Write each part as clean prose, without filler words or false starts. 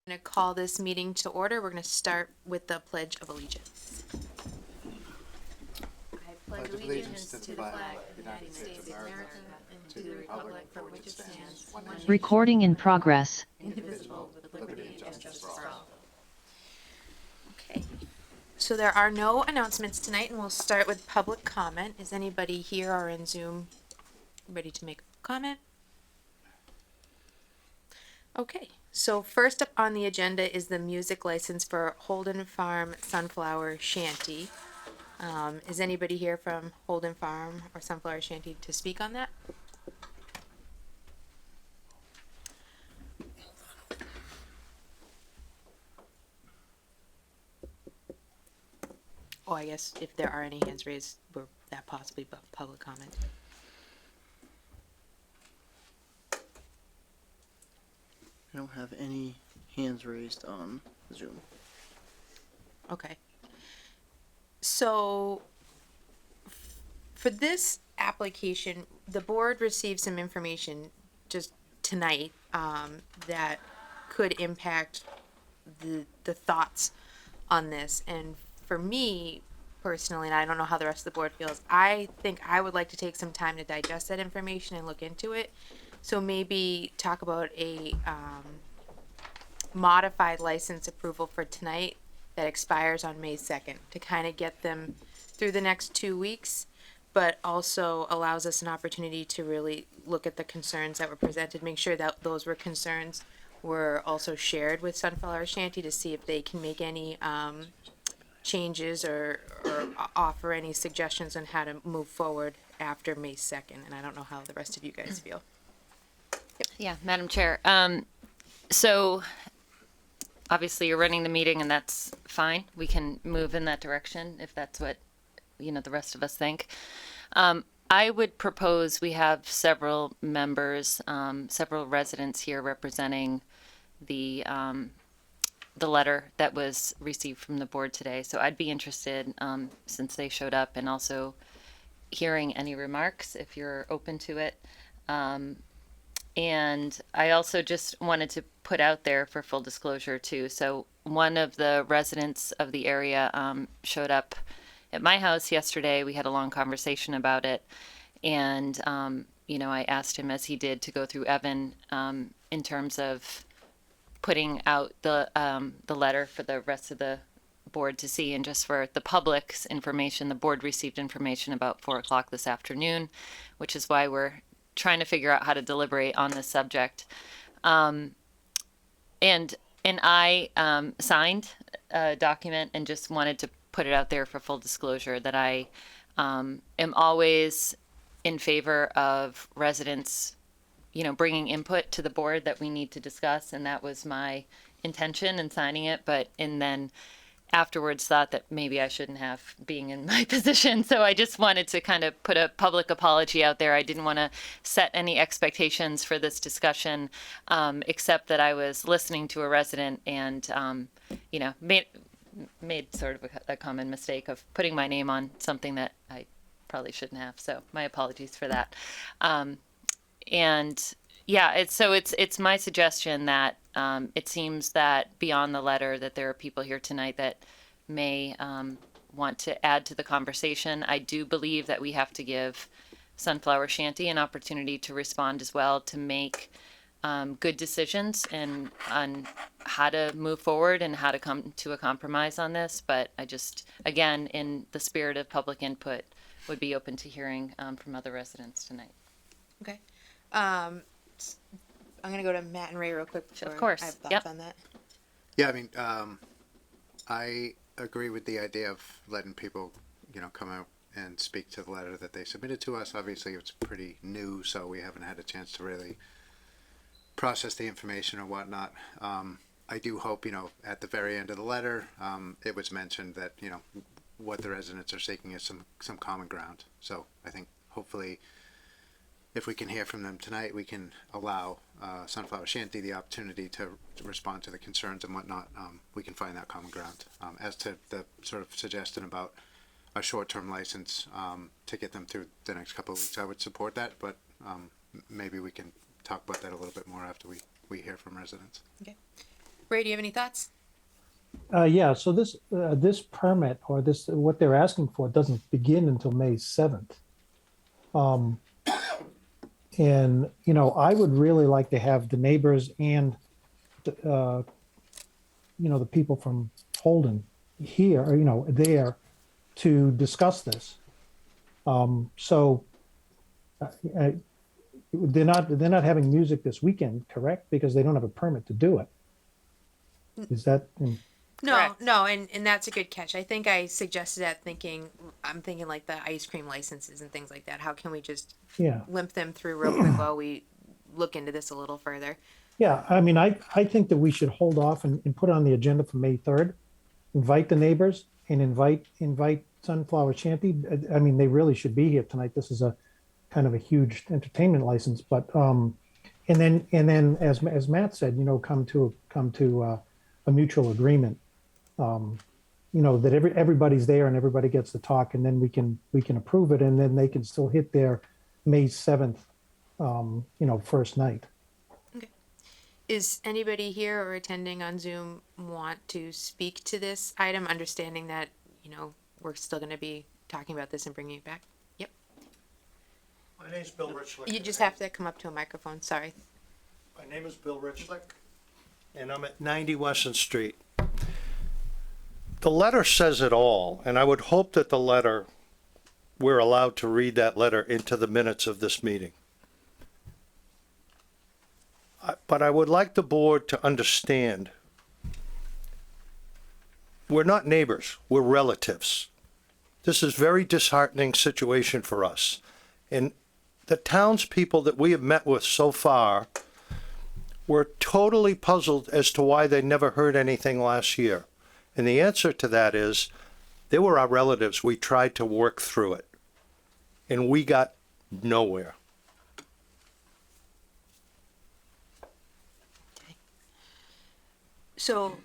I'm going to call this meeting to order. We're going to start with the Pledge of Allegiance. I pledge allegiance to the flag of the United States of America and to the republic for which it stands, one nation, Recording in progress. indivisible, with liberty and justice for all. Okay. So there are no announcements tonight, and we'll start with public comment. Is anybody here or in Zoom ready to make a comment? Okay, so first up on the agenda is the music license for Holden Farm Sunflower Shanty. Is anybody here from Holden Farm or Sunflower Shanty to speak on that? Oh, I guess if there are any hands raised, we're that possibly public comment. I don't have any hands raised on Zoom. Okay. So for this application, the board received some information just tonight that could impact the thoughts on this. And for me personally, and I don't know how the rest of the board feels, I think I would like to take some time to digest that information and look into it. So maybe talk about a modified license approval for tonight that expires on May 2nd to kind of get them through the next 2 weeks, but also allows us an opportunity to really look at the concerns that were presented, make sure that those were concerns were also shared with Sunflower Shanty to see if they can make any changes or offer any suggestions on how to move forward after May 2nd. And I don't know how the rest of you guys feel. Yeah, Madam Chair. So obviously you're running the meeting and that's fine. We can move in that direction if that's what, the rest of us think. I would propose we have several members, several residents here representing the letter that was received from the board today. So I'd be interested, since they showed up, and also hearing any remarks if you're open to it. And I also just wanted to put out there for full disclosure too. So one of the residents of the area showed up at my house yesterday. We had a long conversation about it. And, I asked him, as he did, to go through Evan in terms of putting out the letter for the rest of the board to see. And just for the public's information, the board received information about 4:00 this afternoon, which is why we're trying to figure out how to deliberate on this subject. And I signed a document and just wanted to put it out there for full disclosure that I am always in favor of residents, bringing input to the board that we need to discuss. And that was my intention in signing it. And then afterwards thought that maybe I shouldn't have, being in my position. So I just wanted to kind of put a public apology out there. I didn't want to set any expectations for this discussion, except that I was listening to a resident and, made sort of a common mistake of putting my name on something that I probably shouldn't have. So my apologies for that. And yeah, it's my suggestion that it seems that beyond the letter that there are people here tonight that may want to add to the conversation. I do believe that we have to give Sunflower Shanty an opportunity to respond as well, to make good decisions and on how to move forward and how to come to a compromise on this. But I just, again, in the spirit of public input, would be open to hearing from other residents tonight. Okay. I'm going to go to Matt and Ray real quick. Of course. I have thoughts on that. Yeah, I mean, I agree with the idea of letting people, come out and speak to the letter that they submitted to us. Obviously, it's pretty new, so we haven't had a chance to really process the information or whatnot. I do hope, at the very end of the letter, it was mentioned that, what the residents are seeking is some common ground. So I think hopefully if we can hear from them tonight, we can allow Sunflower Shanty the opportunity to respond to the concerns and whatnot. We can find that common ground. As to the sort of suggestion about a short-term license to get them through the next couple of weeks, I would support that, but maybe we can talk about that a little bit more after we hear from residents. Okay. Ray, do you have any thoughts? Yeah, so this permit or this, what they're asking for doesn't begin until May 7th. And, I would really like to have the neighbors and, the people from Holden here, or, there to discuss this. So they're not having music this weekend, correct? Because they don't have a permit to do it. Is that? No, Correct. no, and that's a good catch. I think I suggested that I'm thinking like the ice cream licenses and things like that. How can we just Yeah. limp them through real quick while we look into this a little further? Yeah, I mean, I think that we should hold off and put it on the agenda for May 3rd. Invite the neighbors and invite Sunflower Shanty. I mean, they really should be here tonight. This is a kind of a huge entertainment license, but and then as Matt said, come to a mutual agreement. That everybody's there and everybody gets to talk, and then we can approve it, and then they can still hit their May 7th, first night. Okay. Is anybody here or attending on Zoom want to speak to this item, understanding that, we're still going to be talking about this and bringing it back? Yep. My name's Bill Richlick. You just have to come up to a microphone. Sorry. My name is Bill Richlick, and I'm at 90 Weston Street. The letter says it all, and I would hope that we're allowed to read that letter into the minutes of this meeting. But I would like the board to understand, we're not neighbors, we're relatives. This is a very disheartening situation for us. And the townspeople that we have met with so far were totally puzzled as to why they never heard anything last year. And the answer to that is, they were our relatives. We tried to work through it, and we got nowhere. So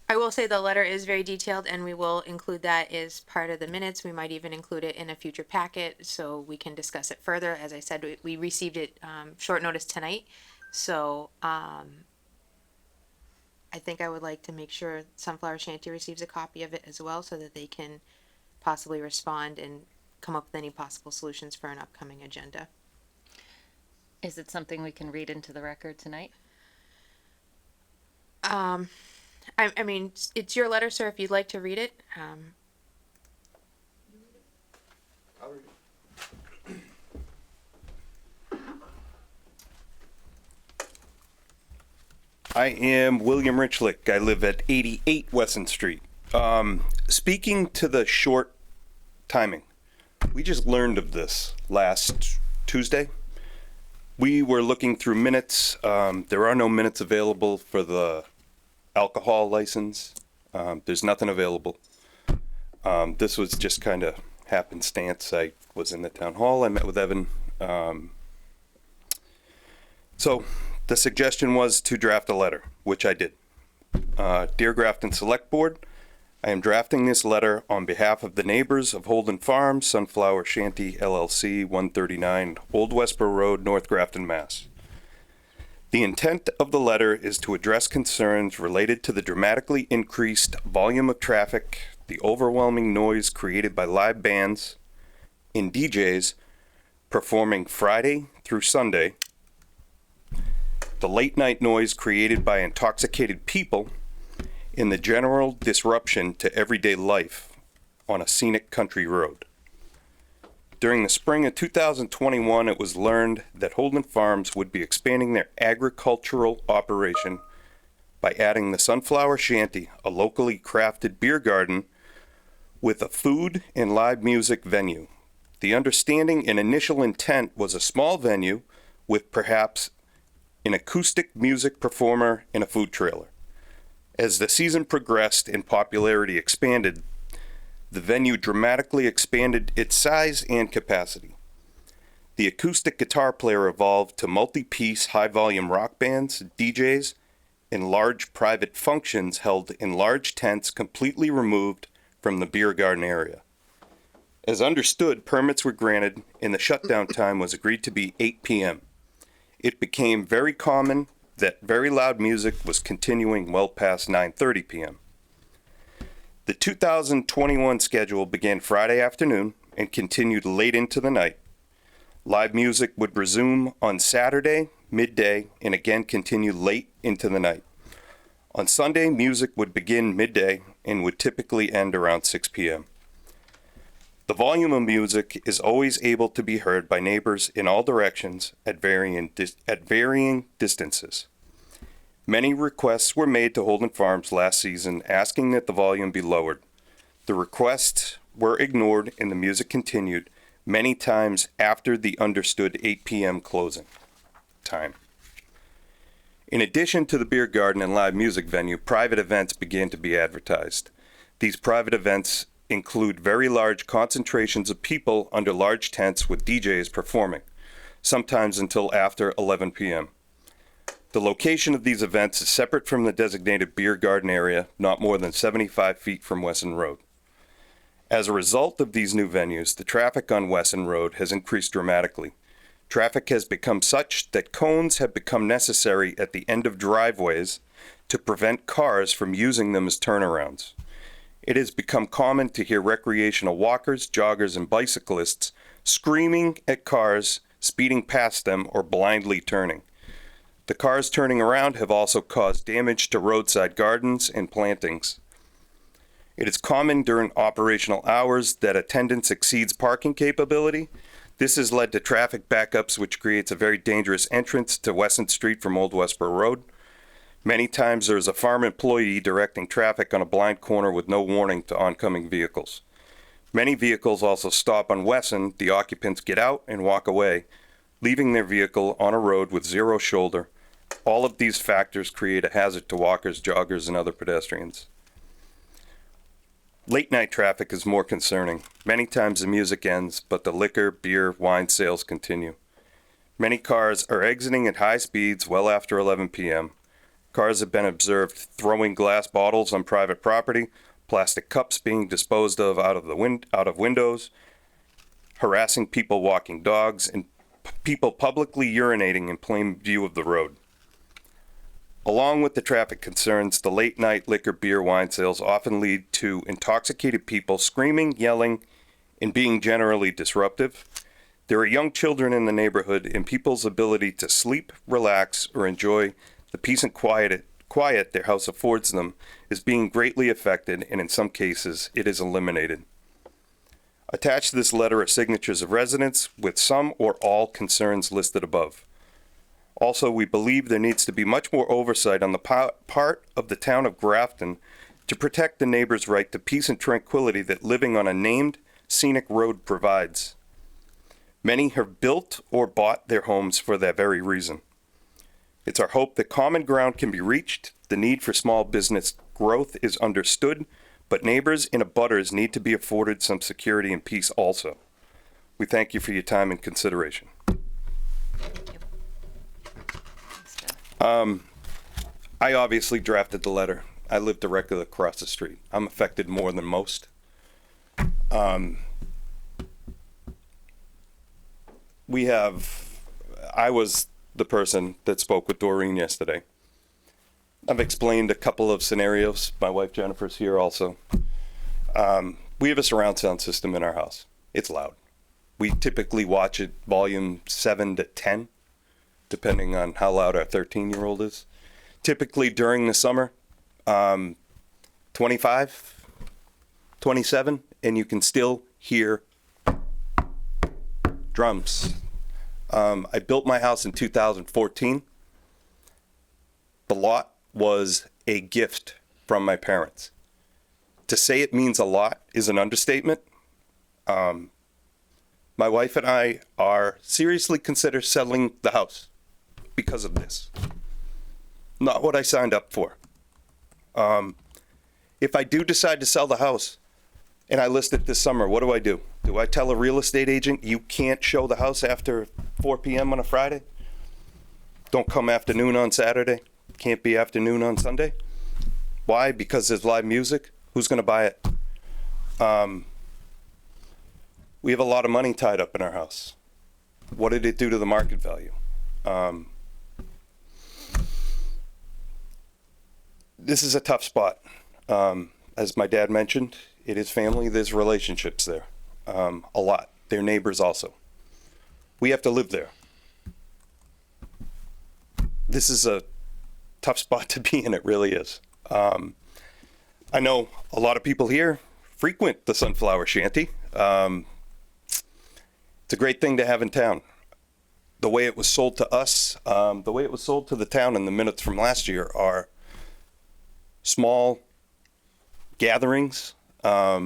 I will say the letter is very detailed, and we will include that as part of the minutes. We might even include it in a future packet so we can discuss it further. As I said, we received it short notice tonight. So I think I would like to make sure Sunflower Shanty receives a copy of it as well, so that they can possibly respond and come up with any possible solutions for an upcoming agenda. Is it something we can read into the record tonight? I mean, it's your letter, sir, if you'd like to read it. I am William Richlick. I live at 88 Wesson Street. Speaking to the short timing, we just learned of this last Tuesday. We were looking through minutes. There are no minutes available for the alcohol license. There's nothing available. This was just kind of happenstance. I was in the town hall. I met with Evan. So the suggestion was to draft a letter, which I did. Dear Grafton Select Board, I am drafting this letter on behalf of the neighbors of Holden Farm, Sunflower Shanty LLC, 139 Old Westboro Road, North Grafton, Mass. The intent of the letter is to address concerns related to the dramatically increased volume of traffic, the overwhelming noise created by live bands and DJs performing Friday through Sunday, the late night noise created by intoxicated people, and the general disruption to everyday life on a scenic country road. During the spring of 2021, it was learned that Holden Farms would be expanding their agricultural operation by adding the Sunflower Shanty, a locally crafted beer garden with a food and live music venue. The understanding and initial intent was a small venue with perhaps an acoustic music performer and a food trailer. As the season progressed and popularity expanded, the venue dramatically expanded its size and capacity. The acoustic guitar player evolved to multi-piece high-volume rock bands, DJs, and large private functions held in large tents completely removed from the beer garden area. As understood, permits were granted and the shutdown time was agreed to be 8 p.m. It became very common that very loud music was continuing well past 9:30 p.m. The 2021 schedule began Friday afternoon and continued late into the night. Live music would resume on Saturday, midday, and again continue late into the night. On Sunday, music would begin midday and would typically end around 6 p.m. The volume of music is always able to be heard by neighbors in all directions at varying distances. Many requests were made to Holden Farms last season asking that the volume be lowered. The requests were ignored and the music continued many times after the understood 8 p.m. closing time. In addition to the beer garden and live music venue, private events began to be advertised. These private events include very large concentrations of people under large tents with DJs performing, sometimes until after 11 p.m. The location of these events is separate from the designated beer garden area, not more than 75 feet from Wesson Road. As a result of these new venues, the traffic on Wesson Road has increased dramatically. Traffic has become such that cones have become necessary at the end of driveways to prevent cars from using them as turnarounds. It has become common to hear recreational walkers, joggers, and bicyclists screaming at cars speeding past them or blindly turning. The cars turning around have also caused damage to roadside gardens and plantings. It is common during operational hours that attendance exceeds parking capability. This has led to traffic backups, which creates a very dangerous entrance to Wesson Street from Old Westboro Road. Many times there is a farm employee directing traffic on a blind corner with no warning to oncoming vehicles. Many vehicles also stop on Wesson. The occupants get out and walk away, leaving their vehicle on a road with zero shoulder. All of these factors create a hazard to walkers, joggers, and other pedestrians. Late night traffic is more concerning. Many times the music ends, but the liquor, beer, wine sales continue. Many cars are exiting at high speeds well after 11 p.m. Cars have been observed throwing glass bottles on private property, plastic cups being disposed of out of windows, harassing people walking dogs, and people publicly urinating in plain view of the road. Along with the traffic concerns, the late night liquor, beer, wine sales often lead to intoxicated people screaming, yelling, and being generally disruptive. There are young children in the neighborhood, and people's ability to sleep, relax, or enjoy the peace and quiet their house affords them is being greatly affected, and in some cases, it is eliminated. Attached to this letter are signatures of residents with some or all concerns listed above. Also, we believe there needs to be much more oversight on the part of the town of Grafton to protect the neighbors' right to peace and tranquility that living on a named scenic road provides. Many have built or bought their homes for that very reason. It's our hope that common ground can be reached, the need for small business growth is understood, but neighbors and abutters need to be afforded some security and peace also. We thank you for your time and consideration. I obviously drafted the letter. I live directly across the street. I'm affected more than most. I was the person that spoke with Doreen yesterday. I've explained a couple of scenarios. My wife Jennifer's here also. We have a surround sound system in our house. It's loud. We typically watch it volume 7 to 10, depending on how loud our 13-year-old is. Typically during the summer, 25, 27, and you can still hear drums. I built my house in 2014. The lot was a gift from my parents. To say it means a lot is an understatement. My wife and I are seriously consider selling the house because of this. Not what I signed up for. If I do decide to sell the house and I list it this summer, what do? Do I tell a real estate agent you can't show the house after 4 p.m. on a Friday? Don't come afternoon on Saturday? Can't be afternoon on Sunday? Why? Because there's live music? Who's going to buy it? We have a lot of money tied up in our house. What did it do to the market value? This is a tough spot. As my dad mentioned, it is family, there's relationships there. A lot. They're neighbors also. We have to live there. This is a tough spot to be in, it really is. I know a lot of people here frequent the Sunflower Shanty. It's a great thing to have in town. The way it was sold to us, the way it was sold to the town in the minutes from last year are small gatherings. I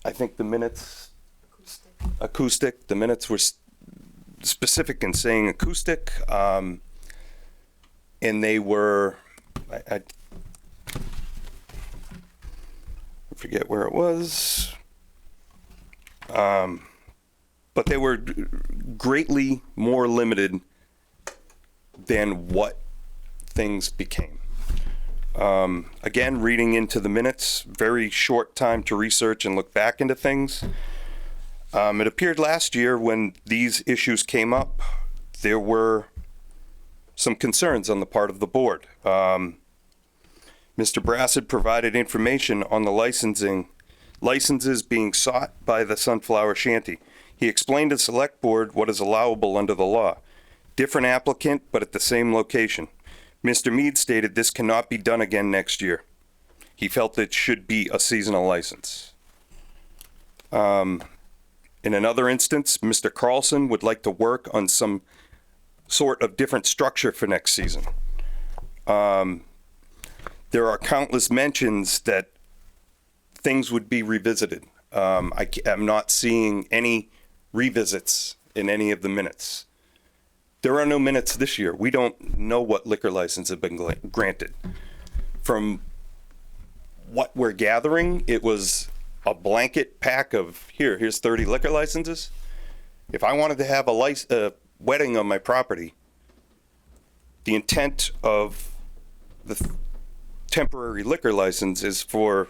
think the minutes, acoustic, the minutes were specific in saying acoustic, and they were, I forget where it was, but they were greatly more limited than what things became. Again, reading into the minutes, very short time to research and look back into things. It appeared last year when these issues came up, there were some concerns on the part of the board. Mr. Brass had provided information on the licenses being sought by the Sunflower Shanty. He explained to the select board what is allowable under the law. Different applicant, but at the same location. Mr. Mead stated this cannot be done again next year. He felt it should be a seasonal license. In another instance, Mr. Carlson would like to work on some sort of different structure for next season. There are countless mentions that things would be revisited. I'm not seeing any revisits in any of the minutes. There are no minutes this year. We don't know what liquor license have been granted. From what we're gathering, it was a blanket pack of, here's 30 liquor licenses. If I wanted to have a wedding on my property, the intent of the temporary liquor license is for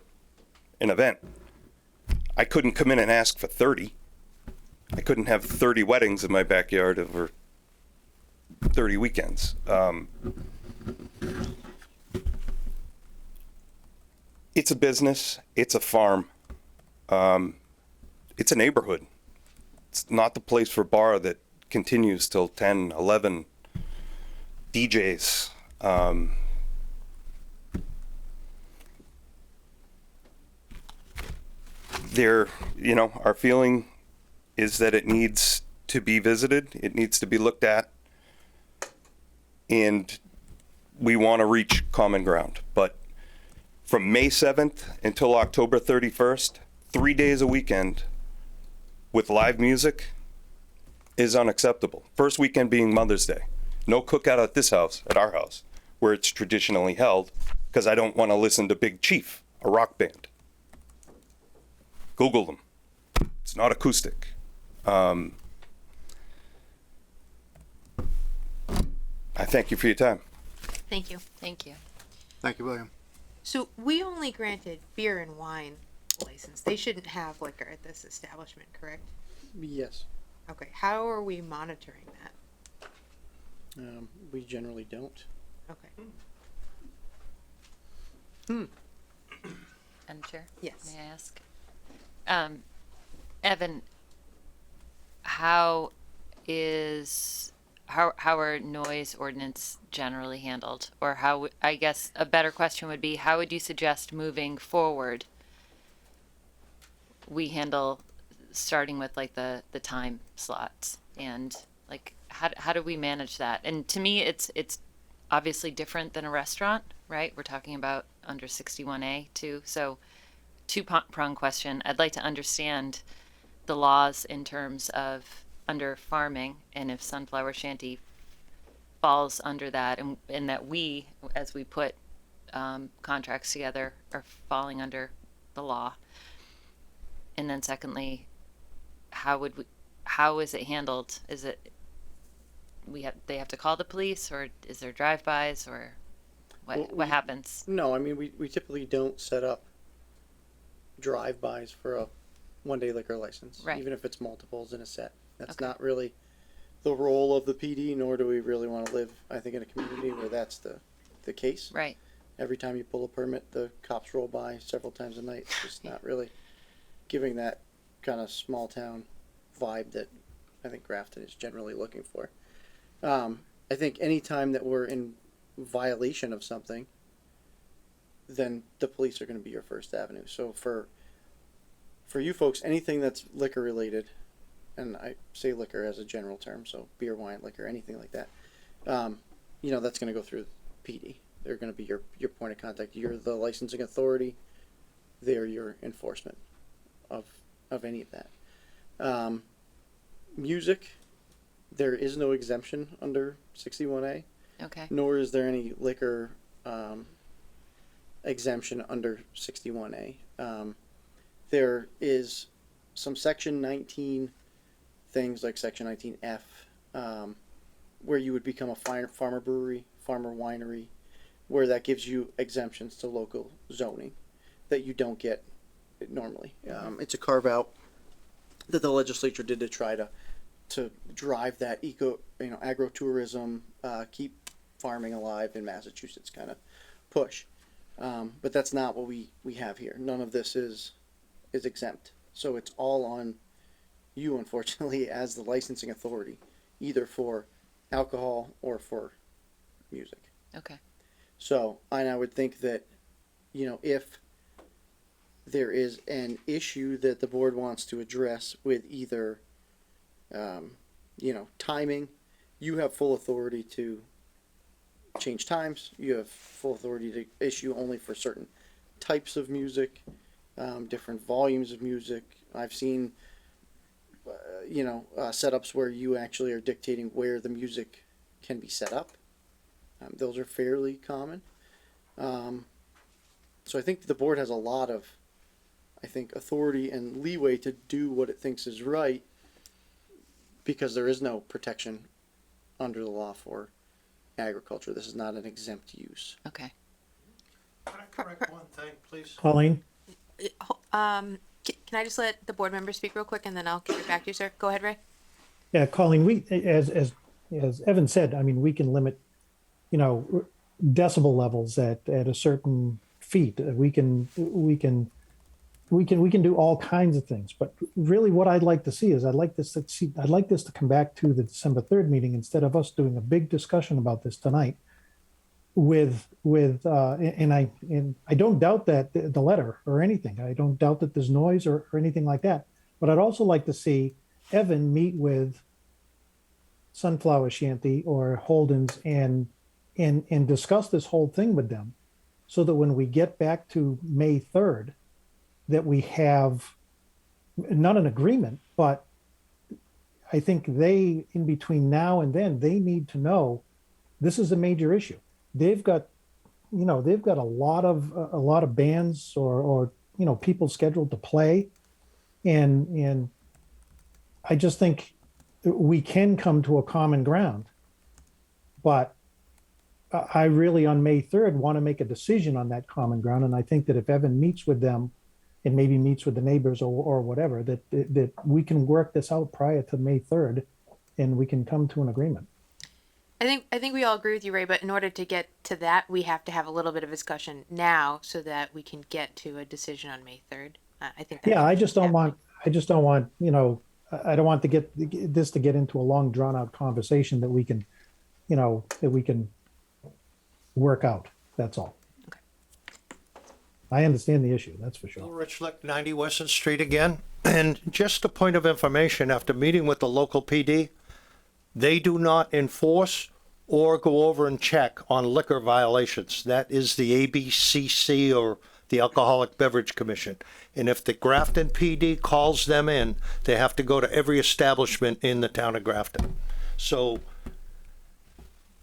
an event. I couldn't come in and ask for 30. I couldn't have 30 weddings in my backyard over 30 weekends. It's a business. It's a farm. It's a neighborhood. It's not the place for bar that continues till 10, 11 DJs. Our feeling is that it needs to be visited. It needs to be looked at. And we want to reach common ground. But from May 7th until October 31st, 3 days a weekend with live music is unacceptable. First weekend being Mother's Day. No cookout at this house, at our house, where it's traditionally held, because I don't want to listen to Big Chief, a rock band. Google them. It's not acoustic. I thank you for your time. Thank you. Thank you. Thank you, William. So we only granted beer and wine license. They shouldn't have liquor at this establishment, correct? Yes. Okay. How are we monitoring that? We generally don't. Okay. Madam Chair? Yes. May I ask? Evan, how are noise ordinance generally handled? Or I guess a better question would be, how would you suggest moving forward we handle starting with like the time slots and like how do we manage that? And to me it's obviously different than a restaurant, right? We're talking about under 61A too. So two-prong question. I'd like to understand the laws in terms of under farming, and if Sunflower Shanty falls under that, and that we, as we put contracts together, are falling under the law. And then secondly, how is it handled? Is it, they have to call the police, or is there drive-bys, or what happens? No, I mean, we typically don't set up drive-bys for a one-day liquor license, Right. even if it's multiples in a set. That's Okay. not really the role of the PD, nor do we really want to live, I think, in a community where that's the case. Right. Every time you pull a permit, the cops roll by several times a night. It's just not really giving that kind of small town vibe that I think Grafton is generally looking for. I think any time that we're in violation of something, then the police are going to be your first avenue. So for you folks, anything that's liquor related, and I say liquor as a general term, so beer, wine, liquor, anything like that, that's going to go through PD. They're going to be your point of contact. You're the licensing authority. They're your enforcement of any of that. Music, there is no exemption under 61A, Okay. nor is there any liquor exemption under 61A. There is some Section 19 things like Section 19F, where you would become a farmer brewery, farmer winery, where that gives you exemptions to local zoning that you don't get normally. It's a carve out that the legislature did to try to drive that agro-tourism, keep farming alive in Massachusetts kind of push. But that's not what we have here. None of this is exempt. So it's all on you, unfortunately, as the licensing authority, either for alcohol or for music. Okay. So, and I would think that, if there is an issue that the board wants to address with either, timing, you have full authority to change times. You have full authority to issue only for certain types of music, different volumes of music. I've seen, setups where you actually are dictating where the music can be set up. Those are fairly common. So I think the board has a lot of, authority and leeway to do what it thinks is right, because there is no protection under the law for agriculture. This is not an exempt use. Okay. Can I correct one thing, please? Colleen? Can I just let the board member speak real quick, and then I'll give it back to you, sir? Go ahead, Ray. Yeah, Colleen, we, as Evan said, I mean, we can limit, decibel levels at a certain feet. We can do all kinds of things. But really, what I'd like to see is I'd like this to come back to the December 3rd meeting instead of us doing a big discussion about this tonight. And I don't doubt that the letter or anything. I don't doubt that there's noise or anything like that. But I'd also like to see Evan meet with Sunflower Shanty or Holden's and discuss this whole thing with them, so that when we get back to May 3rd, that we have not an agreement, but I think they, in between now and then, they need to know this is a major issue. They've got a lot of bands or people scheduled to play, and I just think we can come to a common ground. But I really, on May 3rd, want to make a decision on that common ground, and I think that if Evan meets with them and maybe meets with the neighbors or whatever, that we can work this out prior to May 3rd, and we can come to an agreement. I think we all agree with you, Ray, but in order to get to that, we have to have a little bit of discussion now so that we can get to a decision on May 3rd. I think. Yeah, I don't want, I don't want to get this to get into a long drawn out conversation that we can work out. That's all. Okay. I understand the issue, that's for sure. Rich Lick, 90 Weston Street again. And just a point of information, after meeting with the local PD, they do not enforce or go over and check on liquor violations. That is the ABCC or the Alcoholic Beverage Commission. And if the Grafton PD calls them in, they have to go to every establishment in the town of Grafton. So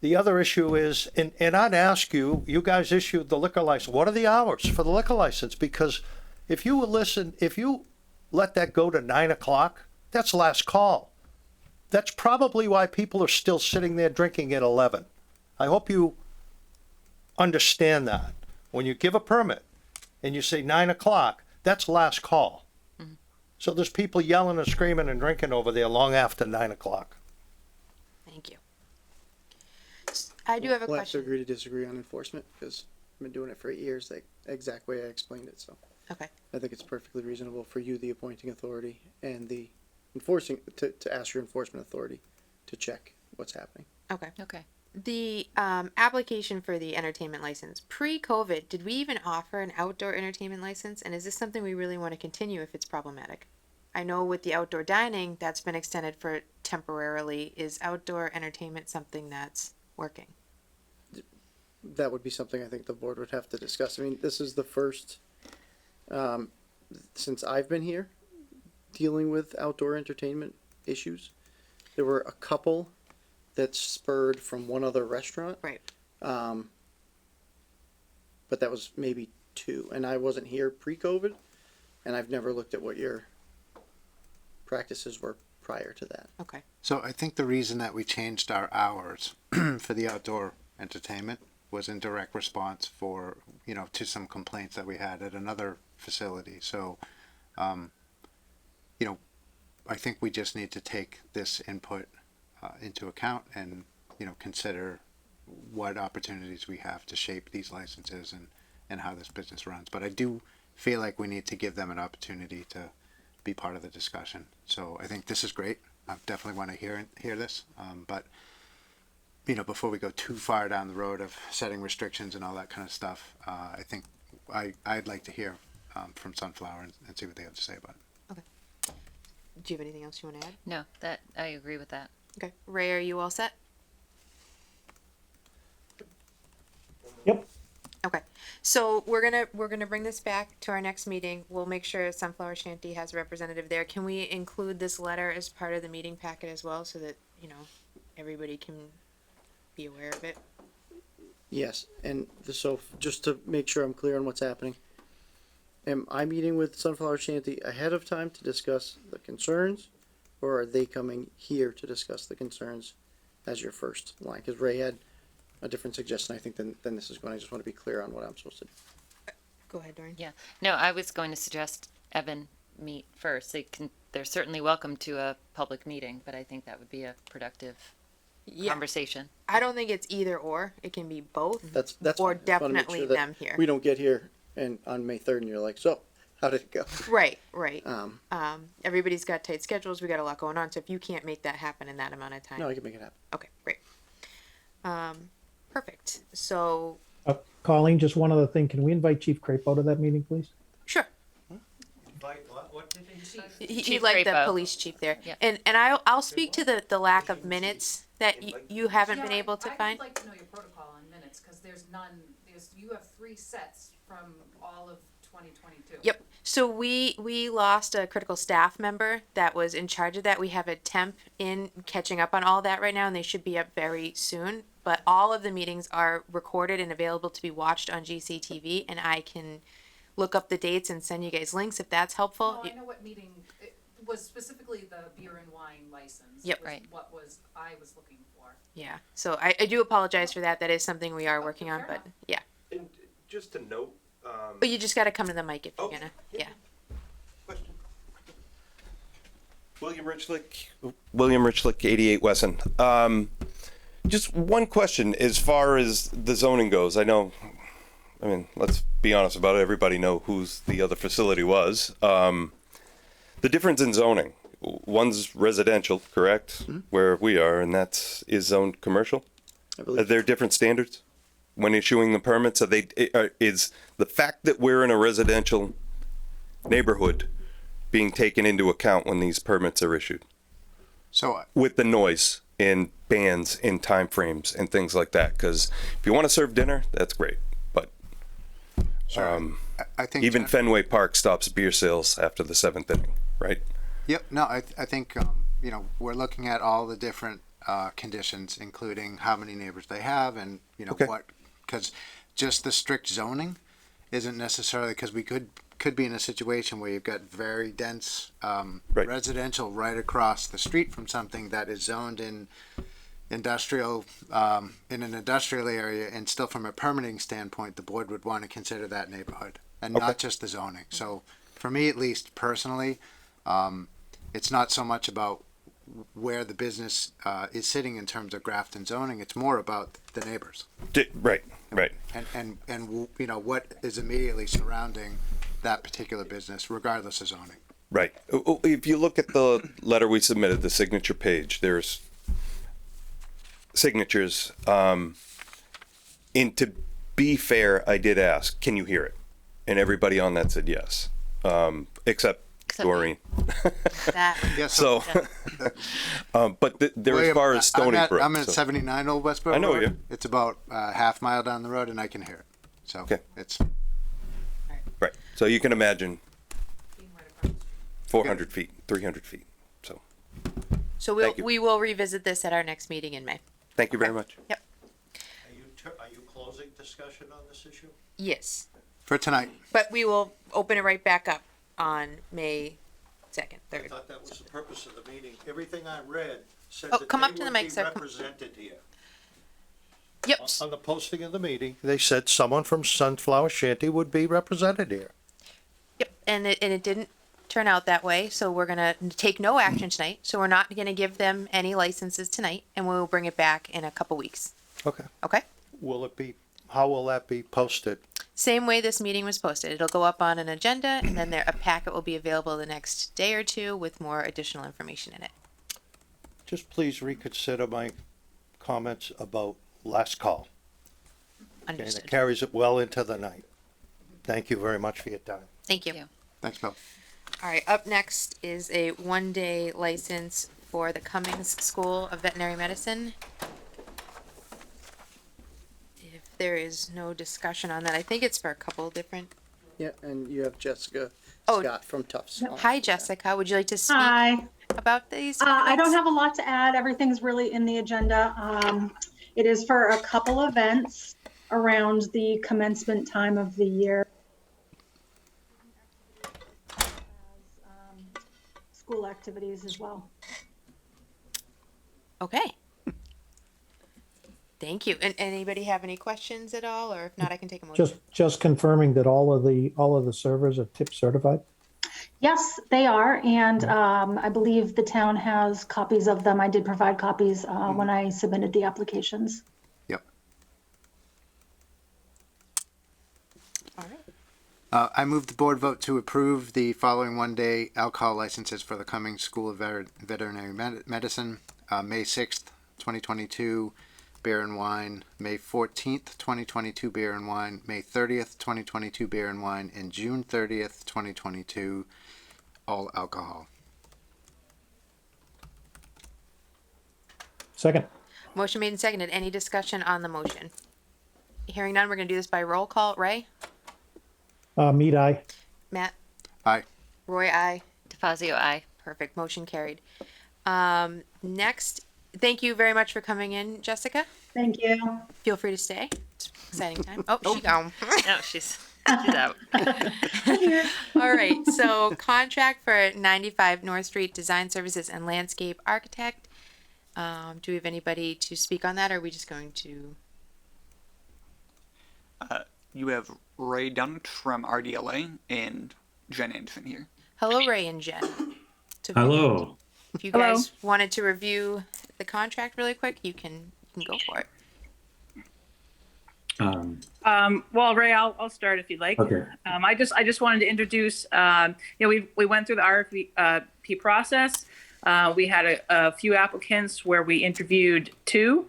the other issue is, and I'd ask you, you guys issued the liquor license, what are the hours for the liquor license? Because if you let that go to 9 o'clock, that's last call. That's probably why people are still sitting there drinking at 11. I hope you understand that. When you give a permit and you say 9 o'clock, that's last call. So there's people yelling and screaming and drinking over there long after 9 o'clock. Thank you. I do have a We'll have to question. agree to disagree on enforcement, because I've been doing it for 8 years, the exact way I explained it, so. Okay. I think it's perfectly reasonable for you, the appointing authority, and the enforcing, to ask your enforcement authority to check what's happening. Okay. Okay. The application for the entertainment license, pre-COVID, did we even offer an outdoor entertainment license? And is this something we really want to continue if it's problematic? I know with the outdoor dining, that's been extended for temporarily. Is outdoor entertainment something that's working? That would be something I think the board would have to discuss. I mean, this is the first, since I've been here, dealing with outdoor entertainment issues. There were a couple that spurred from one other restaurant. Right. But that was maybe 2, and I wasn't here pre-COVID, and I've never looked at what your practices were prior to that. Okay. So I think the reason that we changed our hours for the outdoor entertainment was in direct response for, to some complaints that we had at another facility. So, I think we just need to take this input into account and, consider what opportunities we have to shape these licenses and how this business runs. But I do feel like we need to give them an opportunity to be part of the discussion. So I think this is great. I definitely want to hear this. But before we go too far down the road of setting restrictions and all that kind of stuff, I think I'd like to hear from Sunflower and see what they have to say about it. Do you have anything else you want to add? No, that I agree with that. Okay. Ray, are you all set? Yep. Okay. So we're gonna bring this back to our next meeting. We'll make sure Sunflower Shanty has a representative there. Can we include this letter as part of the meeting packet as well, so that everybody can be aware of it? Yes, and so just to make sure I'm clear on what's happening, am I meeting with Sunflower Shanty ahead of time to discuss the concerns, or are they coming here to discuss the concerns as your first line? Because Ray had a different suggestion, I think, than this is going. I just want to be clear on what I'm supposed to do. Go ahead, Doreen. Yeah. No, I was going to suggest Evan meet first. They're certainly welcome to a public meeting, but I think that would be a productive conversation. I don't think it's either or. It can be both. That's or fine. I just wanna make definitely sure that them here. We don't get here and on May 3rd and you're like, so how did it go? Right. Right. Um, Everybody's got tight schedules. We got a lot going on. So if you can't make that happen in that amount of time, no, I can make it happen. okay, great. Perfect. So Colleen, just one other thing. Can we invite Chief Crapo to that meeting, please? sure. What did he say? He'd Chief like the Crapo. police chief there. Yeah. And I'll speak to the lack of minutes that you haven't been able to find. I'd like to know your protocol on minutes, cause there's none, you have 3 sets from all of 2022. Yep. So we lost a critical staff member that was in charge of that. We have a temp in catching up on all that right now, and they should be up very soon. But all of the meetings are recorded and available to be watched on GCTV, and I can look up the dates and send you guys links if that's helpful. Oh, I know what meeting, it was specifically the beer and wine license. Yep. was Right. What I was looking for. Yeah. So I do apologize for that. That is something we are working on, fair but enough. yeah. And just to note, But you just got to come to the mic if you're Okay. gonna. Yeah. question. William Richlick, 88 Wesson. Just one question as far as the zoning goes. Let's be honest about it. Everybody know whose the other facility was. The difference in zoning. One's residential, correct? Where we are, and is zoned commercial. I Are believe. there different standards when issuing the permits? Is the fact that we're in a residential neighborhood being taken into account when these permits are issued? So With the noise and bands and timeframes and things like that? Because if you want to serve dinner, that's great. But Sure. I think Even Jeff- Fenway Park stops beer sales after the 7th inning, right? Yep. No, I think we're looking at all the different conditions, including how many neighbors they have, and Okay. because just the strict zoning isn't necessarily, because we could be in a situation where you've got very dense Right. residential right across the street from something that is zoned in industrial in an industrial area, and still from a permitting standpoint, the board would want to consider that neighborhood and Okay. not just the zoning. So for me, at least personally, it's not so much about where the business is sitting in terms of Grafton zoning. It's more about the neighbors Right. and what is immediately surrounding that particular business, regardless of zoning. Right. If you look at the letter we submitted, the signature page, there's signatures. And to be fair, I did ask, can you hear it? And everybody on that said yes, except Except Doreen. That, Yes. So, but there as far as Stony Brook. I'm at so- 79 Old Westboro I know Road. you. It's about a half mile down the road, and I can hear it. So Okay. it's Right. So you can imagine Being right across the street. 400 feet, 300 feet. So so Thank you. we will revisit this at our next meeting in May. thank you very much. Yep. Are you closing discussion on this issue? Yes, for tonight. but we will open it right back up on May 2nd, I 3rd. thought that was the purpose of the meeting. Everything I read said Oh, that come they up to the would mic, be sir. represented here. Yep. On the posting of the meeting, they said someone from Sunflower Shanty would be represented here. Yep, and it didn't turn out that way, so we're gonna take no action tonight. So we're not gonna give them any licenses tonight, and we will bring it back in a couple weeks. Okay. Okay? How will that be posted? Same way this meeting was posted. It'll go up on an agenda, and then a packet will be available the next day or two with more additional information in it. Just please reconsider my comments about last call. And it Understood. carries it well into the night. Thank you very much for your time. Thank you. Thank you. Thanks, Bill. All right, up next is a one-day license for the Cummings School of Veterinary Medicine. If there is no discussion on that, I think it's for a couple different. Yeah, and you have Jessica Oh. Scott from Tufts. Hi, Jessica. Would you like to speak Hi. about these? I don't permits? have a lot to add. Everything's really in the agenda. It is for a couple events around the commencement time of the year. School activities as well. Okay. Thank you. And anybody have any questions at all, or if not, I can take a motion. Just confirming that all of the servers are tip certified? Yes, they are. And I believe the town has copies of them. I did provide copies when I submitted the applications. Yep. All right. I move the board vote to approve the following one-day alcohol licenses for the Cummings School of Veterinary Medicine. May 6th, 2022, beer and wine. May 14th, 2022, beer and wine. May 30th, 2022, beer and wine. And June 30th, 2022, all alcohol. Second. Motion made and seconded. Any discussion on the motion? Hearing none, we're gonna do this by roll call. Ray? Mead, aye. Matt? Aye. Roy, aye. DeFazio, aye. Perfect. Motion carried. Next, thank you very much for coming in, Jessica. Thank you. Feel free to stay. It's exciting time. Oh, she gone. No, she's out. All right. So contract for 95 North Street Design Services and Landscape Architect. Do we have anybody to speak on that, or are we just going to? You have Ray Dunnett from RDLA and Jen Anderson here. Hello, Ray and Jen. So Hello. If you Hello. guys wanted to review the contract really quick, you can go for it. Well, Ray, I'll start if you'd like. Okay. I just wanted to introduce. We went through the RFP process. We had a few applicants where we interviewed two,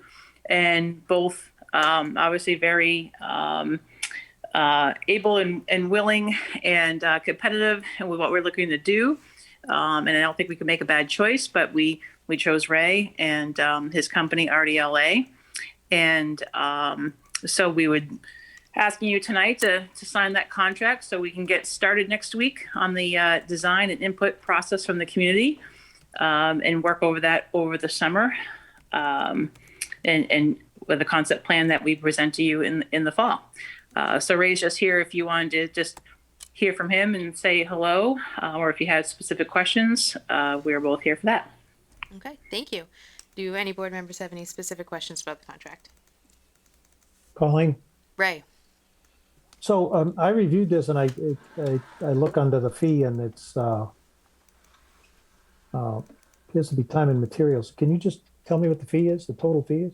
and both obviously very able and willing and competitive with what we're looking to do. And I don't think we could make a bad choice, but we chose Ray and his company RDLA, and so we would asking you tonight to sign that contract so we can get started next week on the design and input process from the community, and work over that over the summer, and with the concept plan that we present to you in the fall. So Ray's just here if you wanted to just hear from him and say hello, or if you had specific questions, we're both here for that. Okay, thank you. Do any board members have any specific questions about the contract? Colleen? Ray? So I reviewed this and I look under the fee and it's appears to be time and materials. Can you just tell me what the fee is, the total fee is?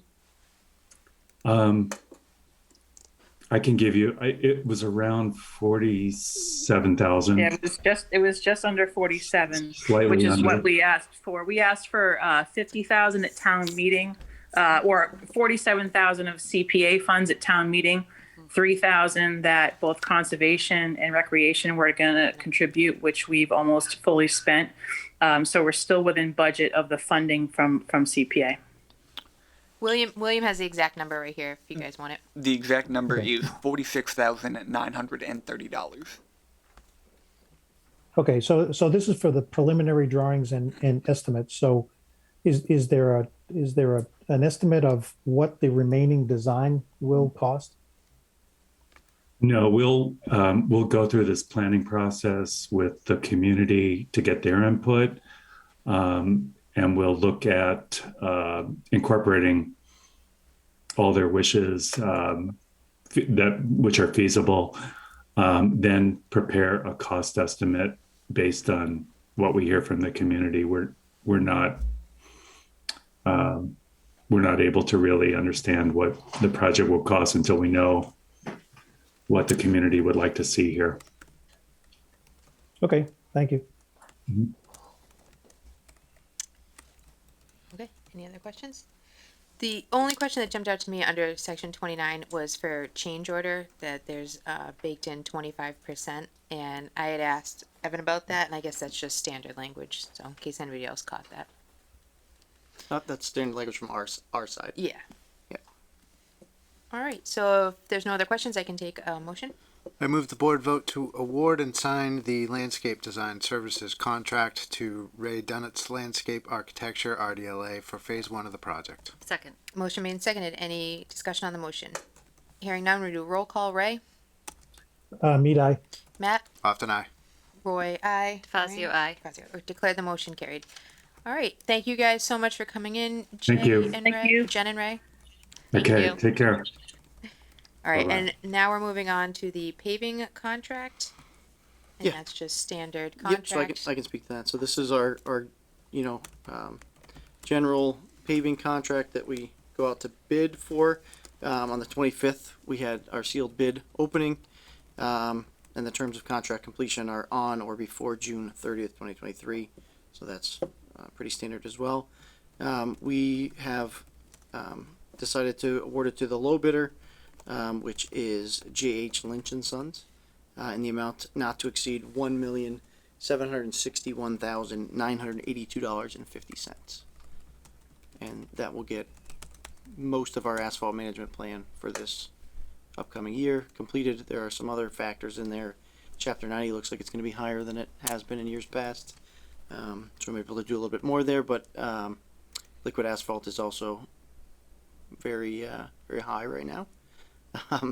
I can give you. It was around 47,000. Yeah, it was just under 47, Slightly which is under. what we asked for. We asked for 50,000 at town meeting, or 47,000 of CPA funds at town meeting, 3,000 that both conservation and recreation were going to contribute, which we've almost fully spent. So we're still within budget of the funding from CPA. William has the exact number right here if you guys want it. The exact number is $46,930. Okay, so this is for the preliminary drawings and estimates. So is there an estimate of what the remaining design will cost? No, we'll go through this planning process with the community to get their input, and we'll look at incorporating all their wishes which are feasible, then prepare a cost estimate based on what we hear from the community. We're not able to really understand what the project will cost until we know what the community would like to see here. Okay, thank you. Okay, any other questions? The only question that jumped out to me under section 29 was for change order, that there's baked in 25%. And I had asked Evan about that, and I guess that's just standard language. So in case anybody else caught that. That's standard language from our side. Yeah. Yeah. All right, so if there's no other questions, I can take a motion. I move the board vote to award and sign the landscape design services contract to Ray Dunnett's Landscape Architecture, RDLA, for phase 1 of the project. Second. Motion made and seconded. Any discussion on the motion? Hearing none, we do a roll call. Ray? Mead eye. Matt? Often aye. Roy, aye. DeFazio, aye. Declare the motion carried. All right, thank you guys so much for coming in. Thank you. And Thank Ray, you. Jen and Ray. Okay, you. take care. All right, Bye-bye. and now we're moving on to the paving contract. And Yeah. that's just standard Yep, contract. so I can speak to that. So this is our general paving contract that we go out to bid for. On the 25th, we had our sealed bid opening, and the terms of contract completion are on or before June 30th, 2023. So that's pretty standard as well. We have decided to award it to the low bidder, which is J.H. Lynch and Sons, in the amount not to exceed $1,761,982.50. And that will get most of our asphalt management plan for this upcoming year completed. There are some other factors in there. Chapter 90 looks like it's going to be higher than it has been in years past. So I'm able to do a little bit more there, but liquid asphalt is also very high right now.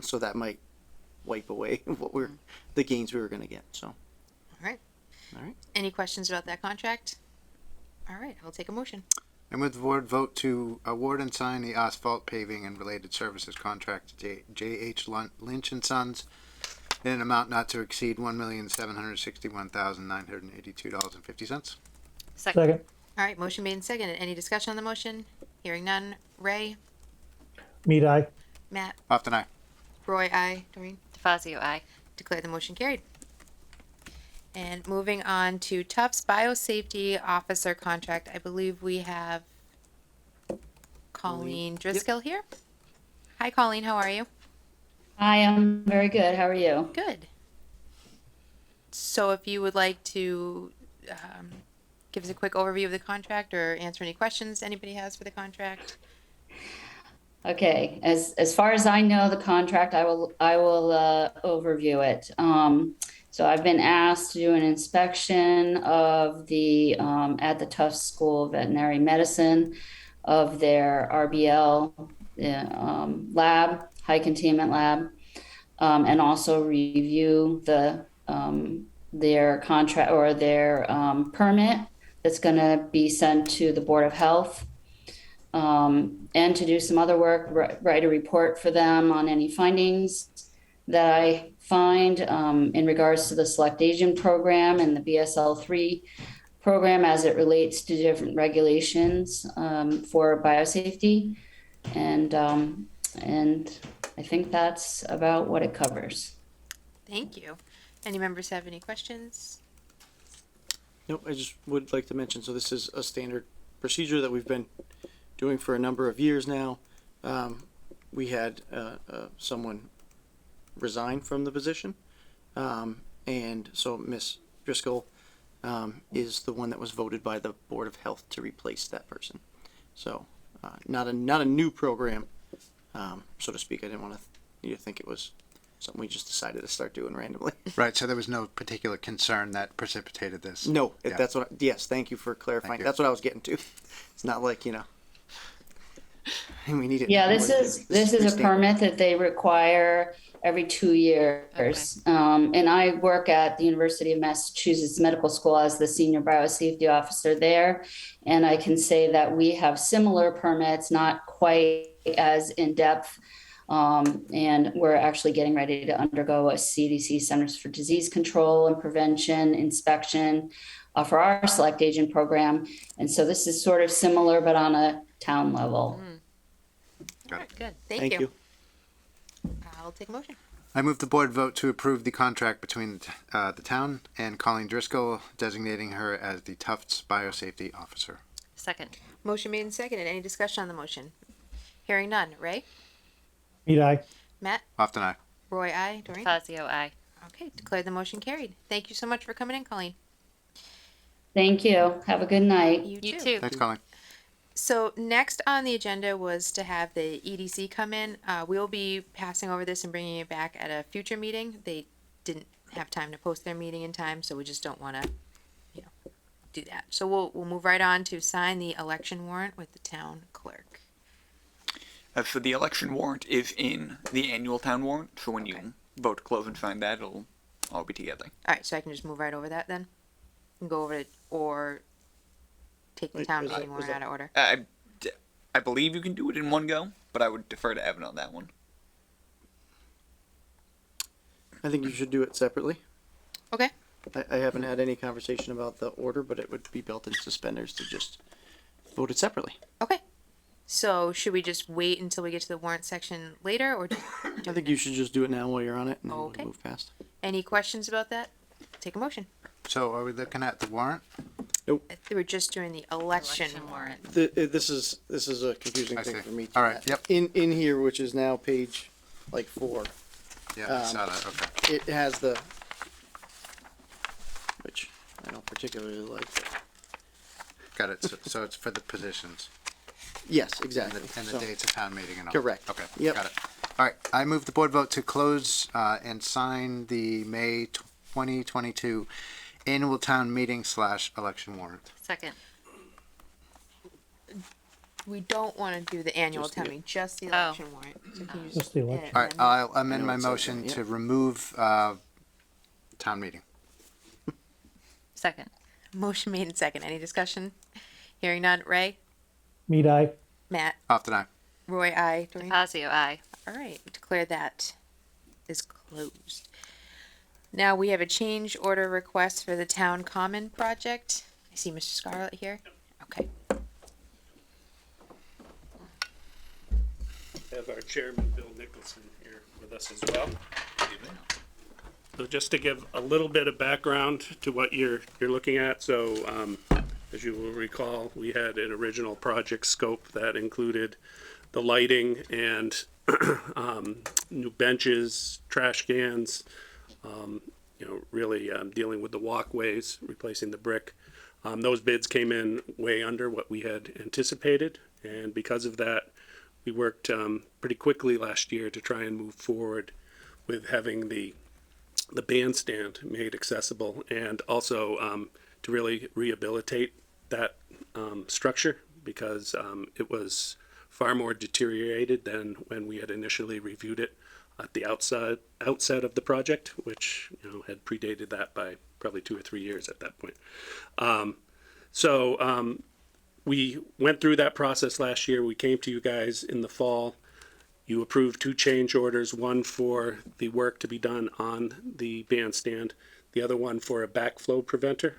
So that might wipe away the gains we were going to get. So, All right. all right. Any questions about that contract? All right, I'll take a motion. I move the board vote to award and sign the asphalt paving and related services contract to J.H. Lynch and Sons in an amount not to exceed $1,761,982.50. Second. Second. All right, motion made and seconded. Any discussion on the motion? Hearing none. Ray? Mead eye. Matt? Often aye. Roy, aye. Doreen? DeFazio, aye. Declare the motion carried. And moving on to Tufts Biosafety Officer contract, I believe we have Colleen Driscoll here. Hi, Colleen, how are you? I am very good. How are you? Good. So if you would like to give us a quick overview of the contract or answer any questions anybody has for the contract. Okay, as far as I know, the contract, I will overview it. So I've been asked to do an inspection of the at the Tufts School of Veterinary Medicine of their RBL lab, high containment lab, and also review their contract or their permit that's going to be sent to the Board of Health. And to do some other work, write a report for them on any findings that I find in regards to the Select Agent Program and the BSL-3 program as it relates to different regulations for biosafety. And I think that's about what it covers. Thank you. Any members have any questions? Nope, I just would like to mention, so this is a standard procedure that we've been doing for a number of years now. We had someone resign from the position, and so Miss Driscoll is the one that was voted by the Board of Health to replace that person. So not a new program, so to speak. I didn't want you to think it was something we just decided to start doing randomly. Right, so there was no particular concern that precipitated this? No, Yeah. that's what. Yes, thank you for clarifying. That's what I was getting to. It's not like we need it. Yeah, this is a permit that they require every 2 years. Okay. And I work at the University of Massachusetts Medical School as the senior biosafety officer there. And I can say that we have similar permits, not quite as in-depth. And we're actually getting ready to undergo a CDC Centers for Disease Control and Prevention inspection for our Select Agent Program. And so this is sort of similar, but on a town level. All right, good. Thank Thank you. you. I'll take a motion. I move the board vote to approve the contract between the town and Colleen Driscoll, designating her as the Tufts Biosafety Officer. Second. Motion made and seconded. Any discussion on the motion? Hearing none. Ray? Mead eye. Matt? Often I. Roy, aye. Doreen? Fazio, aye. Okay, declare the motion carried. Thank you so much for coming in, Colleen. Thank you. Have a good night. You You too. too. Thanks, Colleen. So next on the agenda was to have the EDC come in. We'll be passing over this and bringing it back at a future meeting. They didn't have time to post their meeting in time, so we just don't want to, do that. So we'll move right on to sign the election warrant with the town clerk. So the election warrant is in the annual town warrant, so when you vote to close and sign that, it'll all be together. All right, so I can just move right over that then, and go over it, or take the Wait, town was meeting that- was warrant out of order. I believe you can do it in one go, but I would defer to Evan on that one. I think you should do it separately. Okay. I haven't had any conversation about the order, but it would be belt and suspenders to just vote it separately. Okay. So should we just wait until we get to the warrant section later, or I think you should just do it now while you're on it, and then we'll Okay. move past. any questions about that? Take a motion. So are we looking at the warrant? We were just doing the election warrant. This is a confusing I thing see. for me. All right, yep. In here, which is now page 4, Yeah, I saw that, okay. it has the, which I don't particularly like. But Got it, so it's for the positions yes, and exactly. the So- dates of town meeting and all. Correct. Okay, Yep. got it. All right, I move the board vote to close and sign the May 2022 annual town meeting / election warrant. Second. We don't want to do the annual Just the- town meeting, just the Oh. election warrant. So can you Just the election. amend All right, it? I'll amend know my it says that, motion yeah. to remove town meeting. Second. Motion made and second. Any discussion? Hearing none. Ray? Mead eye. Matt? Often I. Roy, aye. Doreen? Fazio, aye. All right, declare that is closed. Now we have a change order request for the town common project. I see Mr. Scarlett here. Okay. Have our chairman, Bill Nicholson, here with us as well. So just to give a little bit of background to what you're looking at, so as you will recall, we had an original project scope that included the lighting and new benches, trash cans, really dealing with the walkways, replacing the brick. Those bids came in way under what we had anticipated, and because of that, we worked pretty quickly last year to try and move forward with having the bandstand made accessible, and also to really rehabilitate that structure, because it was far more deteriorated than when we had initially reviewed it at the outset of the project, which had predated that by probably 2 or 3 years at that point. We went through that process last year. We came to you guys in the fall. You approved 2 change orders, one for the work to be done on the bandstand, the other one for a backflow preventer.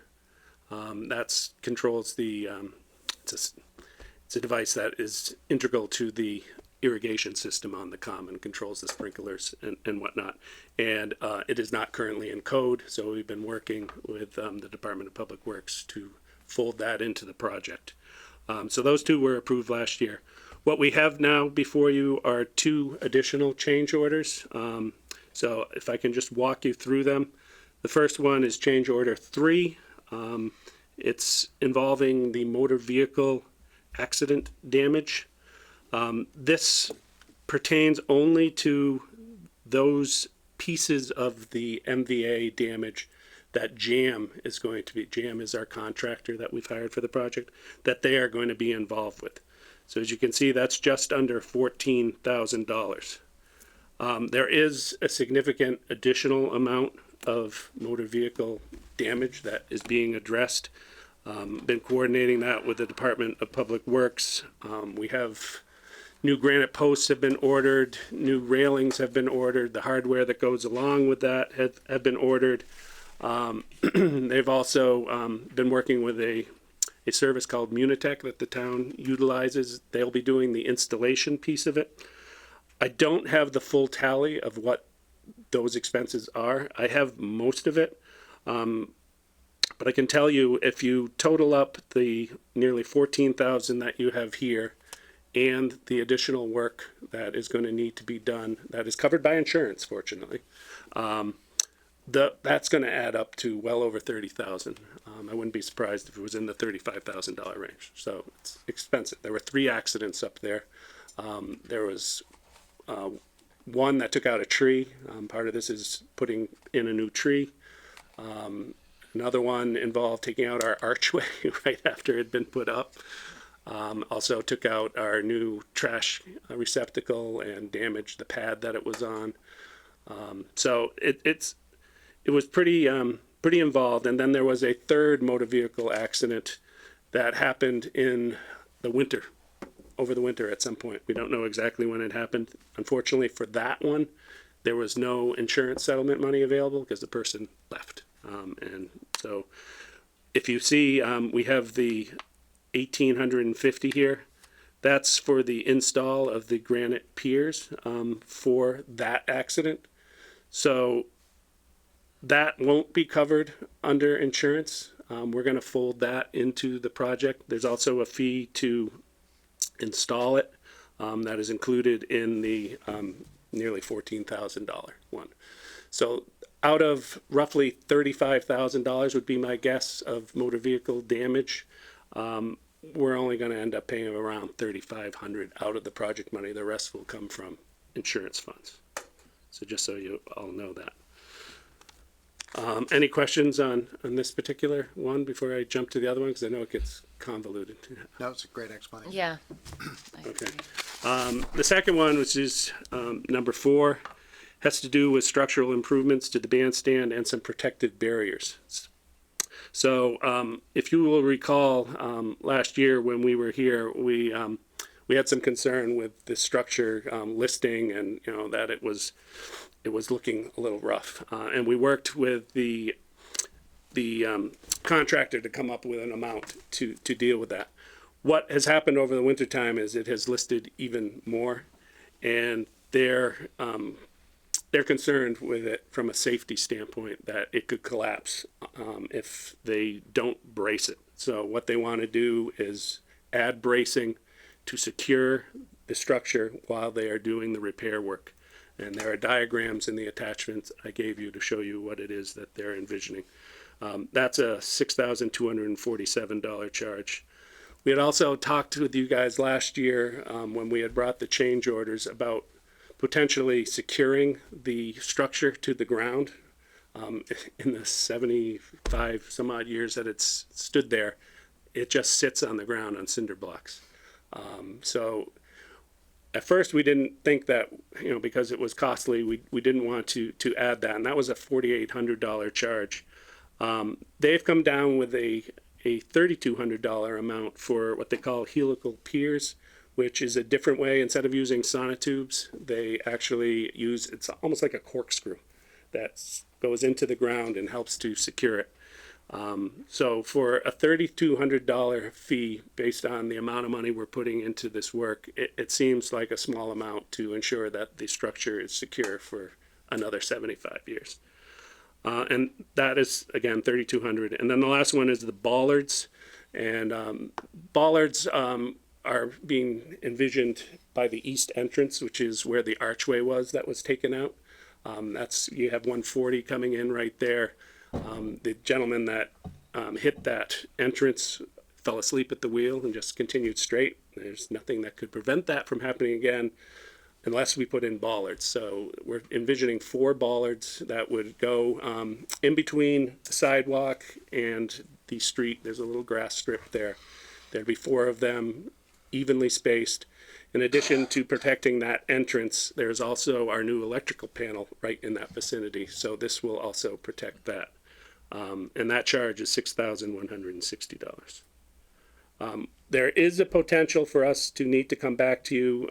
That controls the, it's a device that is integral to the irrigation system on the common, controls the sprinklers and whatnot. And it is not currently in code, so we've been working with the Department of Public Works to fold that into the project. So those 2 were approved last year. What we have now before you are 2 additional change orders. So if I can just walk you through them. The first one is change order 3. It's involving the motor vehicle accident damage. This pertains only to those pieces of the MVA damage that JAM is going to be. JAM is our contractor that we've hired for the project, that they are going to be involved with. So as you can see, that's just under $14,000. There is a significant additional amount of motor vehicle damage that is being addressed. Been coordinating that with the Department of Public Works. We have new granite posts have been ordered, new railings have been ordered, the hardware that goes along with that have been ordered. They've also been working with a service called Munitech that the town utilizes. They'll be doing the installation piece of it. I don't have the full tally of what those expenses are. I have most of it. But I can tell you, if you total up the nearly 14,000 that you have here and the additional work that is going to need to be done, that is covered by insurance, fortunately, that's going to add up to well over 30,000. I wouldn't be surprised if it was in the $35,000 range. So it's expensive. There were 3 accidents up there. There was one that took out a tree. Part of this is putting in a new tree. Another one involved taking out our archway right after it had been put up. Also took out our new trash receptacle and damaged the pad that it was on. So it was pretty involved. And then there was a 3rd motor vehicle accident that happened in the winter, over the winter at some point. We don't know exactly when it happened. Unfortunately for that one, there was no insurance settlement money available because the person left. And so if you see, we have the 1,850 here. That's for the install of the granite piers for that accident. So that won't be covered under insurance. We're going to fold that into the project. There's also a fee to install it that is included in the nearly $14,000 one. So out of roughly $35,000 would be my guess of motor vehicle damage. We're only going to end up paying around $3,500 out of the project money. The rest will come from insurance funds. So just so you all know that. Any questions on this particular one before I jump to the other one? Because I know it gets convoluted. That was a great explanation. Yeah. Okay. The second one, which is number 4, has to do with structural improvements to the bandstand and some protected barriers. So if you will recall, last year when we were here, we had some concern with the structure listing, and that it was looking a little rough, and we worked with the contractor to come up with an amount to deal with that. What has happened over the wintertime is it has listed even more, and they're concerned with it from a safety standpoint that it could collapse if they don't brace it. So what they want to do is add bracing to secure the structure while they are doing the repair work. And there are diagrams in the attachments I gave you to show you what it is that they're envisioning. That's a $6,247 charge. We had also talked with you guys last year, when we had brought the change orders, about potentially securing the structure to the ground. In the 75 some odd years that it's stood there, it just sits on the ground on cinder blocks. So at first we didn't think that, because it was costly, we didn't want to add that, and that was a $4,800 charge. They've come down with a $3,200 amount for what they call helical piers, which is a different way. Instead of using sonotubes, they actually use, it's almost like a corkscrew that goes into the ground and helps to secure it. So for a $3,200 fee, based on the amount of money we're putting into this work, it seems like a small amount to ensure that the structure is secure for another 75 years. And that is, again, $3,200. And then the last one is the bollards. And bollards are being envisioned by the east entrance, which is where the archway was that was taken out. You have 140 coming in right there. The gentleman that hit that entrance fell asleep at the wheel and just continued straight. There's nothing that could prevent that from happening again unless we put in bollards. So we're envisioning 4 bollards that would go in between the sidewalk and the street. There's a little grass strip there. There'd be 4 of them, evenly spaced. In addition to protecting that entrance, there's also our new electrical panel right in that vicinity. So this will also protect that. And that charge is $6,160. There is a potential for us to need to come back to you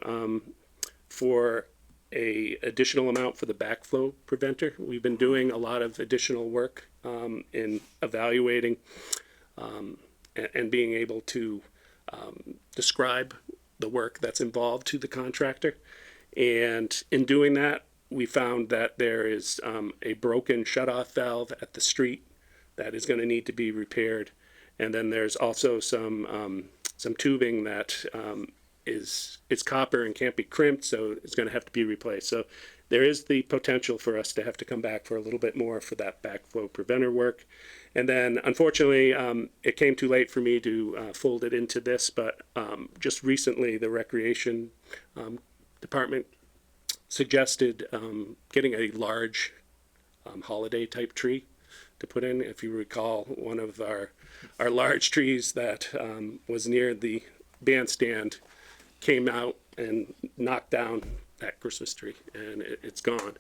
for a additional amount for the backflow preventer. We've been doing a lot of additional work in evaluating and being able to describe the work that's involved to the contractor. And in doing that, we found that there is a broken shutoff valve at the street that is going to need to be repaired. And then there's also some tubing that is copper and can't be crimped, so it's going to have to be replaced. So there is the potential for us to have to come back for a little bit more for that backflow preventer work. And then, unfortunately, it came too late for me to fold it into this, but just recently the Recreation Department suggested getting a large holiday-type tree to put in. If you recall, one of our large trees that was near the bandstand came out and knocked down that Christmas tree, and it's gone.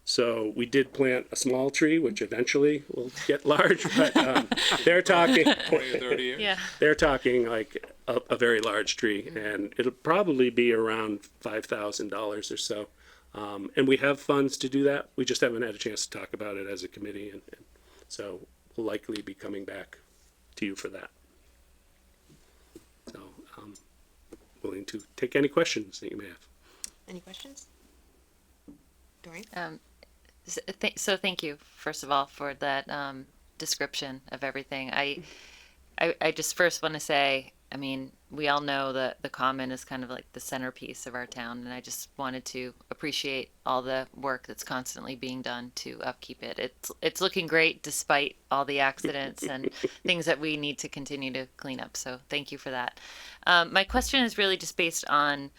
So we did plant a small tree, which eventually will get large, but they're talking 20 or 30 years. Yeah. they're talking like a very large tree, and it'll probably be around $5,000 or so. And we have funds to do that. We just haven't had a chance to talk about it as a committee, and so we'll likely be coming back to you for that. So willing to take any questions that you may have. Any questions? Doreen? So thank you, first of all, for that description of everything. I just first want to say, I mean, we all know that the common is kind of like the centerpiece of our town, and I just wanted to appreciate all the work that's constantly being done to upkeep it. It's looking great despite all the accidents and things that we need to continue to clean up. So thank you for that. My question is really just based on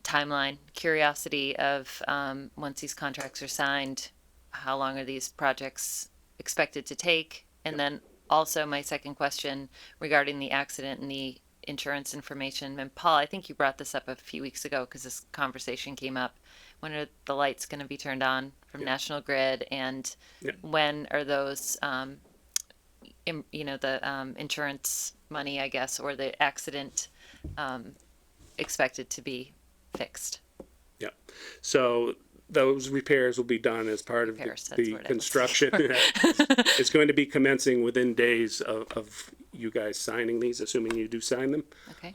timeline, curiosity of once these contracts are signed, how long are these projects expected to take? And then also my second question regarding the accident and the insurance information. And Paul, I think you brought this up a few weeks ago because this conversation came up. When are the lights going to be turned on from National Grid, and when are those, the insurance money, I guess, or the accident expected to be fixed? Yeah. So those repairs will be done as part of the construction. It's going to be commencing within days of you guys signing these, assuming you do sign them. Okay.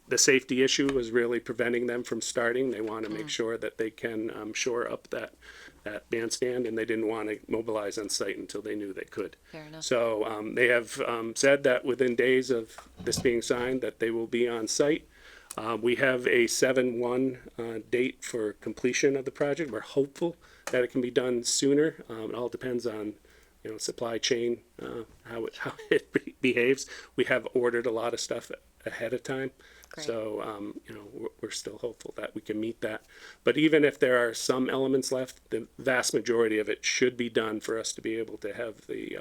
The safety issue was really preventing them from starting. They want to make sure that they can shore up that bandstand, and they didn't want to mobilize on site until they knew they could. Fair enough. So they have said that within days of this being signed that they will be on site. We have a 7/1 date for completion of the project. We're hopeful that it can be done sooner. It all depends on, supply chain, how it behaves. We have ordered a lot of stuff ahead of time. Great. So, we're still hopeful that we can meet that. But even if there are some elements left, the vast majority of it should be done for us to be able to have the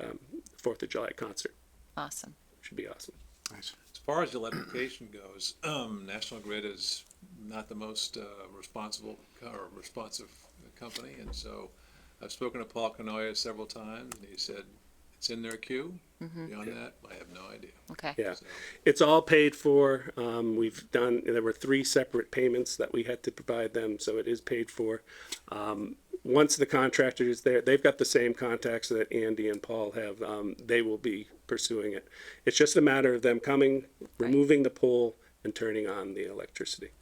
4th of July concert. Awesome. Should be awesome. Nice. As far as electrification goes, National Grid is not the most responsive company, and so I've spoken to Paul Canoia several times, and he said it's in their queue. Beyond that, I have no idea. Okay. Yeah, So- it's all paid for. There were 3 separate payments that we had to provide them, so it is paid for. Once the contractor is there, they've got the same contacts that Andy and Paul have. They will be pursuing it. It's just a matter of them coming, removing the pole, and turning on the electricity.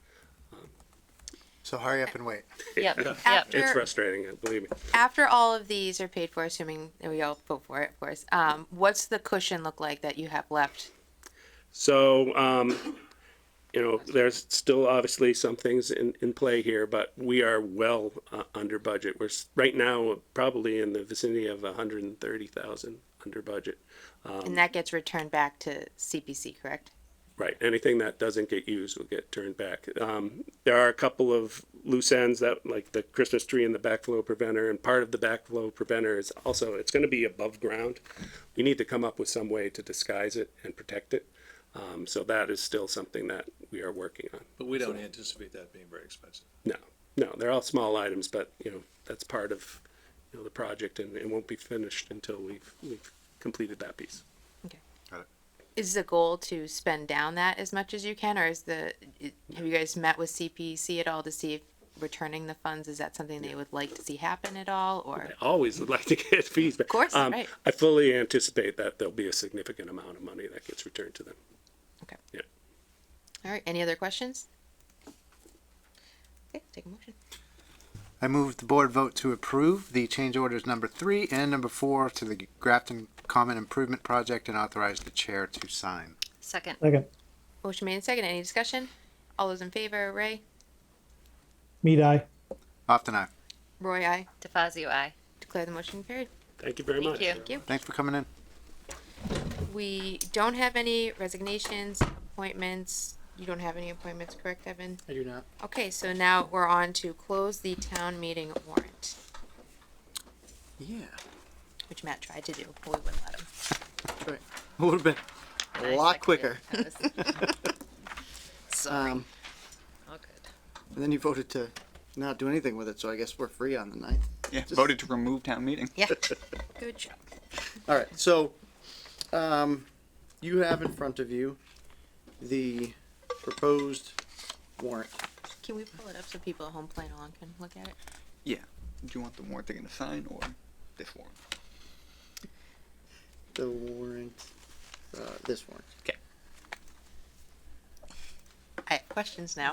So hurry up and wait. Yep. Yep. After, It's frustrating, believe me. after all of these are paid for, assuming that we all vote for it, of course, what's the cushion look like that you have left? So, there's still obviously some things in play here, but we are well under budget. Right now probably in the vicinity of 130,000 under budget. And that gets returned back to CPC, correct? Right. Anything that doesn't get used will get turned back. There are a couple of loose ends that, like the Christmas tree and the backflow preventer, and part of the backflow preventer is also, it's going to be above ground. We need to come up with some way to disguise it and protect it. So that is still something that we are working on. But we don't anticipate that being very expensive. No, they're all small items, but that's part of the project, and it won't be finished until we've completed that piece. Is the goal to spend down that as much as you can, or have you guys met with CPC at all to see if returning the funds, is that something they would like to see happen at all, or? I always would like to get fees, but Of course, right. I fully anticipate that there'll be a significant amount of money that gets returned to them. Okay. Yeah. All right, any other questions? Okay, take a motion. I move the board vote to approve the change orders number 3 and number 4 to the Grafton Common Improvement Project and authorize the chair to sign. Second. Second. Motion made and second. Any discussion? All those in favor, Ray? Mead eye. Often I. Roy, aye. DeFazio, aye. Declare the motion carried. Thank you very much. Thank you. Thank you. Thanks for coming in. We don't have any resignations, appointments. You don't have any appointments, correct, Evan? I do not. Okay, so now we're on to close the town meeting warrant, Yeah, which Matt tried to do, but we wouldn't let him. that's right. It would have been a lot quicker. Sorry. Um, All good. and then you voted to not do anything with it, so I guess we're free on the 9th. Yeah, Just- voted to remove town meeting. Yeah, good job. All right, so you have in front of you the proposed warrant. Can we pull it up so people at home playing along can look at it? Yeah. Do you want the warrant they're gonna sign or this warrant? The warrant, this warrant. Okay. I have questions now.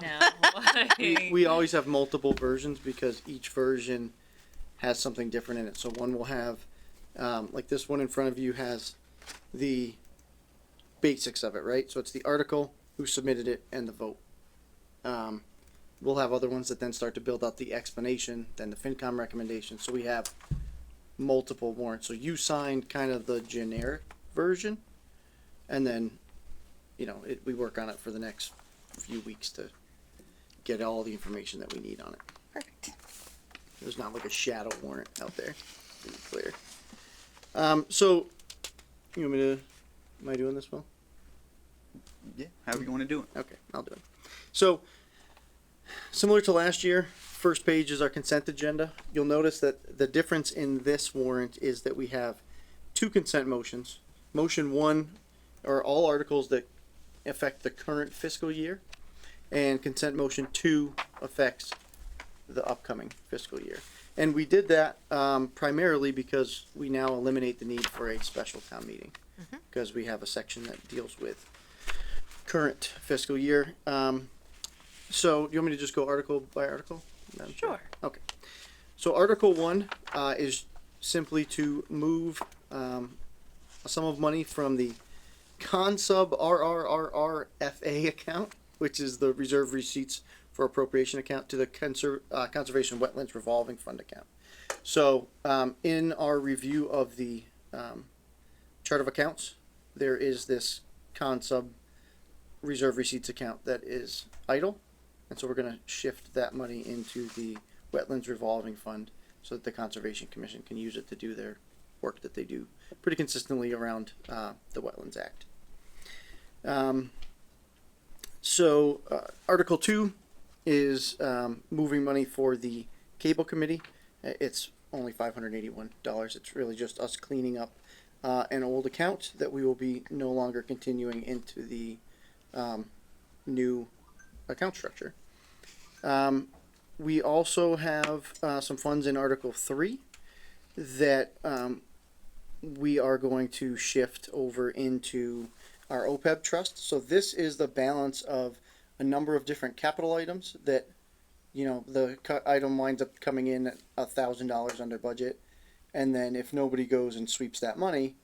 We always have multiple versions because each version has something different in it. So one will have, like this one in front of you has the basics of it, right? So it's the article, who submitted it, and the vote. We'll have other ones that then start to build out the explanation, then the FinCom recommendation. So we have multiple warrants. So you signed kind of the generic version, and then, we work on it for the next few weeks to get all the information that we need on it. Perfect. There's not like a shadow warrant out there, to be clear. So, you want me to, am I doing this well? Yeah. However you want to do it. Okay, I'll do it. So, similar to last year, first page is our consent agenda. You'll notice that the difference in this warrant is that we have 2 consent motions. Motion 1 are all articles that affect the current fiscal year, and consent motion 2 affects the upcoming fiscal year. And we did that primarily because we now eliminate the need for a special town meeting, because we have a section that deals with current fiscal year. So do you want me to just go article by article? Madam Chair? Sure. Okay. So Article 1 is simply to move a sum of money from the Consub RRRRFA account, which is the Reserve Receipts for Appropriation account, to the Conservation Wetlands Revolving Fund account. So in our review of the chart of accounts, there is this Consub reserve receipts account that is idle. And so we're gonna shift that money into the wetlands revolving fund so that the Conservation Commission can use it to do their work that they do pretty consistently around, the Wetlands Act. Article 2 is, moving money for the cable committee. It's only $581. It's really just us cleaning up an old account that we will be no longer continuing into the new account structure. We also have some funds in Article 3 that we are going to shift over into our OPEB trust. So this is the balance of a number of different capital items that, you know, the item winds up coming in at $1,000 under budget, and then if nobody goes and sweeps that money,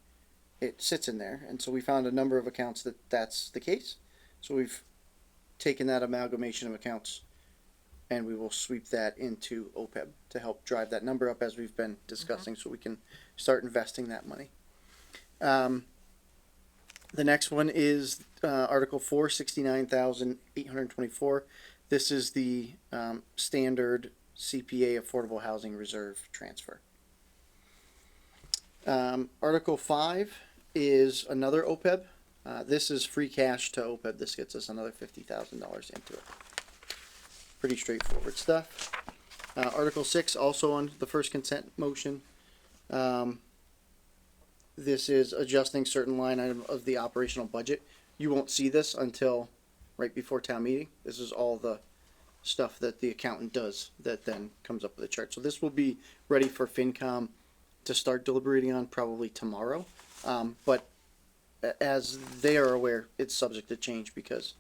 it sits in there. And so we found a number of accounts that that's the case. So we've taken that amalgamation of accounts and we will sweep that into OPEB to help drive that number up as we've been discussing, so we can start investing that money. The next one is Article 4, $69,824. This is the standard CPA Affordable Housing Reserve transfer. Article 5 is another OPEB. This is free cash to OPEB. This gets us another $50,000 into it. Pretty straightforward stuff. Article 6, also on the first consent motion. This is adjusting certain line item of the operational budget. You won't see this until right before town meeting. This is all the stuff that the accountant does that then comes up with a chart. So this will be ready for FinCom to start deliberating on probably tomorrow. But as they are aware, it's subject to change because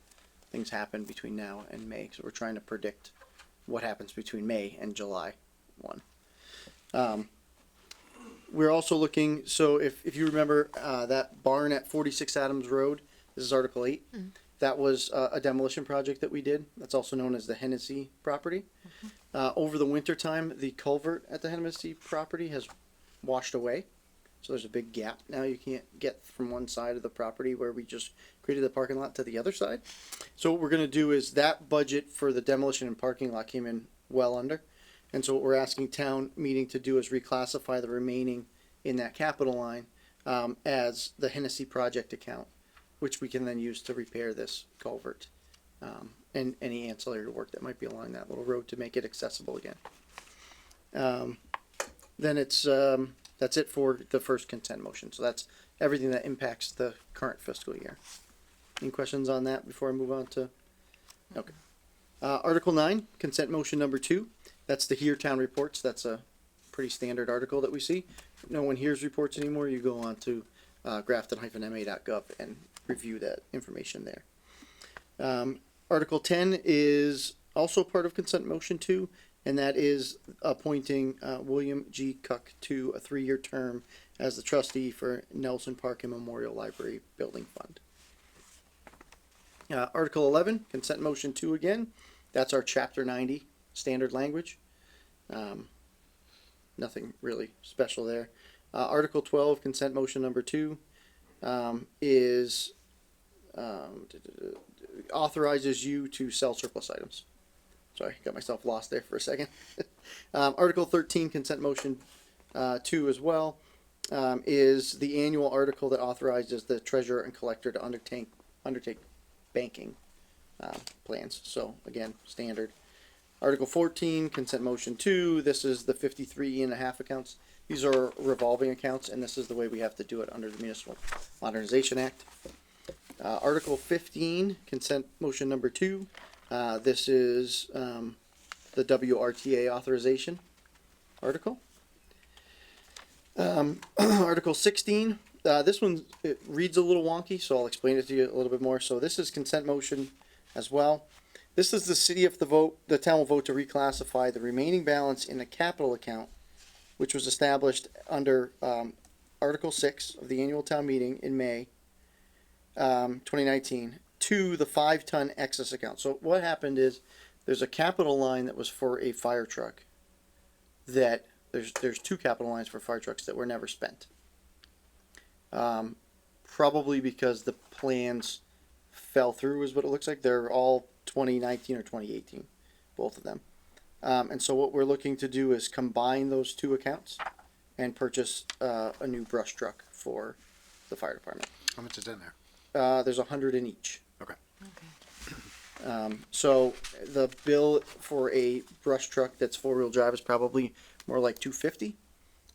things happen between now and May. So we're trying to predict what happens between May and July 1. We're also looking, so if you remember that barn at 46 Adams Road, this is Article 8. Mm-hmm. That was a demolition project that we did. That's also known as the Hennessy property. Mm-hmm. Over the winter time, the culvert at the Hennessy property has washed away. So there's a big gap now. You can't get from one side of the property where we just created the parking lot to the other side. So what we're going to do is that budget for the demolition and parking lot came in well under. And so what we're asking town meeting to do is reclassify the remaining in that capital line as the Hennessy project account, which we can then use to repair this culvert and any ancillary work that might be along that little road to make it accessible again. Then it's that's it for the first consent motion. So that's everything that impacts the current fiscal year. Any questions on that before I move on to? Okay. Article 9, consent motion number 2. That's the Here Town reports. That's a pretty standard article that we see. If no one hears reports anymore, you go on to grafton-ma.gov and review that information there. Article 10 is also part of consent motion 2, and that is appointing William G. Cook to a 3-year term as the trustee for Nelson Park and Memorial Library Building Fund. Article 11, consent motion 2 again. That's our Chapter 90 standard language. Nothing really special there. Article 12, consent motion number 2, is authorizes you to sell surplus items. Sorry, got myself lost there for a second. Article 13, consent motion 2 as well, is the annual article that authorizes the treasurer and collector to undertake banking plans. So again, standard. Article 14, consent motion 2, this is the 53.5 accounts. These are revolving accounts, and this is the way we have to do it under the Municipal Modernization Act. Article 15, consent motion number 2. This is the WRTA authorization article. Article 16, this one it reads a little wonky, so I'll explain it to you a little bit more. So this is consent motion as well. This is the town will vote to reclassify the remaining balance in a capital account, which was established under Article 6 of the annual town meeting in May 2019 to the 5-ton excess account. So what happened is there's a capital line that was for a fire truck that there's 2 capital lines for fire trucks that were never spent. Probably because the plans fell through is what it looks like. They're all 2019 or 2018, both of them. And so what we're looking to do is combine those two accounts and purchase a new brush truck for the fire department. How much is in there? There's 100 in each. Okay. So the bill for a brush truck that's four-wheel drive is probably more like 250,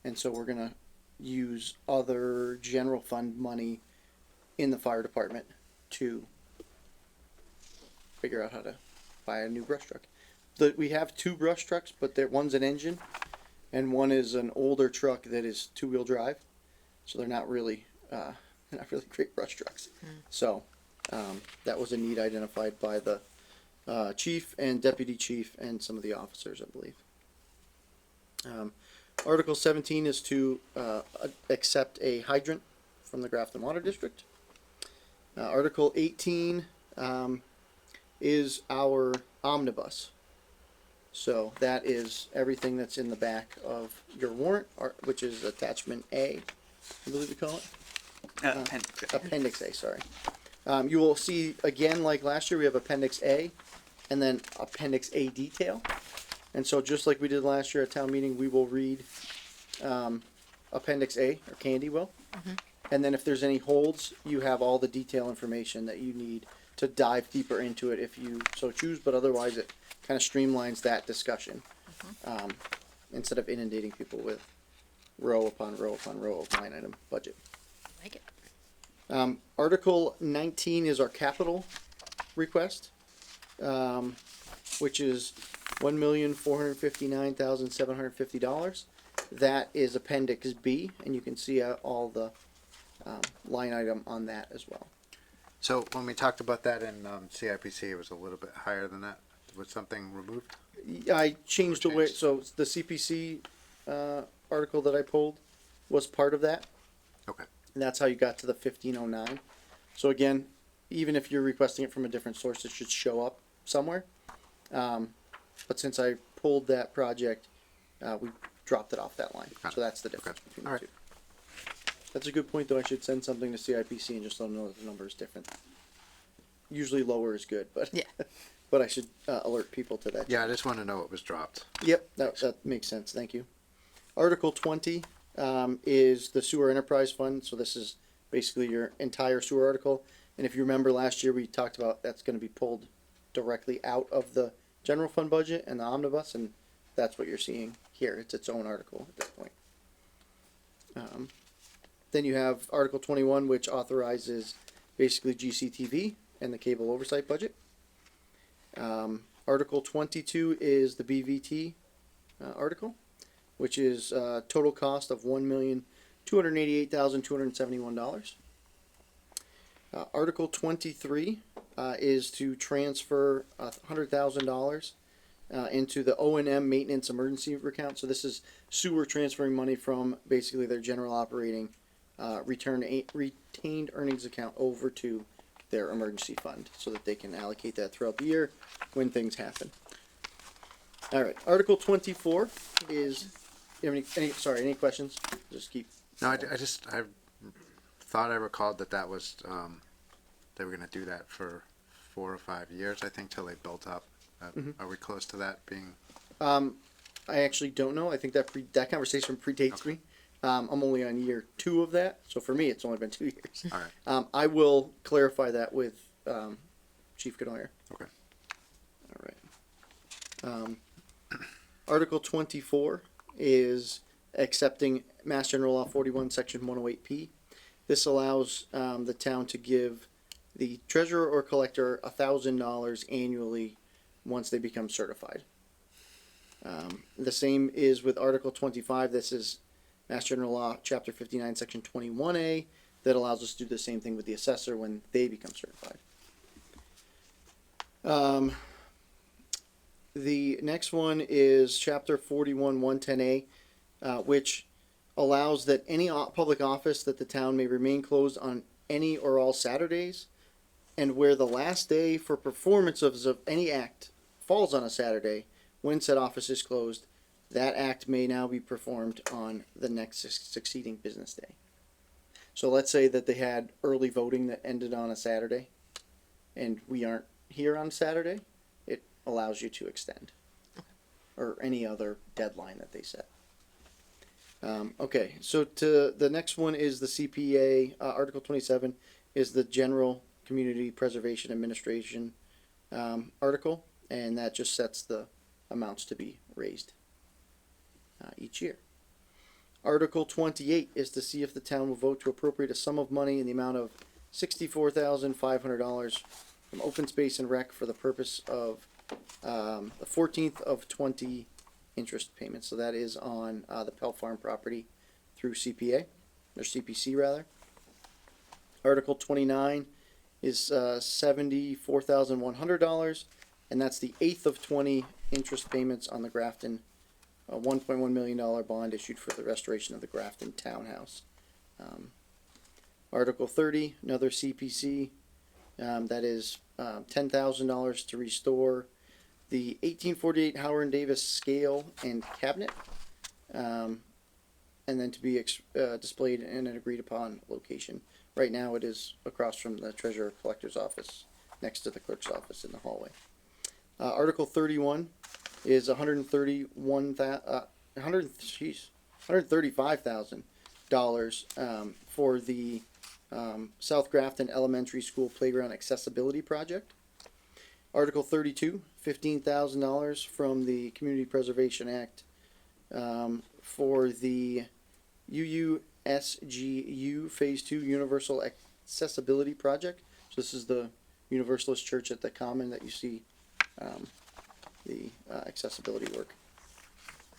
and so we're gonna use other general fund money in the fire department to figure out how to buy a new brush truck. We have two brush trucks, but one's an engine, and one is an older truck that is two-wheel drive, so they're not really great brush trucks. So that was a need identified by the chief and deputy chief and some of the officers, I believe. Article 17 is to accept a hydrant from the Grafton Water District. Article 18 is our omnibus. So that is everything that's in the back of your warrant, which is attachment A, I believe we call it. Appendix A, sorry. You will see, again, like last year, we have Appendix A and then Appendix A detail. And so just like we did last year at town meeting, we will read Appendix A, or Candy will. And then if there's any holds, you have all the detail information that you need to dive deeper into it if you so choose, but otherwise it kind of streamlines that discussion instead of inundating people with row upon row upon row of line item budget. Like it. Article 19 is our capital request, which is $1,459,750. That is Appendix B, and you can see all the line item on that as well. So when we talked about that in CIPC, it was a little bit higher than that. Was something removed? I changed the way, so the CPC article that I pulled was part of that. Okay. And that's how you got to the 1509. So again, even if you're requesting it from a different source, it should show up somewhere. But since I pulled that project, we dropped it off that line. So that's the difference between the two. That's a good point, though. I should send something to CIPC and just let them know that the number is different. Usually lower is good, but yeah. But I should alert people to that. Yeah, I just want to know what was dropped. Yep, that makes sense. Thank you. Article 20 is the sewer enterprise fund. So this is basically your entire sewer article. And if you remember last year, we talked about that's going to be pulled directly out of the general fund budget and the omnibus, and that's what you're seeing here. It's its own article at this point. Then you have Article 21, which authorizes basically GCTV and the cable oversight budget. Article 22 is the BVT article, which is total cost of $1,288,271. Article 23 is to transfer $100,000 into the O&M maintenance emergency account. So this is sewer transferring money from basically their general operating retained earnings account over to their emergency fund so that they can allocate that throughout the year when things happen. All right, Article 24 is, you have any questions? Just keep. No, I thought I recalled that was, they were gonna do that for 4 or 5 years, I think, till they built up. Are we close to that being? I actually don't know. I think that conversation predates me. I'm only on year 2 of that, so for me, it's only been 2 years. All right. I will clarify that with Chief Goodwire. Okay. All right. Article 24 is accepting Mass General Law 41, Section 108P. This allows the town to give the treasurer or collector $1,000 annually once they become certified. The same is with Article 25. This is Mass General Law, Chapter 59, Section 21A, that allows us to do the same thing with the assessor when they become certified. The next one is Chapter 41, 110A, which allows that any public office that the town may remain closed on any or all Saturdays, and where the last day for performance of any act falls on a Saturday, when said office is closed, that act may now be performed on the next succeeding business day. So let's say that they had early voting that ended on a Saturday. and we aren't here on Saturday, it allows you to extend. Or any other deadline that they set. Okay, so the next one is the CPA, Article 27 is the General Community Preservation Administration article, and that just sets the amounts to be raised each year. Article 28 is to see if the town will vote to appropriate a sum of money in the amount of $64,500 from Open Space and Rec for the purpose of the 14th of 20 interest payments. So that is on the Pell Farm property through CPA, or CPC rather. Article 29 is $74,100, and that's the 8th of 20 interest payments on the Grafton $1.1 million bond issued for the restoration of the Grafton Townhouse. Article 30, another CPC, that is $10,000 to restore the 1848 Howard and Davis scale and cabinet, and then to be displayed in an agreed upon location. Right now it is across from the treasurer collector's office, next to the clerk's office in the hallway. Article 31 is $135,000 for the South Grafton Elementary School Playground Accessibility Project. Article 32, $15,000 from the Community Preservation Act for the UUSGU Phase 2 Universal Accessibility Project. So this is the Universalist Church at the Common that you see the accessibility work,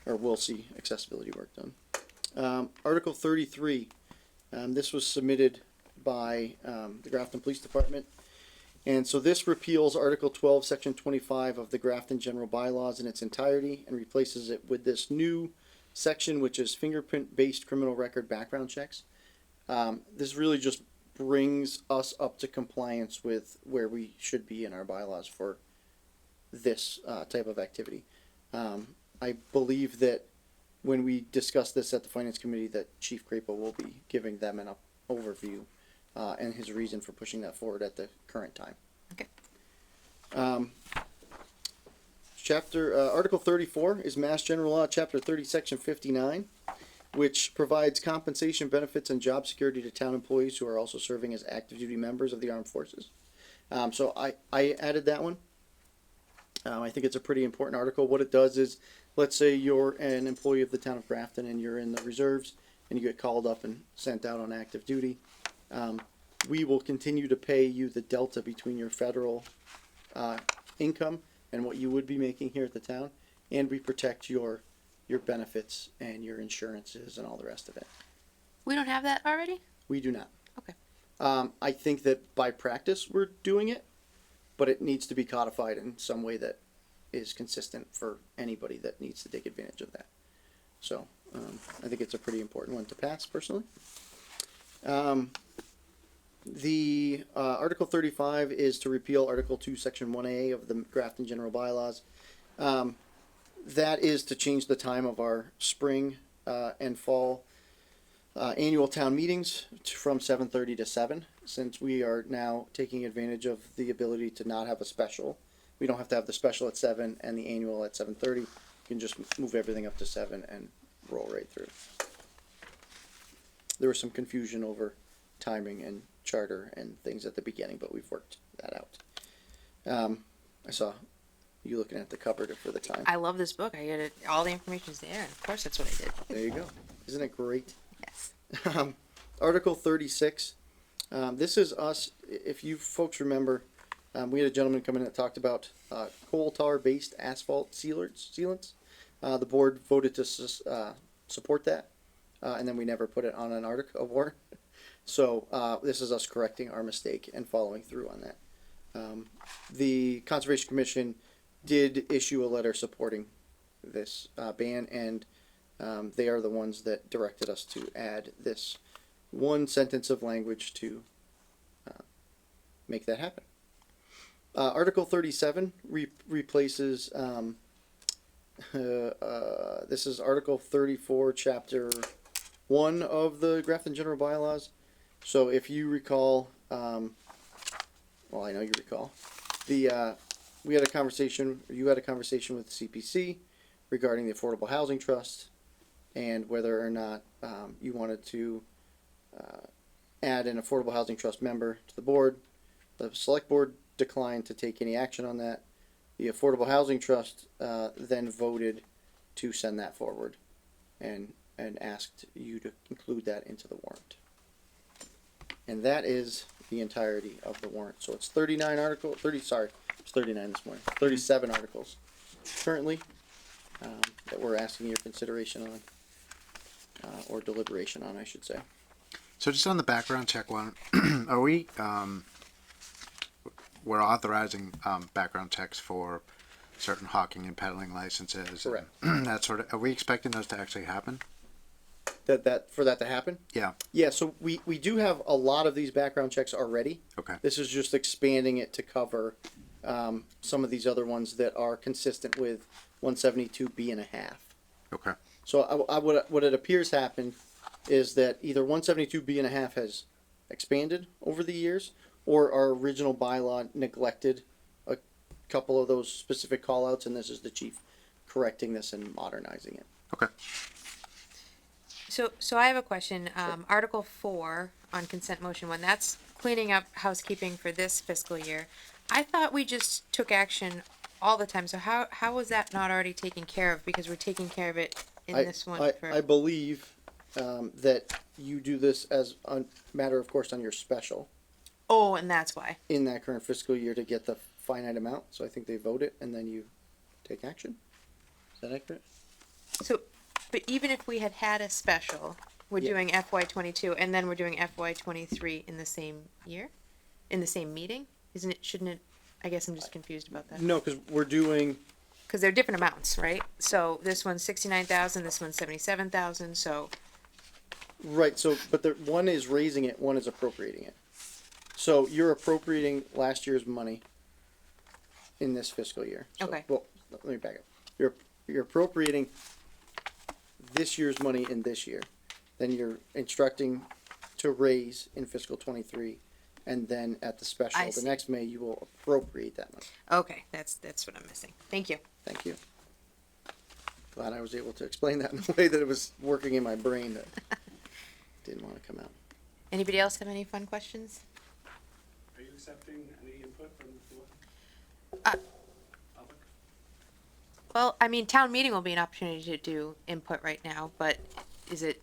or will see accessibility work done. Article 33, this was submitted by the Grafton Police Department. And so this repeals Article 12, Section 25 of the Grafton General Bylaws in its entirety and replaces it with this new section, which is fingerprint-based criminal record background checks. This really just brings us up to compliance with where we should be in our bylaws for this type of activity. I believe that when we discuss this at the Finance Committee, that Chief Crapo will be giving them an overview and his reason for pushing that forward at the current time. Okay. Article 34 is Mass General Law, Chapter 30, Section 59, which provides compensation, benefits, and job security to town employees who are also serving as active duty members of the armed forces. So I added that one. I think it's a pretty important article. What it does is, let's say you're an employee of the town of Grafton and you're in the reserves and you get called up and sent out on active duty. We will continue to pay you the delta between your federal income and what you would be making here at the town, and we protect your benefits and your insurances and all the rest of it. We don't have that already? We do not. Okay. I think that by practice we're doing it, but it needs to be codified in some way that is consistent for anybody that needs to take advantage of that. So I think it's a pretty important one to pass personally. The Article 35 is to repeal Article 2, Section 1A of the Grafton General Bylaws. That is to change the time of our spring and fall annual town meetings from 7:30 to 7, since we are now taking advantage of the ability to not have a special. We don't have to have the special at 7 and the annual at 7:30. You can just move everything up to 7 and roll right through. There was some confusion over timing and charter and things at the beginning, but we've worked that out. I saw you looking at the cupboard for the time. I love this book. I get it. All the information's there. Of course, that's what I did. There you go. Isn't it great? Yes. Article 36. This is us. If you folks remember, we had a gentleman come in that talked about coal tar-based asphalt sealants. The board voted to support that, and then we never put it on an article of warrant. So this is us correcting our mistake and following through on that. The Conservation Commission did issue a letter supporting this ban, and they are the ones that directed us to add this one sentence of language to make that happen. Article 37 replaces, this is Article 34, Chapter 1 of the Grafton General Bylaws. So if you recall, well, I know you recall, we had a conversation, or you had a conversation with CPC regarding the Affordable Housing Trust and whether or not, you wanted to, add an Affordable Housing Trust member to the board. The select board declined to take any action on that. The Affordable Housing Trust, then voted to send that forward and asked you to include that into the warrant. And that is the entirety of the warrant. So it's 39 articles, it's 39 this morning, 37 articles currently, that we're asking your consideration on, or deliberation on, I should say. So just on the background check one, are we, we're authorizing, background checks for certain hawking and peddling licenses? Correct. And that sort of, are we expecting those to actually happen? For that to happen? Yeah. Yeah, so we do have a lot of these background checks already. Okay. This is just expanding it to cover, some of these other ones that are consistent with 172B and a half. Okay. So what it appears happened is that either 172B and a half has expanded over the years, or our original bylaw neglected a couple of those specific callouts, and this is the chief correcting this and modernizing it. Okay. So I have a question. Article 4 on consent motion 1, that's cleaning up housekeeping for this fiscal year. I thought we just took action all the time. So how was that not already taken care of? Because we're taking care of it in this one. I believe that you do this as a matter of course on your special Oh, and that's why. in that current fiscal year to get the finite amount. So I think they vote it and then you take action. Is that accurate? So, but even if we had had a special, we're Yeah. doing FY22 and then we're doing FY23 in the same year? In the same meeting? Shouldn't it, I guess I'm just confused about that. No, because we're doing, Cause they're different amounts, right? So this one's 69,000, this one's 77,000, so, right, so, but the one is raising it, one is appropriating it. So you're appropriating last year's money in this fiscal year. So, Okay. well, let me back up. You're appropriating this year's money in this year. Then you're instructing to raise in fiscal 23, and then at the special, I the see. next May, you will appropriate that money. okay, that's what I'm missing. Thank you. Thank you. Glad I was able to explain that in a way that it was working in my brain that didn't want to come out. Anybody else have any fun questions? Are you accepting any input from the floor? Public? Well, I mean, town meeting will be an opportunity to do input right now, but is it,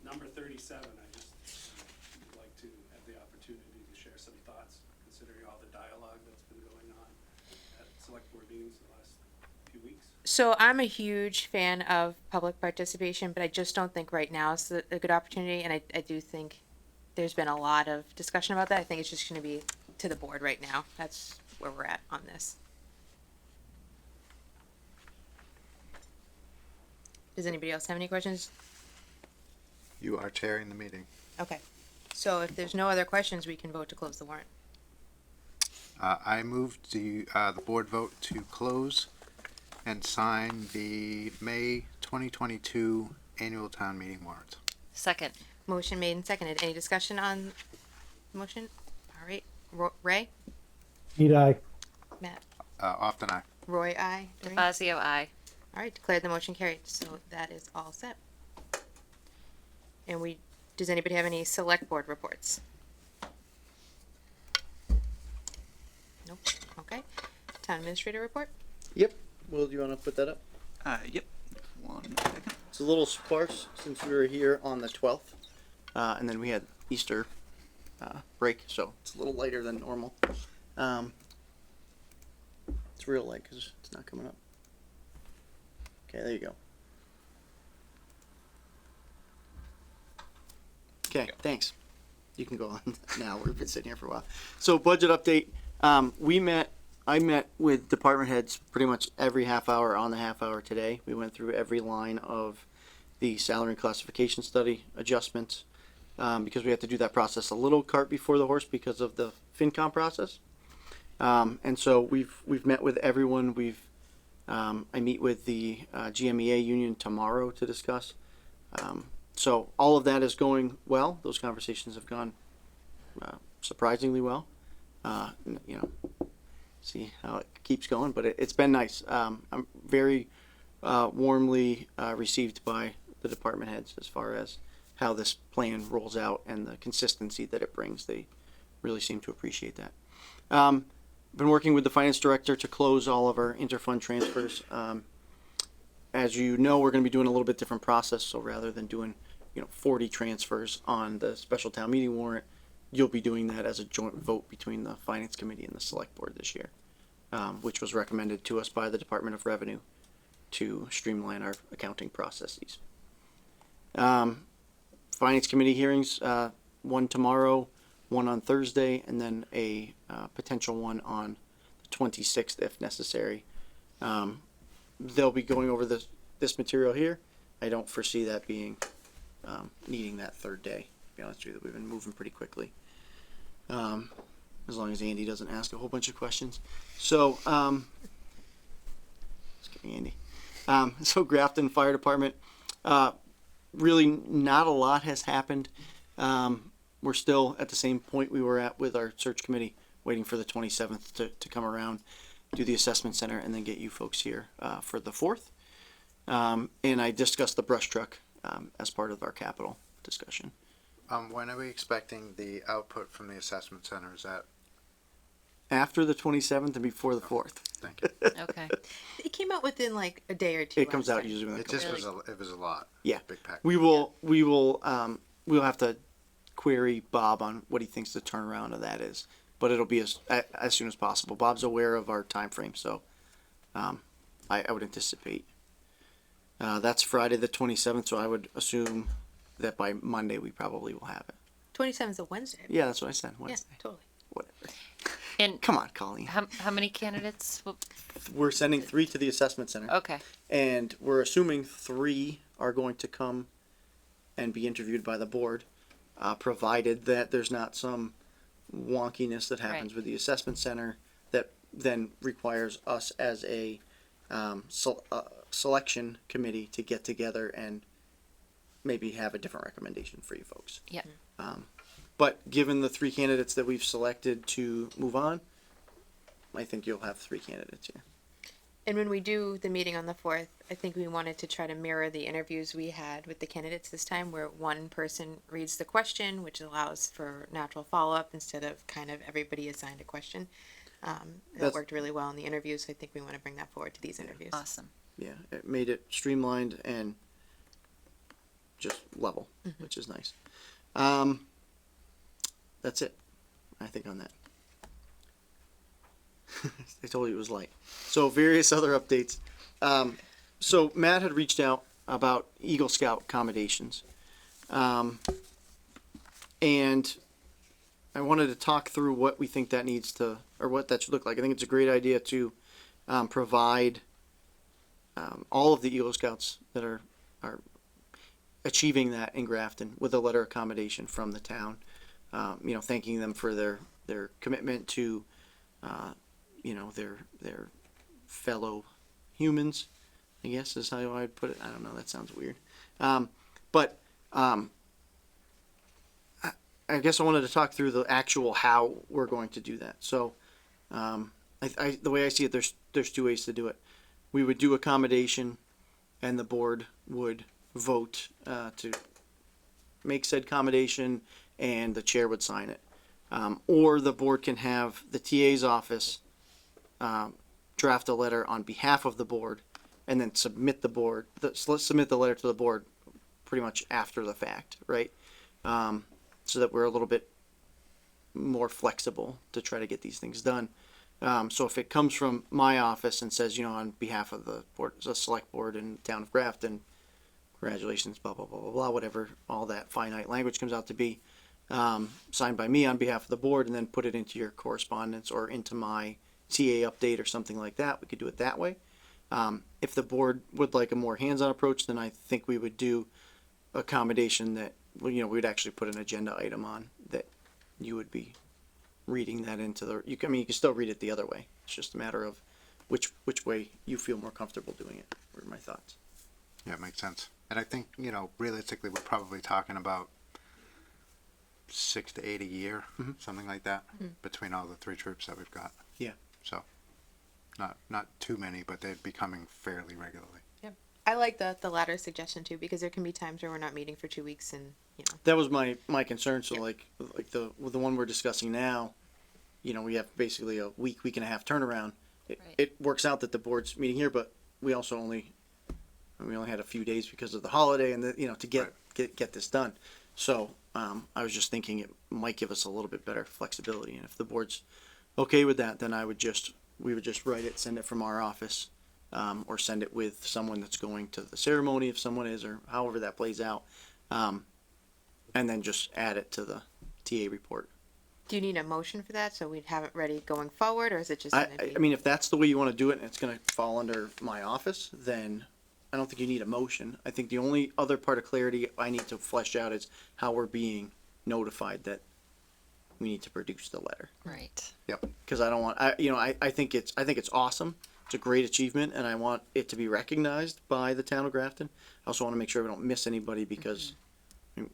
Number 37, I just would like to have the opportunity to share some thoughts, considering all the dialogue that's been going on at select board meetings in the last few weeks. so I'm a huge fan of public participation, but I just don't think right now is a good opportunity, and I do think there's been a lot of discussion about that. I think it's just gonna be to the board right now. That's where we're at on this. Does anybody else have any questions? You are chairing the meeting. Okay, so if there's no other questions, we can vote to close the warrant. I move the board vote to close and sign the May 2022 annual town meeting warrant. Second. Motion made and seconded. Any discussion on the motion? All right, Ray? Need I? Matt? Often I. Roy, aye. Doreen? Fazio, aye. All right, declare the motion carried, so that is all set. And does anybody have any select board reports? Nope, okay. Town administrator report? Yep. Will, do you want to put that up? Yep. 1 second. It's a little sparse since we were here on the 12th, and then we had Easter break, so it's a little lighter than normal. It's real light because it's not coming up. Okay, there you go. Okay, thanks. You can go on now. We've been sitting here for a while. So budget update. I met with department heads pretty much every half hour on the half hour today. We went through every line of the salary and classification study adjustments, because we have to do that process a little cart before the horse because of the FinCom process. And so we've met with everyone. I meet with the GMEA union tomorrow to discuss. So all of that is going well. Those conversations have gone surprisingly well. you know, see how it keeps going. But it's been nice. I'm very warmly received by the department heads as far as how this plan rolls out and the consistency that it brings. They really seem to appreciate that. Been working with the finance director to close all of our interfund transfers. As you know, we're going to be doing a little bit different process. So rather than doing, 40 transfers on the special town meeting warrant, you'll be doing that as a joint vote between the finance committee and the select board this year, which was recommended to us by the Department of Revenue to streamline our accounting processes. Finance committee hearings, one tomorrow, one on Thursday, and then a potential one on the 26th if necessary. They'll be going over this material here. I don't foresee that being needing that third day. To be honest with you, we've been moving pretty quickly. As long as Andy doesn't ask a whole bunch of questions. So, let's get Andy. So Grafton Fire Department, really not a lot has happened. We're still at the same point we were at with our search committee, waiting for the 27th to come around, do the assessment center, and then get you folks here for the 4th. And I discussed the brush truck as part of our capital discussion. When are we expecting the output from the assessment center? Is that? After the 27th and before the 4th. Thank you. Okay. It came out within like a day or two. It comes out usually within a It couple just days. it was a lot. Yeah. Big pack. We'll have to query Bob on what he thinks the turnaround of that is, but it'll be as soon as possible. Bob's aware of our time frame, so I would anticipate that's Friday the 27th. So I would assume that by Monday we probably will have it. 27th is a Wednesday. Yeah, that's what I said. Wednesday. Yeah, totally. Whatever. And Come on, Colleen. how many candidates? We're sending 3 to the assessment center. Okay. And we're assuming 3 are going to come and be interviewed by the board, provided that there's not some wonkiness that happens Right. with the assessment center that then requires us as a selection committee to get together and maybe have a different recommendation for you folks. Yeah. But given the 3 candidates that we've selected to move on, I think you'll have 3 candidates here. And when we do the meeting on the 4th, I think we wanted to try to mirror the interviews we had with the candidates this time, where one person reads the question, which allows for natural follow-up instead of kind of everybody assigned a question. That worked really well in the interviews, so I think we want to bring that forward to these interviews. Awesome. Yeah, it made it streamlined and just level, which is nice. That's it, I think, on that. I told you it was light. So various other updates. So Matt had reached out about Eagle Scout accommodations. And I wanted to talk through what we think that needs to, or what that should look like. I think it's a great idea to provide all of the Eagle Scouts that are achieving that in Grafton with a letter of accommodation from the town. Thanking them for their commitment to, their fellow humans, I guess is how I'd put it. I don't know. That sounds weird. But I guess I wanted to talk through the actual how we're going to do that. So, the way I see it, there's 2 ways to do it. We would do accommodation, and the board would vote to make said accommodation, and the chair would sign it. Or the board can have the TA's office draft a letter on behalf of the board, and then submit the letter to the board pretty much after the fact, right? So that we're a little bit more flexible to try to get these things done. So if it comes from my office and says, on behalf of the board, the select board in the town of Grafton, congratulations, blah, blah, blah, blah, blah, whatever all that finite language comes out to be, signed by me on behalf of the board, and then put it into your correspondence or into my TA update or something like that. We could do it that way. If the board would like a more hands-on approach, then I think we would do accommodation that, we'd actually put an agenda item on that you would be reading that into you can still read it the other way. It's just a matter of which way you feel more comfortable doing it, were my thoughts. Yeah, it makes sense. And I think, realistically, we're probably talking about 6 to 8 a year, something like that, between all the 3 troops that we've got. Yeah. So, not too many, but they're becoming fairly regularly. I like the latter suggestion too, because there can be times where we're not meeting for 2 weeks and, That was my concern. So like the one we're discussing now, we have basically a week and a half turnaround. Right. It works out that the board's meeting here, but we also only had a few days because of the holiday and to get this done. So I was just thinking it might give us a little bit better flexibility, and if the board's okay with that, then we would just write it, send it from our office, or send it with someone that's going to the ceremony if someone is, or however that plays out, and then just add it to the TA report. do you need a motion for that? So we'd have it ready going forward, or is it just I gonna be? I mean, if that's the way you want to do it and it's going to fall under my office, then I don't think you need a motion. I think the only other part of clarity I need to flesh out is how we're being notified that we need to produce the letter. Right. Because I don't want, I think it's awesome. It's a great achievement, and I want it to be recognized by the town of Grafton. I also want to make sure we don't miss anybody because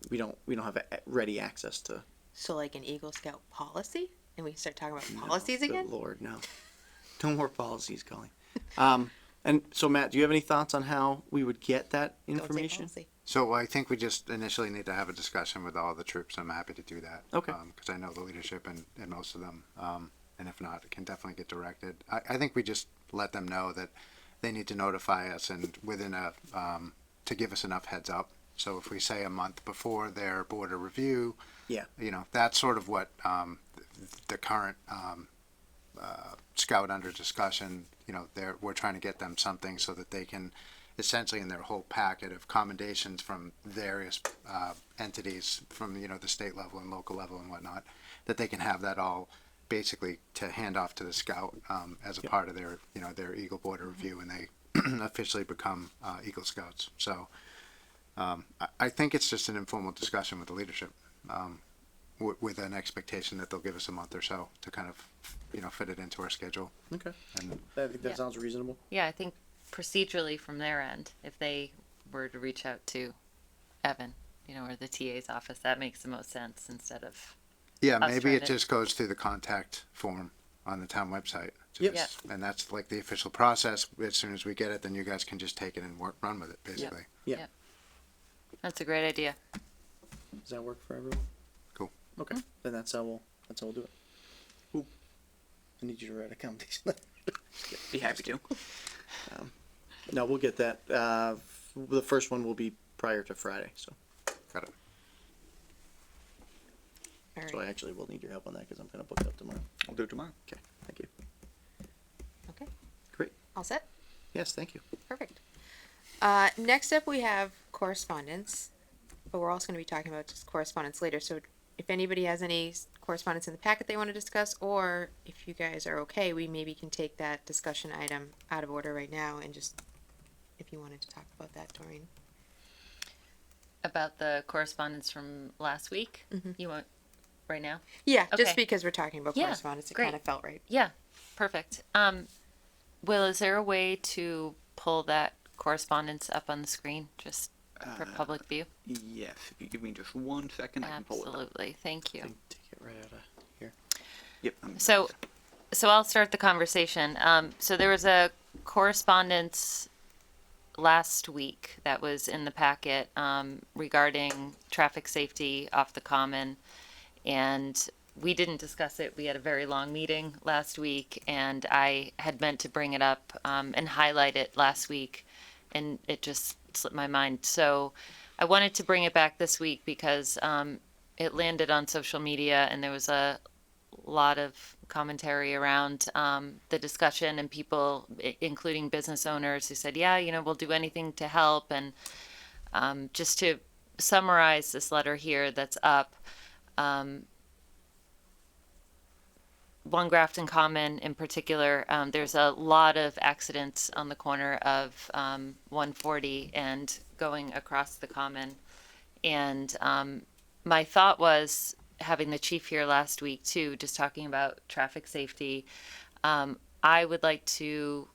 we don't have ready access to. So like an Eagle Scout policy, and we can start talking about policies Good again? Lord, no. No more policies, Colleen. And so Matt, do you have any thoughts on how we would get that Don't say information? policy. So I think we just initially need to have a discussion with all the troops. I'm happy to do that. Okay. Because I know the leadership and most of them. And if not, it can definitely get directed. I think we just let them know that they need to notify us and within to give us enough heads up. So if we say a month before their border review, Yeah. That's sort of what the current scout under discussion, we're trying to get them something so that they can essentially in their whole packet of commendations from various entities from, the state level and local level and whatnot, that they can have that all basically to hand off to the scout as a part of their, their Eagle Border Review when they officially become Eagle Scouts. So I think it's just an informal discussion with the leadership with an expectation that they'll give us a month or so to kind of, fit it into our schedule. Okay. And I think that Yeah. sounds reasonable. Yeah, I think procedurally from their end, if they were to reach out to Evan, or the TA's office, that makes the most sense instead of. yeah, us maybe trying it to- just goes through the contact form on the town website. Yep. And that's like the official process. As soon as we get it, then you guys can just take it and run with it, basically. Yeah. That's a great idea. Does that work for everyone? Cool. Okay. Then that's how we'll do it. Ooh. I need you to write a commendation letter. Be happy to. No, we'll get that. The first one will be prior to Friday, so Got it. All I right. actually will need your help on that because I'm gonna book it up tomorrow. I'll do it tomorrow. Okay. Thank you. Okay. Great. All set? Yes, thank you. Perfect. Next up, we have correspondence, but we're also going to be talking about just correspondence later. So if anybody has any correspondence in the packet they want to discuss, or if you guys are okay, we maybe can take that discussion item out of order right now and just, if you wanted to talk about that, Doreen. About the correspondence from last week, you want right now? Yeah, just Okay. because we're talking about Yeah, correspondence, it great. kind of felt right. Yeah, perfect. Will, is there a way to pull that correspondence up on the screen just for public view? Yes, if you give me just 1 second, I can pull it up. Absolutely, thank you. Take it right out of here. Yep. So I'll start the conversation. So there was a correspondence last week that was in the packet regarding traffic safety off the common, and we didn't discuss it. We had a very long meeting last week, and I had meant to bring it up and highlight it last week, and it just slipped my mind. So I wanted to bring it back this week because it landed on social media, and there was a lot of commentary around the discussion, and people, including business owners, who said, yeah, we'll do anything to help. And just to summarize this letter here that's up, One Grafton Common in particular, there's a lot of accidents on the corner of 140 and going across the common. And my thought was, having the chief here last week too, just talking about traffic safety, I would like to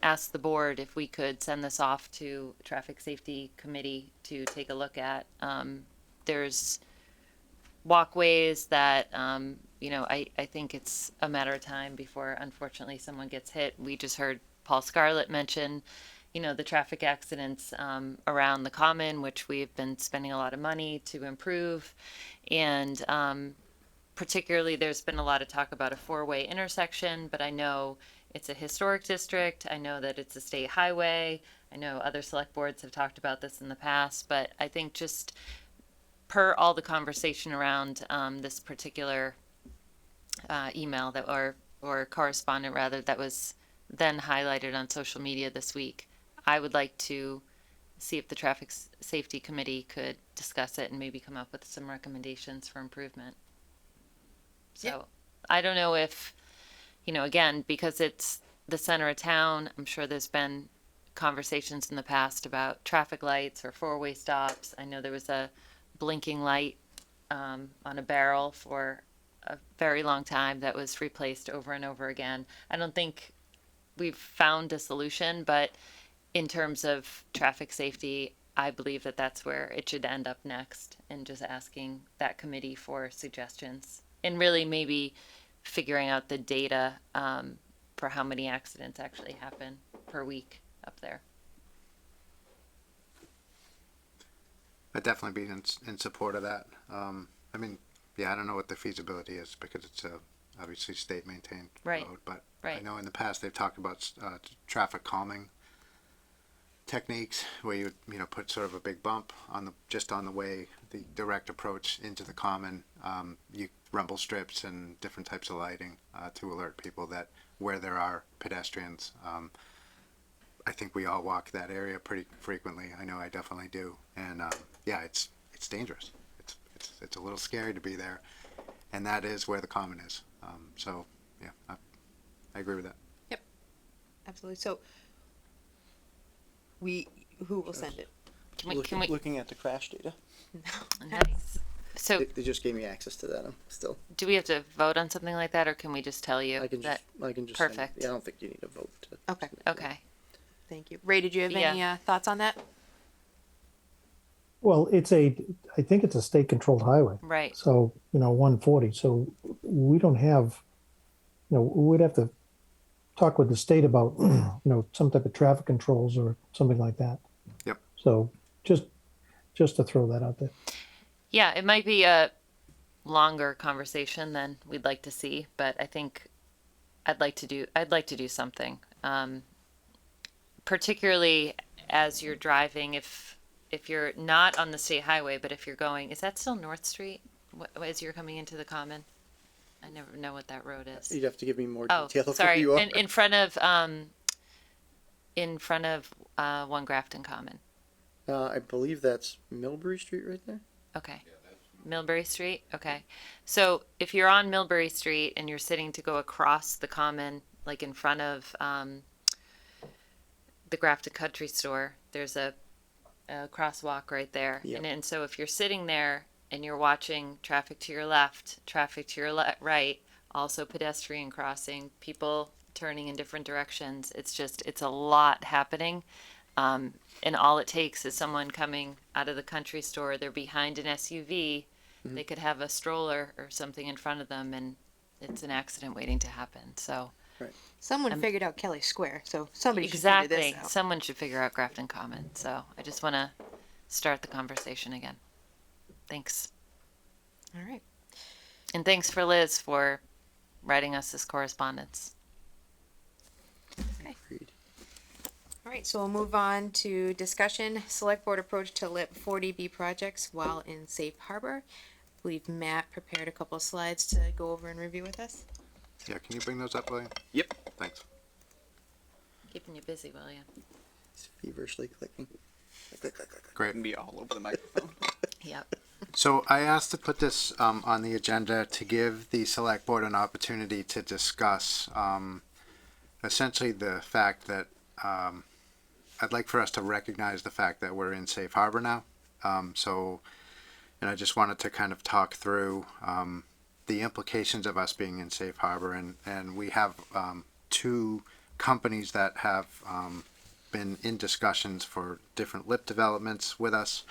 ask the board if we could send this off to traffic safety committee to take a look at. There's walkways that, I think it's a matter of time before, unfortunately, someone gets hit. We just heard Paul Scarlett mention, the traffic accidents around the common, which we've been spending a lot of money to improve. And particularly, there's been a lot of talk about a four-way intersection, but I know it's a historic district. I know that it's a state highway. I know other select boards have talked about this in the past, but I think just per all the conversation around this particular email that or correspondent rather that was then highlighted on social media this week, I would like to see if the traffic safety committee could discuss it and maybe come up with some recommendations for improvement. So Yep. I don't know if, again, because it's the center of town, I'm sure there's been conversations in the past about traffic lights or four-way stops. I know there was a blinking light on a barrel for a very long time that was replaced over and over again. I don't think we've found a solution, but in terms of traffic safety, I believe that that's where it should end up next, and just asking that committee for suggestions and really maybe figuring out the data for how many accidents actually happen per week up there. I'd definitely be in support of that. I mean, yeah, I don't know what the feasibility is because it's a obviously state maintained Right. road, but Right. I know in the past they've talked about traffic calming techniques where you put sort of a big bump on the way, the direct approach into the common, you rumble strips and different types of lighting to alert people that where there are pedestrians. I think we all walk that area pretty frequently. I know I definitely do, and yeah, it's dangerous. It's a little scary to be there, and that is where the common is. So yeah, I agree with that. Yep, absolutely. So who will send it? Can we Looking at the crash data. Nice. So They just gave me access to that. I'm still. do we have to vote on something like that, or can we just tell you I can that? just. send it. Perfect. Yeah, I don't think you need a vote. Okay. Okay. Thank you. Ray, did you have any thoughts on that? Well, I think it's a state-controlled highway. Right. So, 140. So we don't have, we'd have to talk with the state about, some type of traffic controls or something like that. Yep. So just to throw that out there. Yeah, it might be a longer conversation than we'd like to see, but I think I'd like to do something. Particularly as you're driving, if you're not on the state highway, but if you're going, is that still North Street? As you're coming into the common? I never know what that road is. You'd have to give me more Oh, detail of sorry. where you are. In front of One Grafton Common. I believe that's Millbury Street right there. Okay. Millbury Street? Okay. So if you're on Millbury Street and you're sitting to go across the common, like in front of the Grafton Country Store, there's a crosswalk right there. Yep. And so if you're sitting there and you're watching traffic to your left, traffic to your right, also pedestrian crossing, people turning in different directions, it's a lot happening. And all it takes is someone coming out of the country store, they're behind an SUV, they could have a stroller or something in front of them, and it's an accident waiting to happen. So Someone figured out Kelly Square, so somebody exactly, should figure this out. someone should figure out Grafton Common. So I just want to start the conversation again. Thanks. All right. And thanks for Liz for writing us this correspondence. Agreed. All right, so we'll move on to discussion, select board approach to LIP 40B projects while in safe harbor. I believe Matt prepared a couple of slides to go over and review with us. Yeah, can you bring those up, William? Yep. Thanks. Keeping you busy, William. It's feverishly clicking. Click, click, click, click. Great. Can be all over the microphone. Yep. So I asked to put this on the agenda to give the select board an opportunity to discuss essentially the fact that I'd like for us to recognize the fact that we're in safe harbor now. And I just wanted to kind of talk through the implications of us being in safe harbor. And we have two companies that have been in discussions for different LIP developments with us.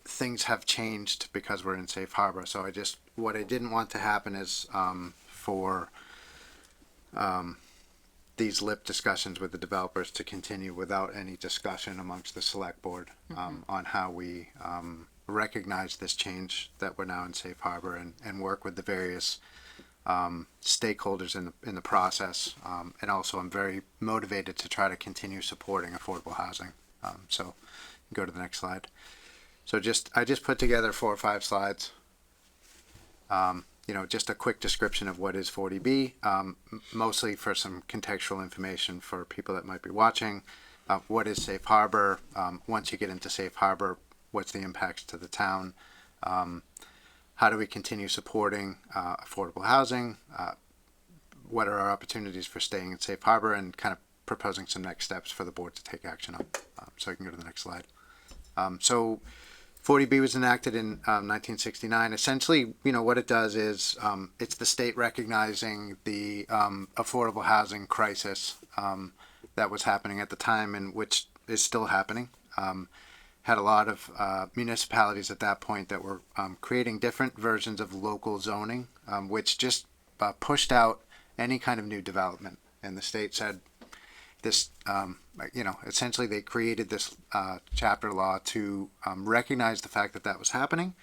things have changed because we're in safe harbor. So what I didn't want to happen is for these lip discussions with the developers to continue without any discussion amongst the select board on how we recognize this change that we're now in safe harbor and work with the various stakeholders in the process. And also I'm very motivated to try to continue supporting affordable housing. So go to the next slide. So I just put together 4 or 5 slides. Just a quick description of what is 40B, mostly for some contextual information for people that might be watching. What is safe harbor? Once you get into safe harbor, what's the impacts to the town? How do we continue supporting affordable housing? What are our opportunities for staying in safe harbor, and kind of proposing some next steps for the board to take action on. So I can go to the next slide. So 40B was enacted in 1969. Essentially, what it does is it's the state recognizing the affordable housing crisis that was happening at the time, and which is still happening. Had a lot of municipalities at that point that were creating different versions of local zoning, which just pushed out any kind of new development. And the state said this, essentially they created this chapter law to recognize the fact that that was happening,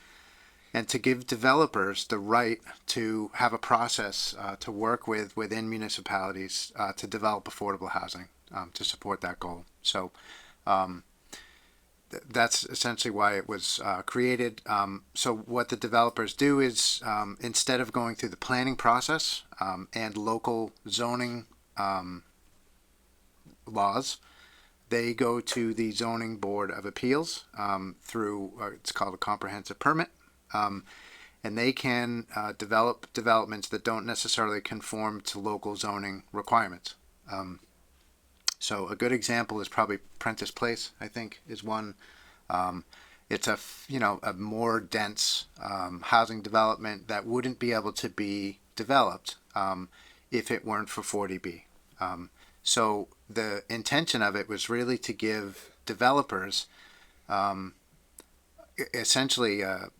and to give developers the right to have a process to work within municipalities to develop affordable housing to support that goal. So that's essentially why it was created. So what the developers do is instead of going through the planning process and local zoning laws, they go to the zoning board of appeals through it's called a comprehensive permit, and they can develop developments that don't necessarily conform to local zoning requirements. So a good example is probably Prentice Place, I think, is one. It's a more dense housing development that wouldn't be able to be developed if it weren't for 40B. So the intention of it was really to give developers essentially a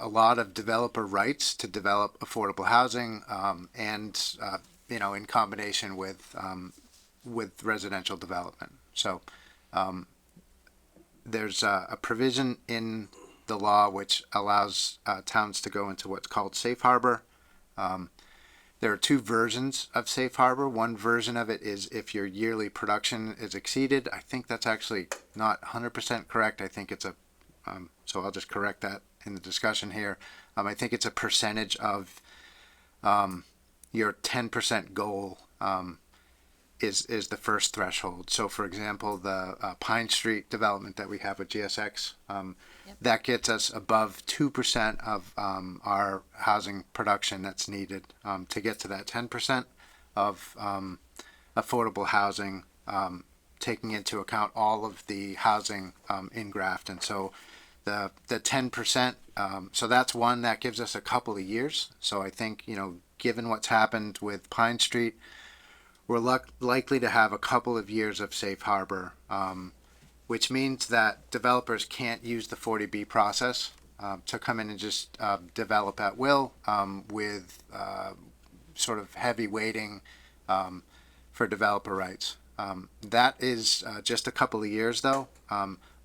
lot of developer rights to develop affordable housing and in combination with residential development. So there's a provision in the law which allows towns to go into what's called safe harbor. There are 2 versions of safe harbor. One version of it is if your yearly production is exceeded. I think that's actually not 100% correct. I think it's so I'll just correct that in the discussion here. I think it's a percentage of your 10% goal is the first threshold. So for example, the Pine Street development that we have with GSX, that gets us above 2% of our housing production that's needed to get to that 10% of affordable housing, taking into account all of the housing in Grafton. So the 10%, so that's one that gives us a couple of years. So I think, given what's happened with Pine Street, we're likely to have a couple of years of safe harbor, which means that developers can't use the 40B process to come in and just develop at will with sort of heavy weighting for developer rights. That is just a couple of years though.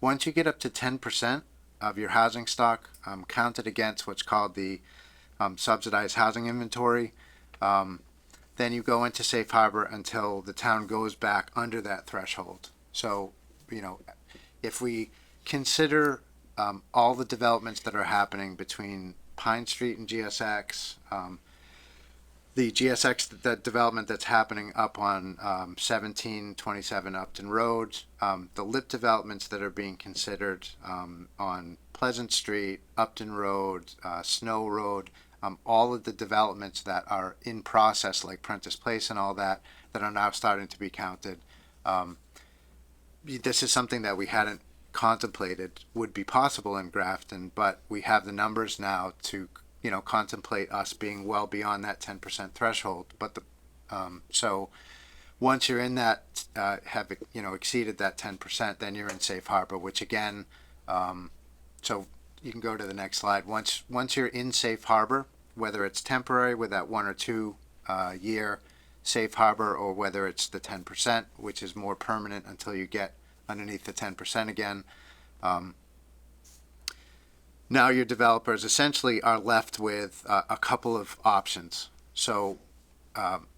Once you get up to 10% of your housing stock counted against what's called the subsidized housing inventory, then you go into safe harbor until the town goes back under that threshold. So, if we consider all the developments that are happening between Pine Street and GSX, the GSX, that development that's happening up on 1727 Upton Road, the LIP developments that are being considered on Pleasant Street, Upton Road, Snow Road, all of the developments that are in process, like Prentice Place and all that are now starting to be counted. This is something that we hadn't contemplated would be possible in Grafton, but we have the numbers now to, contemplate us being well beyond that 10% threshold. But so once you're in that, have exceeded that 10%, then you're in safe harbor, which again, so you can go to the next slide. Once you're in safe harbor, whether it's temporary with that 1 or 2 year safe harbor, or whether it's the 10%, which is more permanent until you get underneath the 10% again. Now your developers essentially are left with a couple of options. So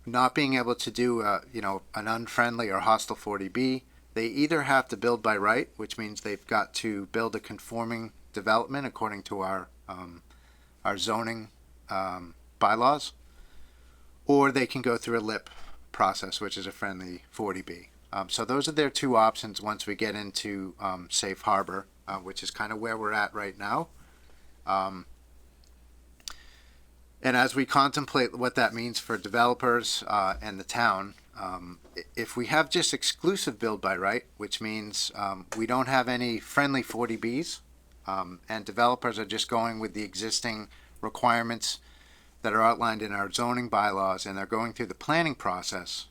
not being able to do an unfriendly or hostile 40B, they either have to build by right, which means they've got to build a conforming development according to our zoning bylaws, or they can go through a LIP process, which is a friendly 40B. So those are their two options once we get into safe harbor, which is kind of where we're at right now. And as we contemplate what that means for developers and the town, if we have just exclusive build by right, which means we don't have any friendly 40Bs, and developers are just going with the existing requirements that are outlined in our zoning bylaws, and they're going through the planning process,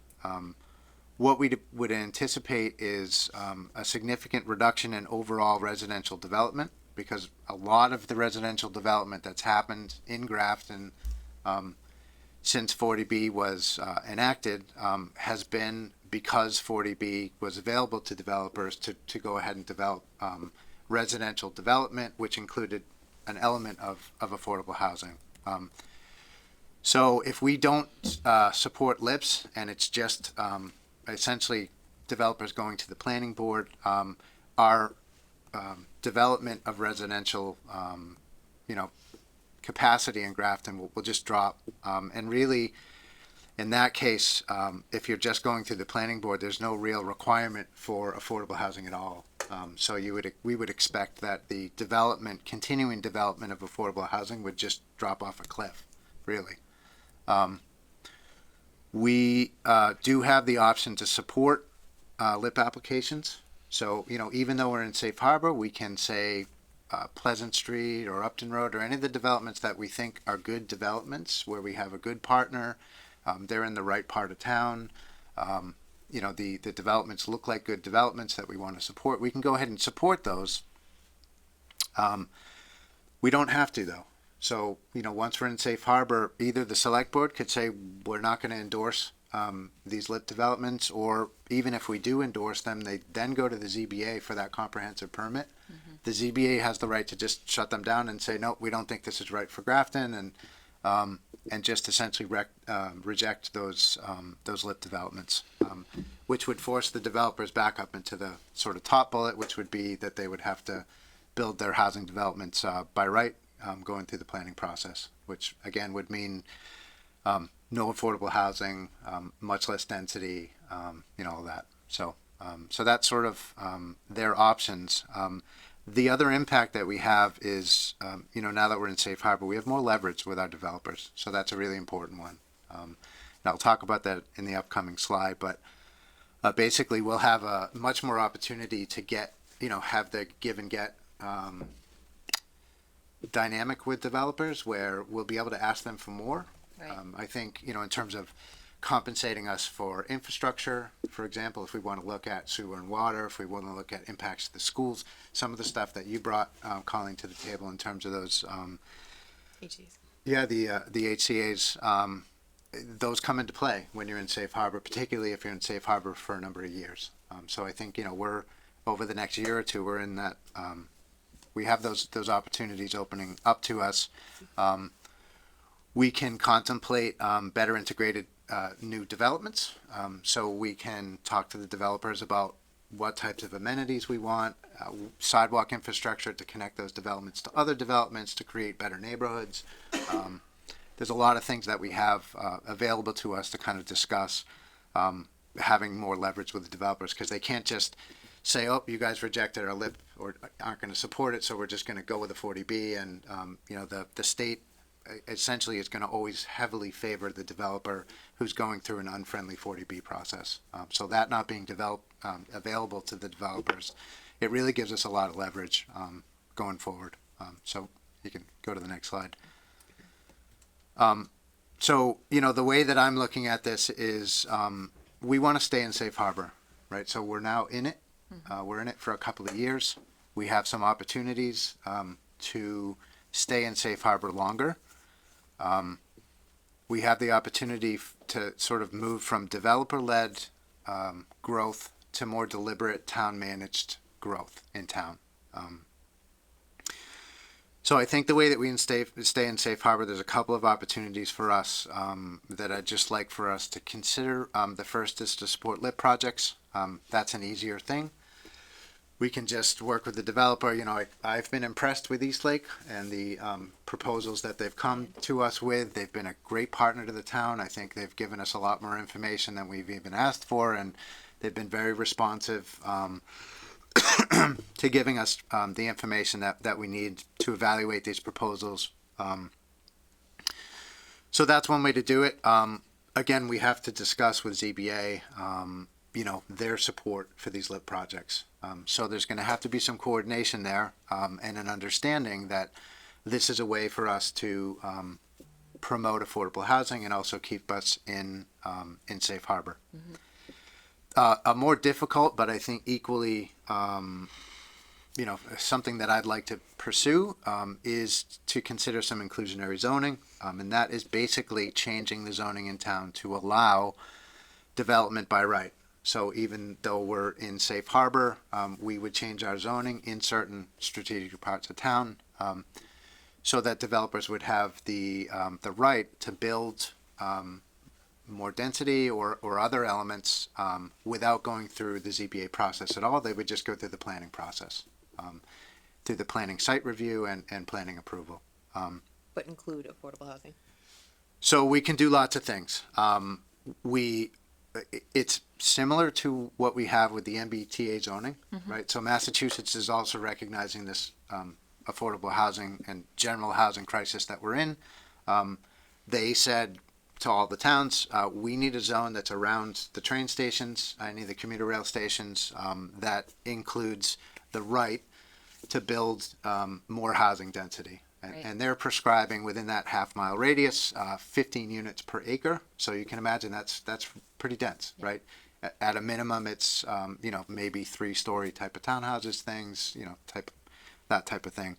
what we would anticipate is a significant reduction in overall residential development, because a lot of the residential development that's happened in Grafton since 40B was enacted has been because 40B was available to developers to go ahead and develop residential development, which included an element of affordable housing. So if we don't support LIPS and it's just essentially developers going to the planning board, our development of residential, capacity in Grafton will just drop. And really, in that case, if you're just going through the planning board, there's no real requirement for affordable housing at all. So we would expect that the continuing development of affordable housing would just drop off a cliff, really. We do have the option to support LIP applications. So, even though we're in safe harbor, we can say Pleasant Street or Upton Road or any of the developments that we think are good developments where we have a good partner. They're in the right part of town. The developments look like good developments that we want to support. We can go ahead and support those. We don't have to, though. So, once we're in safe harbor, either the select board could say we're not going to endorse these LIP developments, or even if we do endorse them, they then go to the ZBA for that comprehensive permit. Mm-hmm. The ZBA has the right to just shut them down and say, no, we don't think this is right for Grafton, and just essentially reject those LIP developments, which would force the developers back up into the sort of top bullet, which would be that they would have to build their housing developments by right, going through the planning process, which again would mean no affordable housing, much less density, all that. So that's sort of their options. The other impact that we have is, now that we're in safe harbor, we have more leverage with our developers. So that's a really important one. And I'll talk about that in the upcoming slide, but basically we'll have a much more opportunity to get, have the give and get dynamic with developers, where we'll be able to ask them for more. Right. I think, in terms of compensating us for infrastructure, for example, if we want to look at sewer and water, if we want to look at impacts to the schools, some of the stuff that you brought, Colleen, to the table in terms of those. HCAs. Yeah, the HCAs, those come into play when you're in safe harbor, particularly if you're in safe harbor for a number of years. So I think, we're over the next year or two, we're in that, we have those opportunities opening up to us. We can contemplate better integrated new developments. So we can talk to the developers about what types of amenities we want, sidewalk infrastructure to connect those developments to other developments to create better neighborhoods. There's a lot of things that we have available to us to kind of discuss, having more leverage with the developers, because they can't just say, oh, you guys rejected our LIP or aren't going to support it, so we're just going to go with the 40B. And, the state essentially is going to always heavily favor the developer who's going through an unfriendly 40B process. So that not being available to the developers, it really gives us a lot of leverage going forward. So you can go to the next slide. So, the way that I'm looking at this is we want to stay in safe harbor, right? So we're now in it. We're in it for a couple of years. we have some opportunities to stay in safe harbor longer. We have the opportunity to sort of move from developer-led growth to more deliberate town-managed growth in town. So I think the way that we stay in safe harbor, there's a couple of opportunities for us that I'd just like for us to consider. The first is to support lit projects. That's an easier thing. We can just work with the developer. You know, I've been impressed with Eastlake and the proposals that they've come to us with. They've been a great partner to the town. I think they've given us a lot more information than we've even asked for, and they've been very responsive to giving us the information that we need to evaluate these proposals. So that's one way to do it. Again, we have to discuss with ZBA, you know, their support for these lit projects. So there's going to have to be some coordination there and an understanding that this is a way for us to promote affordable housing and also keep us in safe harbor. A more difficult, but I think equally, you know, something that I'd like to pursue is to consider some inclusionary zoning, and that is basically changing the zoning in town to allow development by right. So even though we're in safe harbor, we would change our zoning in certain strategic parts of town, so that developers would have the right to build more density or other elements without going through the ZBA process at all. They would just go through the planning process, through the planning site review and planning approval. But include affordable housing. So we can do lots of things. It's similar to what we have with the MBTA zoning, right? So Massachusetts is also recognizing this affordable housing and general housing crisis that we're in. They said to all the towns, we need a zone that's around the train stations, any of the commuter rail stations, that includes the right to build more housing density. And they're prescribing within that half-mile radius 15 units per acre. So you can imagine that's pretty dense, right? At a minimum, it's you know, maybe 3-story type of townhouses, things, you know, that type of thing.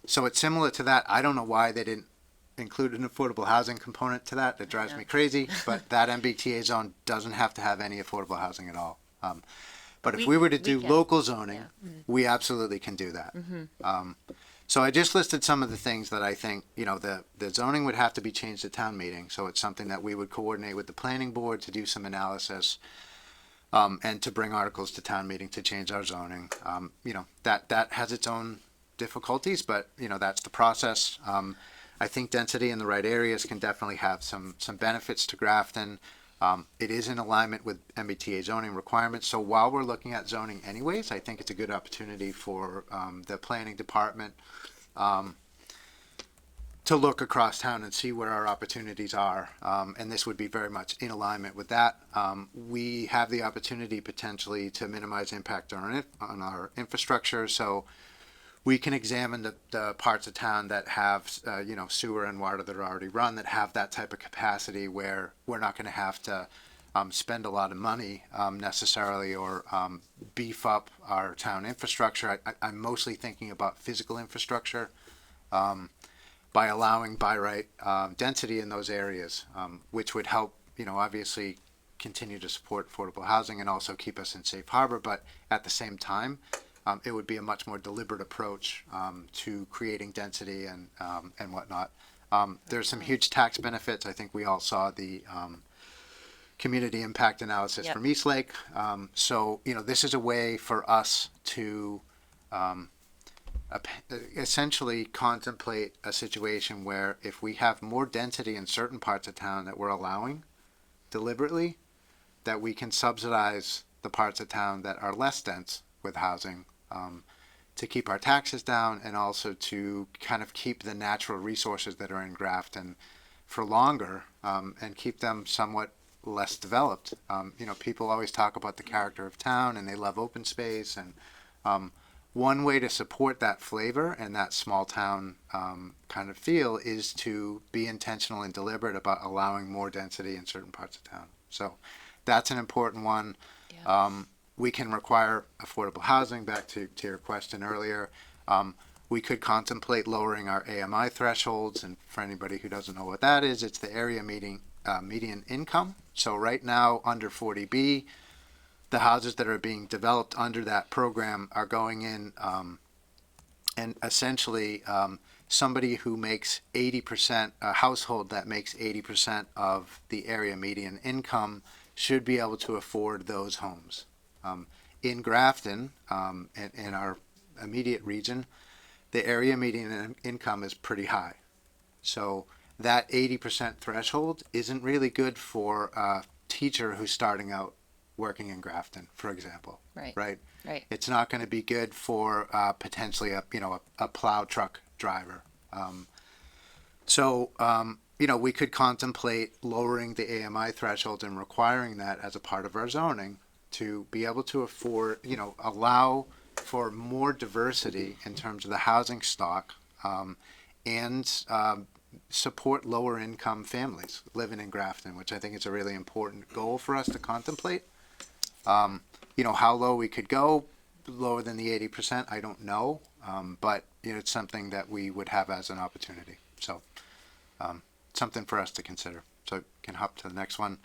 So it's similar to that. I don't know why they didn't include an affordable housing component to that. That drives me crazy. But that MBTA zone doesn't have to have any affordable housing at all. But if we were to do local zoning, we absolutely can do that. So I just listed some of the things that I think, you know, the zoning would have to be changed at town meeting. So it's something that we would coordinate with the planning board to do some analysis and to bring articles to town meeting to change our zoning. You know, that has its own difficulties, but, you know, that's the process. I think density in the right areas can definitely have some benefits to Grafton. It is in alignment with MBTA zoning requirements. So while we're looking at zoning anyways, I think it's a good opportunity for the planning department to look across town and see where our opportunities are. And this would be very much in alignment with that. We have the opportunity potentially to minimize impact on our infrastructure. So we can examine the parts of town that have, you know, sewer and water that are already run, that have that type of capacity where we're not going to have to spend a lot of money necessarily or beef up our town infrastructure. I'm mostly thinking about physical infrastructure by allowing by right density in those areas, which would help, you know, obviously continue to support affordable housing and also keep us in safe harbor. But at the same time, it would be a much more deliberate approach to creating density and whatnot. There's some huge tax benefits. I think we all saw the community impact analysis from Eastlake. So, you know, this is a way for us to essentially contemplate a situation where if we have more density in certain parts of town that we're allowing deliberately, that we can subsidize the parts of town that are less dense with housing to keep our taxes down and also to kind of keep the natural resources that are in Grafton for longer and keep them somewhat less developed. You know, people always talk about the character of town and they love open space, and one way to support that flavor and that small town kind of feel is to be intentional and deliberate about allowing more density in certain parts of town. So that's an important one. we can require affordable housing, back to your question earlier. We could contemplate lowering our AMI thresholds, and for anybody who doesn't know what that is, it's the area median income. So right now, under 40B, the houses that are being developed under that program are going in, and essentially somebody who makes 80%, a household that makes 80% of the area median income should be able to afford those homes. In Grafton, in our immediate region, the area median income is pretty high. So that 80% threshold isn't really good for a teacher who's starting out working in Grafton, for example. Right. Right. Right. It's not going to be good for potentially a plow truck driver. We could contemplate lowering the AMI threshold and requiring that as a part of our zoning to be able to afford, allow for more diversity in terms of the housing stock, and support lower income families living in Grafton, which I think is a really important goal for us to contemplate. How low we could go, lower than the 80%, I don't know, but it's something that we would have as an opportunity. So something for us to consider. So can hop to the next one.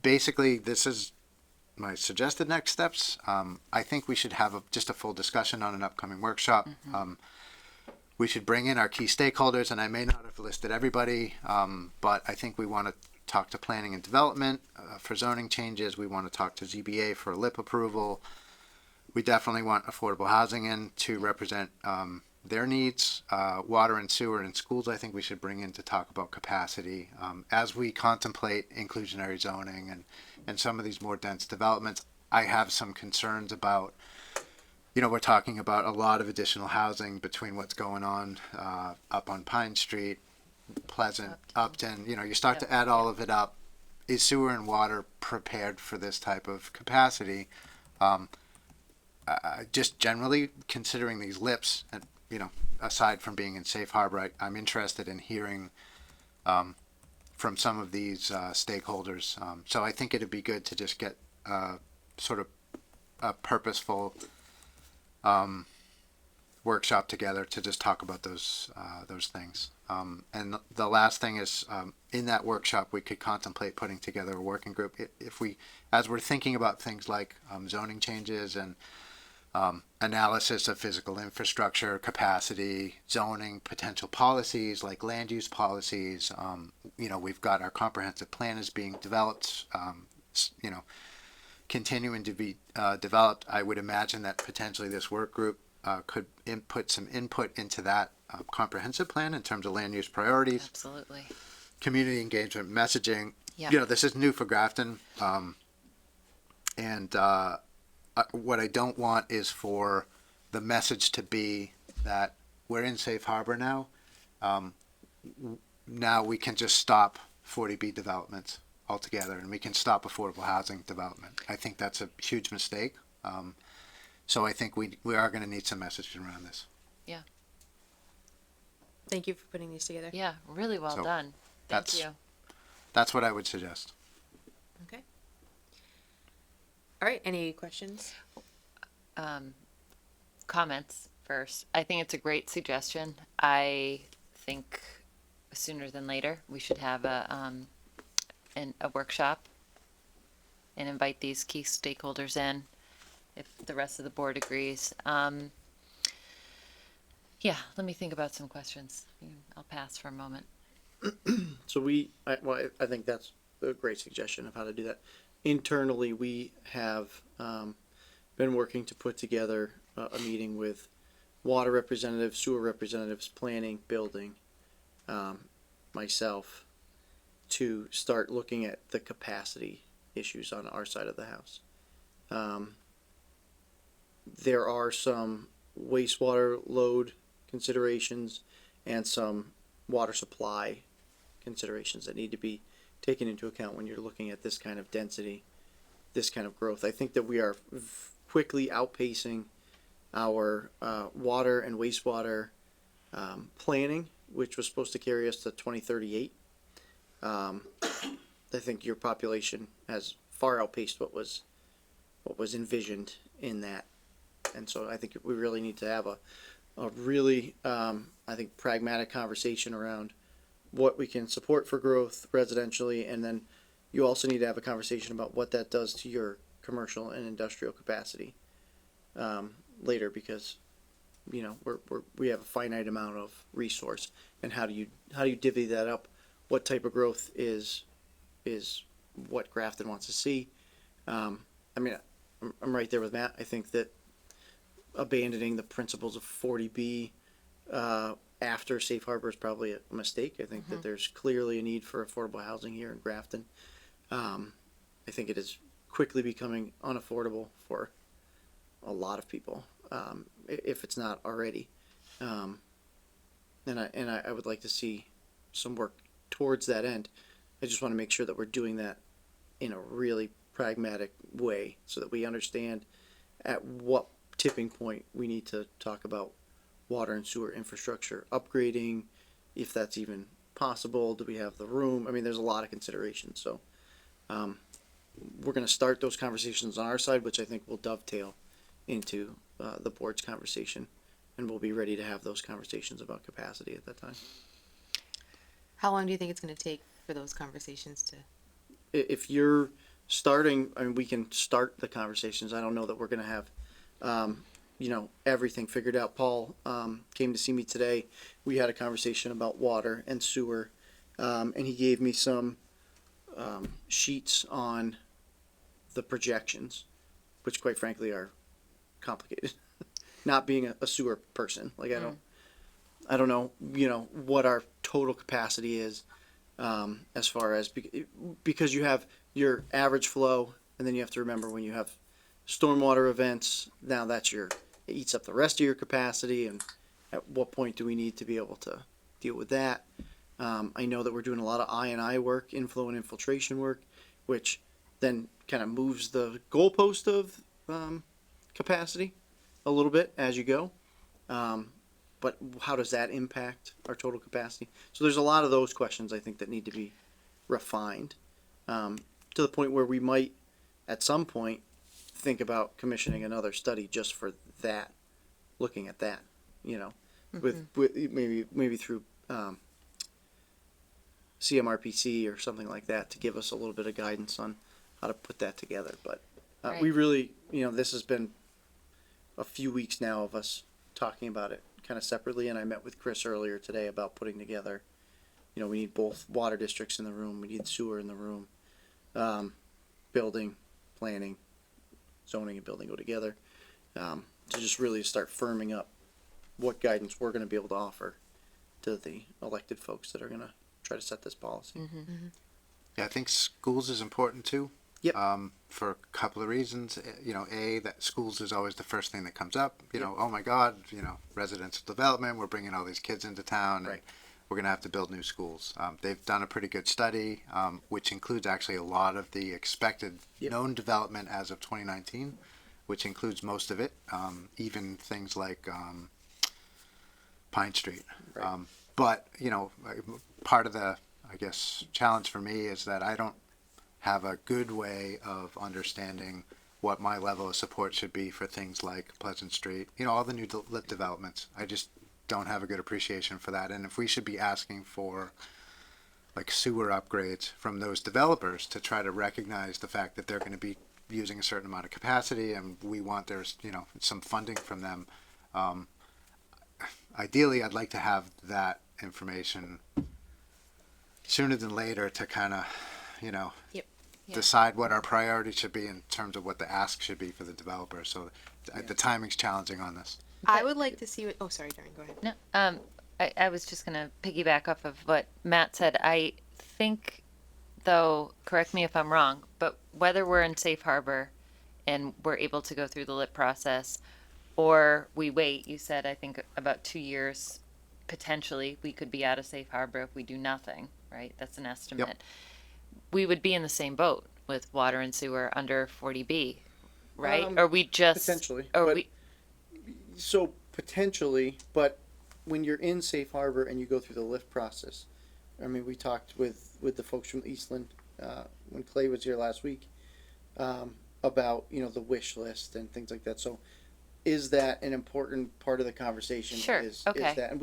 Basically, this is my suggested next steps. I think we should have just a full discussion on an upcoming workshop. We should bring in our key stakeholders, and I may not have listed everybody, but I think we want to talk to planning and development for zoning changes. We want to talk to ZBA for a LIP approval. We definitely want affordable housing in to represent their needs. Water and sewer and schools, I think we should bring in to talk about capacity as we contemplate inclusionary zoning and some of these more dense developments. I have some concerns about, we're talking about a lot of additional housing between what's going on up on Pine Street, Pleasant, Upton. You start to add all of it up. Is sewer and water prepared for this type of capacity? Just generally considering these lips, and aside from being in safe harbor, I'm interested in hearing from some of these stakeholders. So I think it'd be good to just get sort of a purposeful workshop together to just talk about those things. And the last thing is, in that workshop, we could contemplate putting together a working group. As we're thinking about things like zoning changes and analysis of physical infrastructure, capacity, zoning, potential policies like land use policies. We've got our comprehensive plan is being developed, continuing to be developed. I would imagine that potentially this work group could input some input into that comprehensive plan in terms of land use priorities. Absolutely. Community engagement messaging. Yeah. This is new for Grafton. And what I don't want is for the message to be that we're in safe harbor now. Now we can just stop 40B developments altogether, and we can stop affordable housing development. I think that's a huge mistake. So I think we are going to need some messaging around this. Yeah. Thank you for putting these together. Yeah, really well done. Thank you. That's what I would suggest. Okay. All right. Any questions? Comments first. I think it's a great suggestion. I think sooner than later we should have a workshop and invite these key stakeholders in if the rest of the board agrees. Yeah, let me think about some questions. I'll pass for a moment. So I think that's a great suggestion of how to do that. Internally, we have been working to put together a meeting with water representatives, sewer representatives, planning, building, myself, to start looking at the capacity issues on our side of the house. There are some wastewater load considerations and some water supply considerations that need to be taken into account when you're looking at this kind of density, this kind of growth. I think that we are quickly outpacing our water and wastewater planning, which was supposed to carry us to 2038. I think your population has far outpaced what was what was envisioned in that. And so I think we really need to have a really, I think, pragmatic conversation around what we can support for growth residentially, and then you also need to have a conversation about what that does to your commercial and industrial capacity later, because you know we have a finite amount of resource, and how do you divvy that up? What type of growth is what Grafton wants to see? I mean, I'm right there with Matt. I think that abandoning the principles of 40B after safe harbor is probably a mistake. I think that there's clearly a need for affordable housing here in Grafton. I think it is quickly becoming unaffordable for a lot of people, if it's not already. And I would like to see some work towards that end. I just want to make sure that we're doing that in a really pragmatic way, so that we understand at what tipping point we need to talk about water and sewer infrastructure upgrading, if that's even possible. Do we have the room? I mean, there's a lot of considerations. So we're going to start those conversations on our side, which I think will dovetail into the board's conversation, and we'll be ready to have those conversations about capacity at that time. How long do you think it's going to take for those conversations to? If you're starting, I mean, we can start the conversations. I don't know that we're going to have everything figured out. Paul came to see me today. We had a conversation about water and sewer, and he gave me some sheets on the projections, which quite frankly are complicated. Not being a sewer person, like I don't know, what our total capacity is, as far as, because you have your average flow, and then you have to remember when you have stormwater events, now it eats up the rest of your capacity, and at what point do we need to be able to deal with that? I know that we're doing a lot of I&I work, inflow and infiltration work, which then kind of moves the goalpost of capacity a little bit as you go. But how does that impact our total capacity? So there's a lot of those questions I think that need to be refined, to the point where we might at some point think about commissioning another study just for that, looking at that, with maybe through CMRPC or something like that, to give us a little bit of guidance on how to put that together. But we really, this has been a few weeks now of us talking about it kind of separately, and I met with Chris earlier today about putting together, we need both water districts in the room, we need sewer in the room, building, planning, zoning and building go together, to just really start firming up what guidance we're going to be able to offer to the elected folks that are going to try to set this policy. Yeah, I think schools is important too. Yep. For a couple of reasons. That schools is always the first thing that comes up. Oh my God, residential development, we're bringing all these kids into town, and we're going to have to build new schools. They've done a pretty good study, which includes actually a lot of the expected known development as of 2019, which includes most of it, even things like Pine Street. Right. But part of the, I guess, challenge for me is that I don't have a good way of understanding what my level of support should be for things like Pleasant Street, all the new lit developments. I just don't have a good appreciation for that. And if we should be asking for like sewer upgrades from those developers to try to recognize the fact that they're going to be using a certain amount of capacity, and we want there's some funding from them, ideally I'd like to have that information sooner than later to kind of decide what our priority should be in terms of what the ask should be for the developer. So the timing's challenging on this. I would like to see what. Oh, sorry, Darren, go ahead. No, I was just gonna piggyback off of what Matt said. I think, though, correct me if I'm wrong, but whether we're in safe harbor and we're able to go through the lit process, or we wait, you said, I think about 2 years, potentially we could be out of safe harbor if we do nothing, right? That's an estimate. Yep. We would be in the same boat with water and sewer under 40B, right? Or we just potentially, or but so potentially, but when you're in safe harbor and you go through the lift process, I mean, we talked with the folks from Eastland when Clay was here last week. about, you know, the wish list and things like that. So is that an important part of the conversation? Sure, Is okay. that, and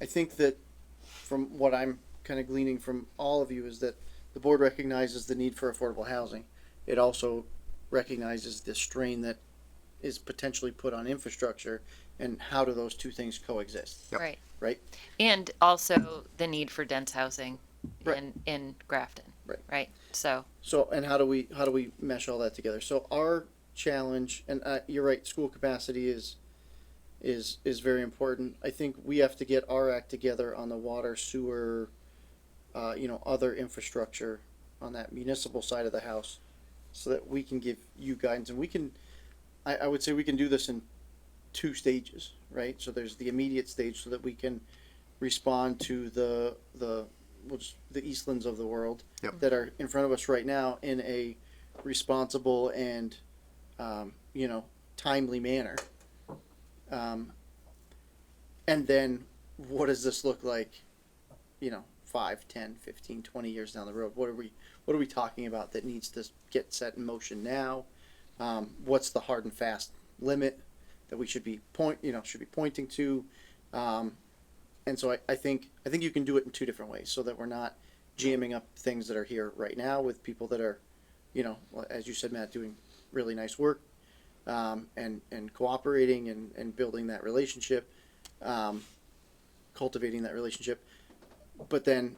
I think that from what I'm kind of gleaning from all of you is that the board recognizes the need for affordable housing. It also recognizes the strain that is potentially put on infrastructure, and how do those two things coexist? Yep. Right. Right? And also the need for dense housing Right. in Grafton. Right. Right. So, So, and how do we mesh all that together? So our challenge, and you're right, school capacity is very important. I think we have to get our act together on the water, sewer, you know, other infrastructure on that municipal side of the house, so that we can give you guidance, and we can. I would say we can do this in 2 stages, right? So there's the immediate stage, so that we can respond to the Eastlands of the world Yep. that are in front of us right now in a responsible and you know, timely manner. And then what does this look like, you know, 5, 10, 15, 20 years down the road? What are we talking about that needs to get set in motion now? What's the hard and fast limit that we should be pointing to? And so I think you can do it in 2 different ways, so that we're not jamming up things that are here right now with people that are, you know, as you said, Matt, doing really nice work, and cooperating and building that relationship, cultivating that relationship. But then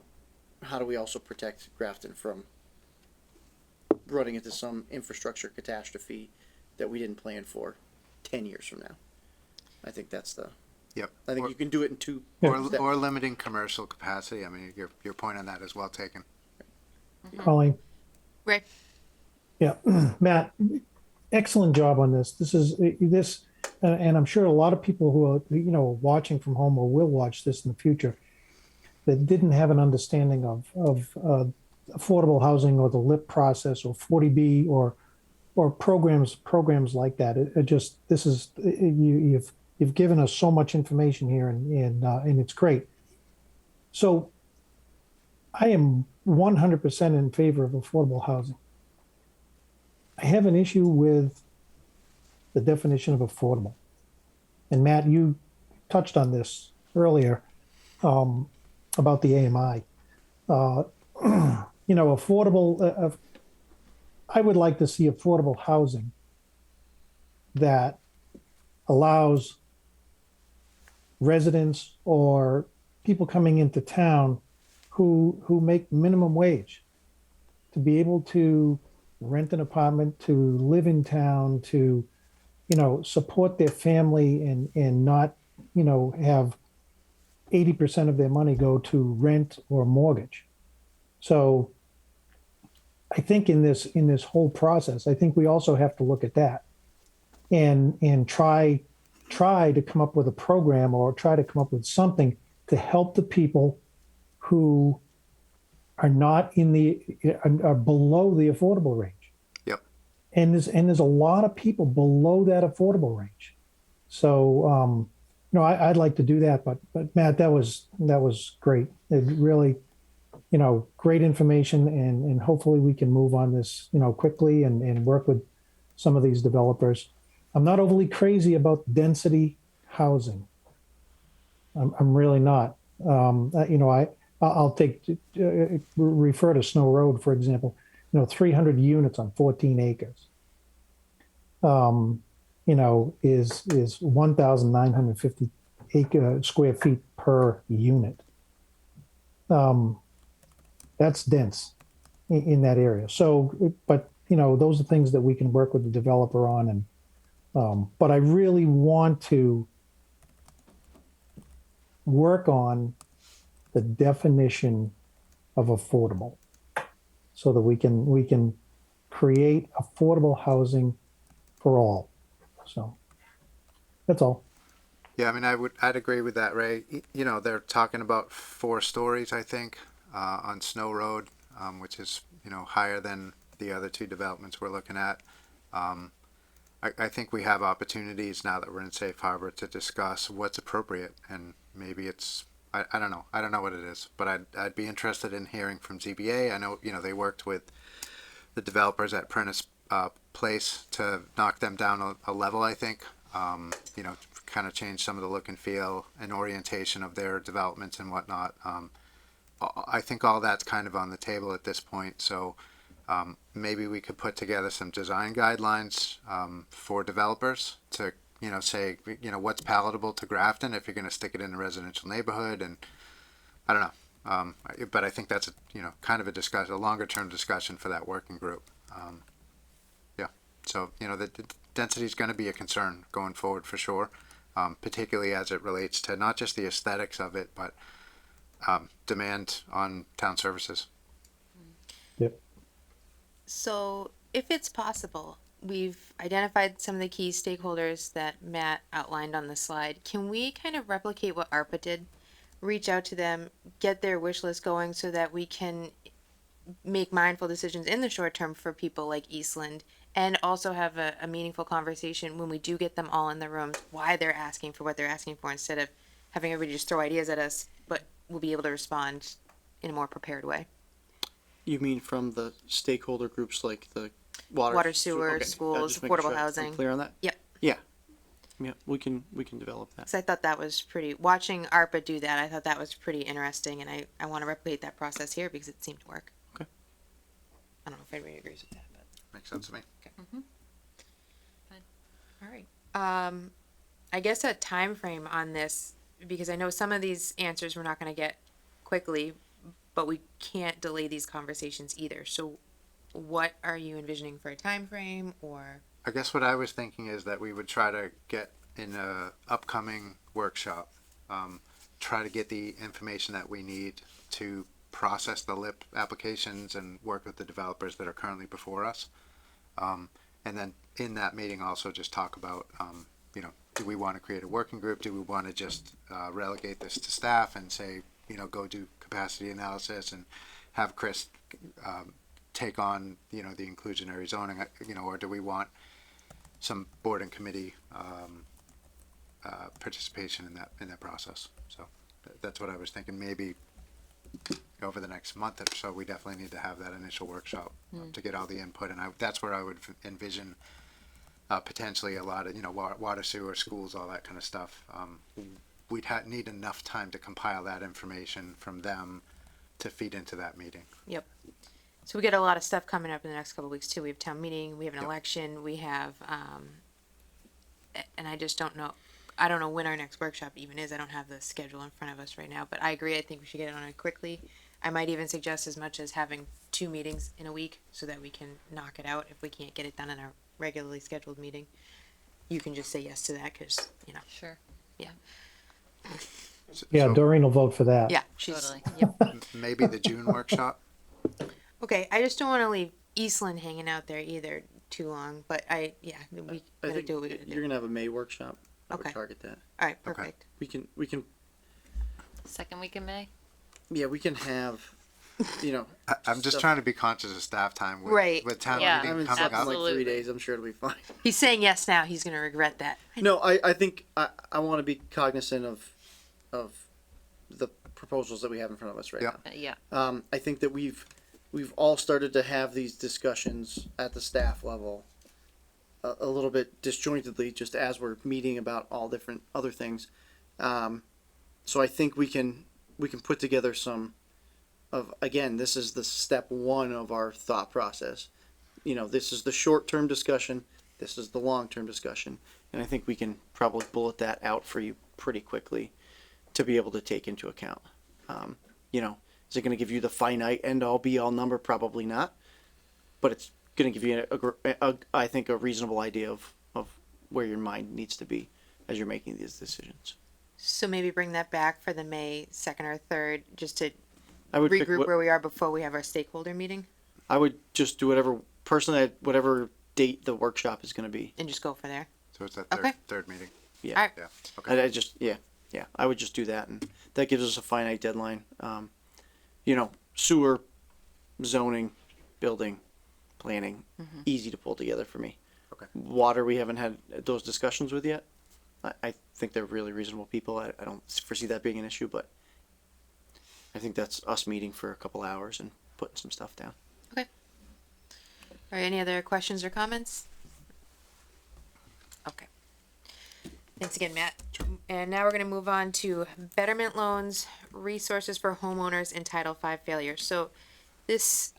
how do we also protect Grafton from running into some infrastructure catastrophe that we didn't plan for 10 years from now? I think that's the. Yep. I think you can do it in 2. Or limiting commercial capacity. I mean, your point on that is well taken. Colleen. Right. Yeah, Matt, excellent job on this. And I'm sure a lot of people who are, you know, watching from home or will watch this in the future that didn't have an understanding of affordable housing or the LIP process or 40B or programs like that. You've given us so much information here, and it's great. So I am 100% in favor of affordable housing. I have an issue with the definition of affordable. And Matt, you touched on this earlier about the AMI. You know, affordable, I would like to see affordable housing that allows residents or people coming into town who make minimum wage to be able to rent an apartment, to live in town, to, you know, support their family and not, you know, have 80% of their money go to rent or mortgage. So I think in this whole process, I think we also have to look at that and try to come up with a program or try to come up with something to help the people who are not are below the affordable range. Yep. And there's a lot of people below that affordable range. So you know, I'd like to do that, but Matt, that was great. It really, you know, great information, and hopefully we can move on this, you know, quickly and work with some of these developers. I'm not overly crazy about density housing. I'm really not. You know, I'll refer to Snow Road, for example, you know, 300 units on 14 acres, you know, is 1,950 square feet per unit. That's dense in that area. So, but, you know, those are things that we can work with the developer on. And, but I really want to work on the definition of affordable so that we can create affordable housing for all. So that's all. Yeah, I mean, I'd agree with that, Ray. You know, they're talking about 4 stories, I think, on Snow Road, which is, you know, higher than the other 2 developments we're looking at. I think we have opportunities now that we're in safe harbor to discuss what's appropriate, and maybe it's, I don't know. I don't know what it is, but I'd be interested in hearing from ZBA. I know, you know, they worked with the developers at place to knock them down a level, I think. Kind of change some of the look and feel and orientation of their developments and whatnot. I think all that's kind of on the table at this point. So maybe we could put together some design guidelines for developers to, say, what's palatable to Grafton if you're going to stick it in a residential neighborhood. And I don't know. But I think that's kind of a longer term discussion for that working group. So, the density is going to be a concern going forward for sure, particularly as it relates to not just the aesthetics of it, but demand on town services. Yep. So if it's possible, we've identified some of the key stakeholders that Matt outlined on the slide. Can we kind of replicate what ARPA did? Reach out to them, get their wish list going so that we can make mindful decisions in the short term for people like Eastland, and also have a meaningful conversation when we do get them all in the rooms, why they're asking for what they're asking for, instead of having everybody just throw ideas at us, but we'll be able to respond in a more prepared way. You mean from the stakeholder groups like the Water, sewer, okay. schools, Just making affordable sure I'm housing. clear on that? Yep. Yeah. Yeah, we can develop that. So I thought that was watching ARPA do that, I thought that was pretty interesting, and I want to replicate that process here because it seemed to work. Okay. I don't know if anybody agrees with that, but. Makes sense to me. Okay. All right. I guess a time frame on this, because I know some of these answers we're not going to get quickly, but we can't delay these conversations either. So what are you envisioning for a time frame, or? I guess what I was thinking is that we would try to get in a upcoming workshop, try to get the information that we need to process the LIP applications and work with the developers that are currently before us. And then in that meeting also just talk about, do we want to create a working group? Do we want to just relegate this to staff and say, go do capacity analysis and have Chris take on, the inclusionary zoning, or do we want some board and committee participation in that process? So that's what I was thinking. Maybe over the next month or so, we definitely need to have that initial workshop to get all the input, and that's where I would envision potentially a lot of water, sewer, schools, all that kind of stuff. We'd need enough time to compile that information from them to feed into that meeting. Yep. So we get a lot of stuff coming up in the next couple of weeks too. We have town meeting, we have an election, we have, and I just don't know. I don't know when our next workshop even is. I don't have the schedule in front of us right now, but I agree. I think we should get it on it quickly. I might even suggest as much as having 2 meetings in a week so that we can knock it out if we can't get it done in a regularly scheduled meeting. You can just say yes to that because, Sure. Yeah. Yeah, So Doreen will vote for that. Yeah, she's, Totally. yep. maybe the June workshop. Okay, I just don't want to leave Eastland hanging out there either too long, but we I gotta think do what we gotta you're do. gonna have a May workshop. I would Okay. target that. All right, Okay. perfect. We can Second week in May? yeah, we can have, I'm just stuff- trying to be conscious of staff time with, Right. with town Yeah. I'm meeting in coming something up. like Absolutely. 3 days. I'm sure it'll be fine. He's saying yes now. He's gonna regret that. No, I think I want to be cognizant of the proposals that we have in front of us right Yep. now. Yeah. I think that we've all started to have these discussions at the staff level a little bit disjointedly, just as we're meeting about all different other things. So I think we can put together some of, again, this is the step 1 of our thought process. This is the short-term discussion. This is the long-term discussion. And I think we can probably bullet that out for you pretty quickly to be able to take into account. Is it going to give you the finite end-all be-all number? Probably not. But it's going to give you, I think, a reasonable idea of where your mind needs to be as you're making these decisions. So maybe bring that back for the May 2nd or 3rd, just to I would pick regroup where we are before we have our stakeholder meeting, I would just do whatever date the workshop is going to be. and just go from there. So it's that Okay. third meeting. Yeah. All right. Yeah. Okay. I just I would just do that, and that gives us a finite deadline. Sewer, zoning, building, planning, easy to pull together for me. Okay. Water, we haven't had those discussions with yet. I think they're really reasonable people. I don't foresee that being an issue, but I think that's us meeting for a couple hours and putting some stuff down. All right, any other questions or comments? Okay. Thanks again, Matt. And now we're gonna move on to betterment loans, resources for homeowners and Title V failure. So this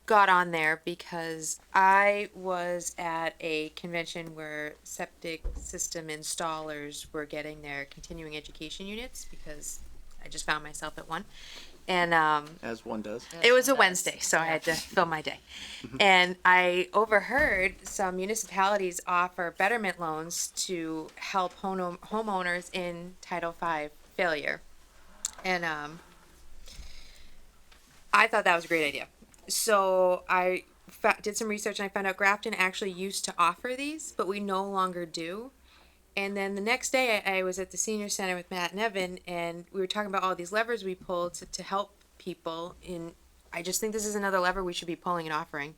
got on there because I was at a convention where septic system installers were getting their continuing education units because I just found myself at one. And As one does. it was a Wednesday, so I had to fill my day. And I overheard some municipalities offer betterment loans to help homeowners in Title V failure. And I thought that was a great idea. So I did some research and I found out Grafton actually used to offer these, but we no longer do. And then the next day, I was at the senior center with Matt and Evan, and we were talking about all these levers we pulled to help people. And I just think this is another lever we should be pulling and offering.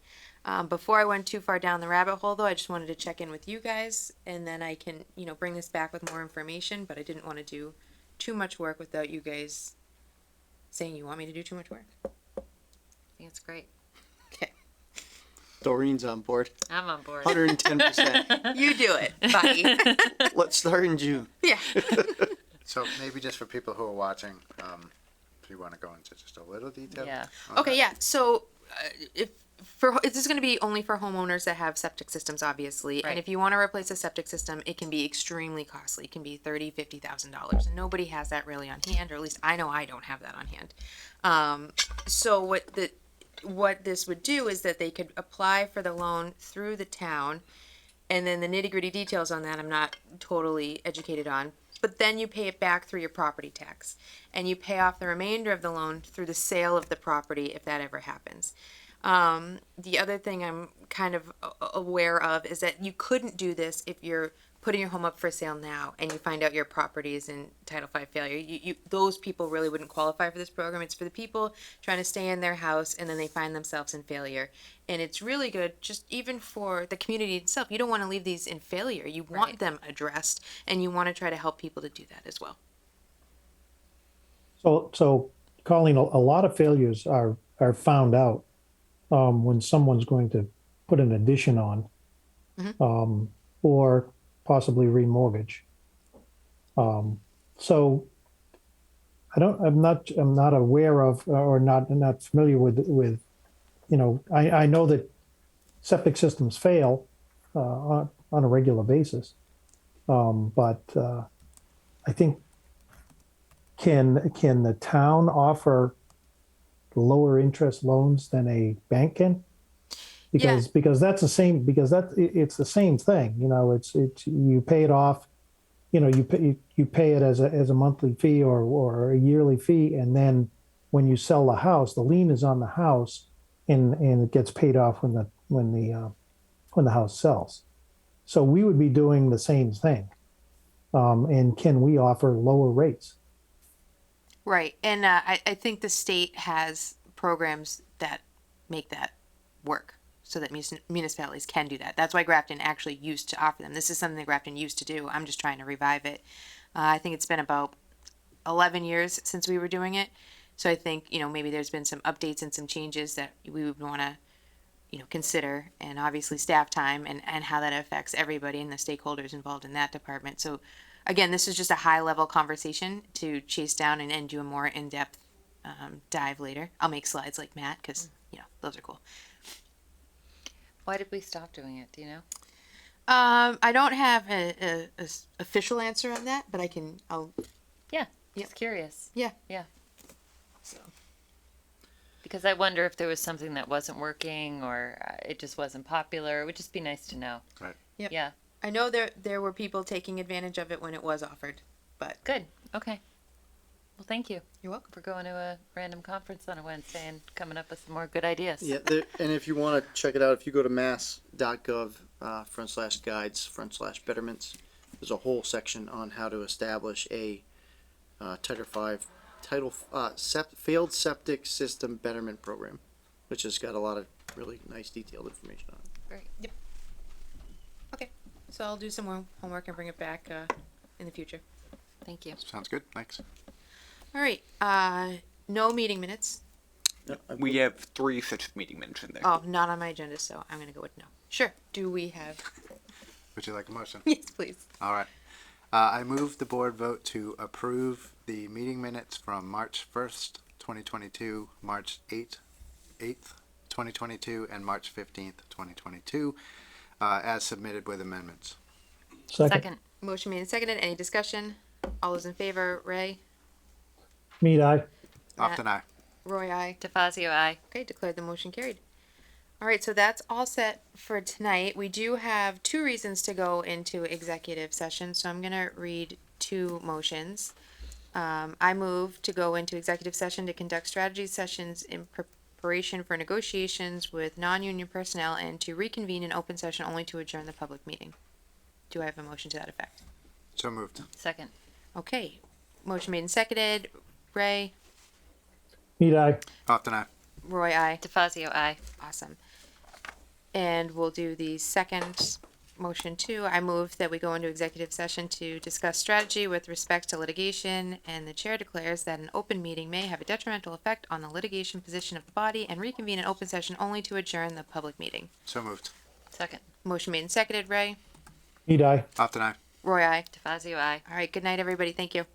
Before I went too far down the rabbit hole, though, I just wanted to check in with you guys, and then I can, bring this back with more information. But I didn't want to do too much work without you guys saying you want me to do too much work. I think it's great. Okay. Doreen's on board. I'm on board. 110%. You do it, buddy. Let's start in June. Yeah. So maybe just for people who are watching, if you want to go into just a little detail. Yeah. Okay, yeah. So if this is going to be only for homeowners that have septic systems, obviously. Right. And if you want to replace a septic system, it can be extremely costly. It can be $30,000-$50,000, and nobody has that really on hand, or at least I know I don't have that on hand. So what this would do is that they could apply for the loan through the town, and then the nitty-gritty details on that I'm not totally educated on. But then you pay it back through your property tax, and you pay off the remainder of the loan through the sale of the property if that ever happens. The other thing I'm kind of aware of is that you couldn't do this if you're putting your home up for sale now and you find out your property is in Title V failure. Those people really wouldn't qualify for this program. It's for the people trying to stay in their house and then they find themselves in failure. And it's really good just even for the community itself. You don't want to leave these in failure. You want them addressed, and you want to try to help people to do that as well. So Colleen, a lot of failures are found out when someone's going to put an addition on, or possibly remortgage. So I'm not aware of, or not familiar with, I know that septic systems fail on a regular basis, but I think can the town offer lower interest loans than a bank can? Because that's the same, it's the same thing. It's you pay it off, you pay it as a monthly fee or a yearly fee, and then when you sell the house, the lien is on the house, and it gets paid off when the house sells. So we would be doing the same thing. And can we offer lower rates? Right. And I think the state has programs that make that work so that municipalities can do that. That's why Grafton actually used to offer them. This is something that Grafton used to do. I'm just trying to revive it. I think it's been about 11 years since we were doing it. So I think, maybe there's been some updates and some changes that we would want to, consider, and obviously staff time and how that affects everybody and the stakeholders involved in that department. So again, this is just a high level conversation to chase down and do a more in-depth dive later. I'll make slides like Matt because, those are cool. Why did we stop doing it? Do you know? I don't have a official answer on that, but I'll. Yeah. Just curious. Yeah. Yeah. So. Because I wonder if there was something that wasn't working or it just wasn't popular. It would just be nice to know. Right. Yep. Yeah. I know there were people taking advantage of it when it was offered, but. Good. Okay. Well, thank you. You're welcome. For going to a random conference on a Wednesday and coming up with some more good ideas. Yeah, and if you want to check it out, if you go to mass.gov /guides/betterments, there's a whole section on how to establish a failed septic system betterment program, which has got a lot of really nice detailed information on it. Great. Yep. Okay, so I'll do some more homework and bring it back in the future. Thank you. Sounds good. Thanks. All right. No meeting minutes. We have 3 sets of meeting minutes in there. Oh, not on my agenda, so I'm gonna go with no. Sure. Do we have? Would you like a motion? Yes, please. All right. I move the board vote to approve the meeting minutes from March 1st, 2022, March 8th, 2022, and March 15th, 2022, as submitted with amendments. Second. Motion made and seconded. Any discussion? All those in favor, Ray? Mead eye. Often aye. Roy, aye. DeFazio, aye. Okay, declare the motion carried. All right, so that's all set for tonight. We do have 2 reasons to go into executive session, so I'm gonna read 2 motions. I move to go into executive session to conduct strategy sessions in preparation for negotiations with non-union personnel and to reconvene in open session only to adjourn the public meeting. Do I have a motion to that effect? So moved. Second. Okay, motion made and seconded. Ray, Mead eye. Often aye. Roy, aye. DeFazio, aye. Awesome. And we'll do the second motion too. I move that we go into executive session to discuss strategy with respect to litigation, and the chair declares that an open meeting may have a detrimental effect on the litigation position of the body and reconvene in open session only to adjourn the public meeting. So moved. Second. Motion made and seconded. Ray, Mead eye. Often aye. Roy, aye. DeFazio, aye. All right, good night, everybody. Thank you.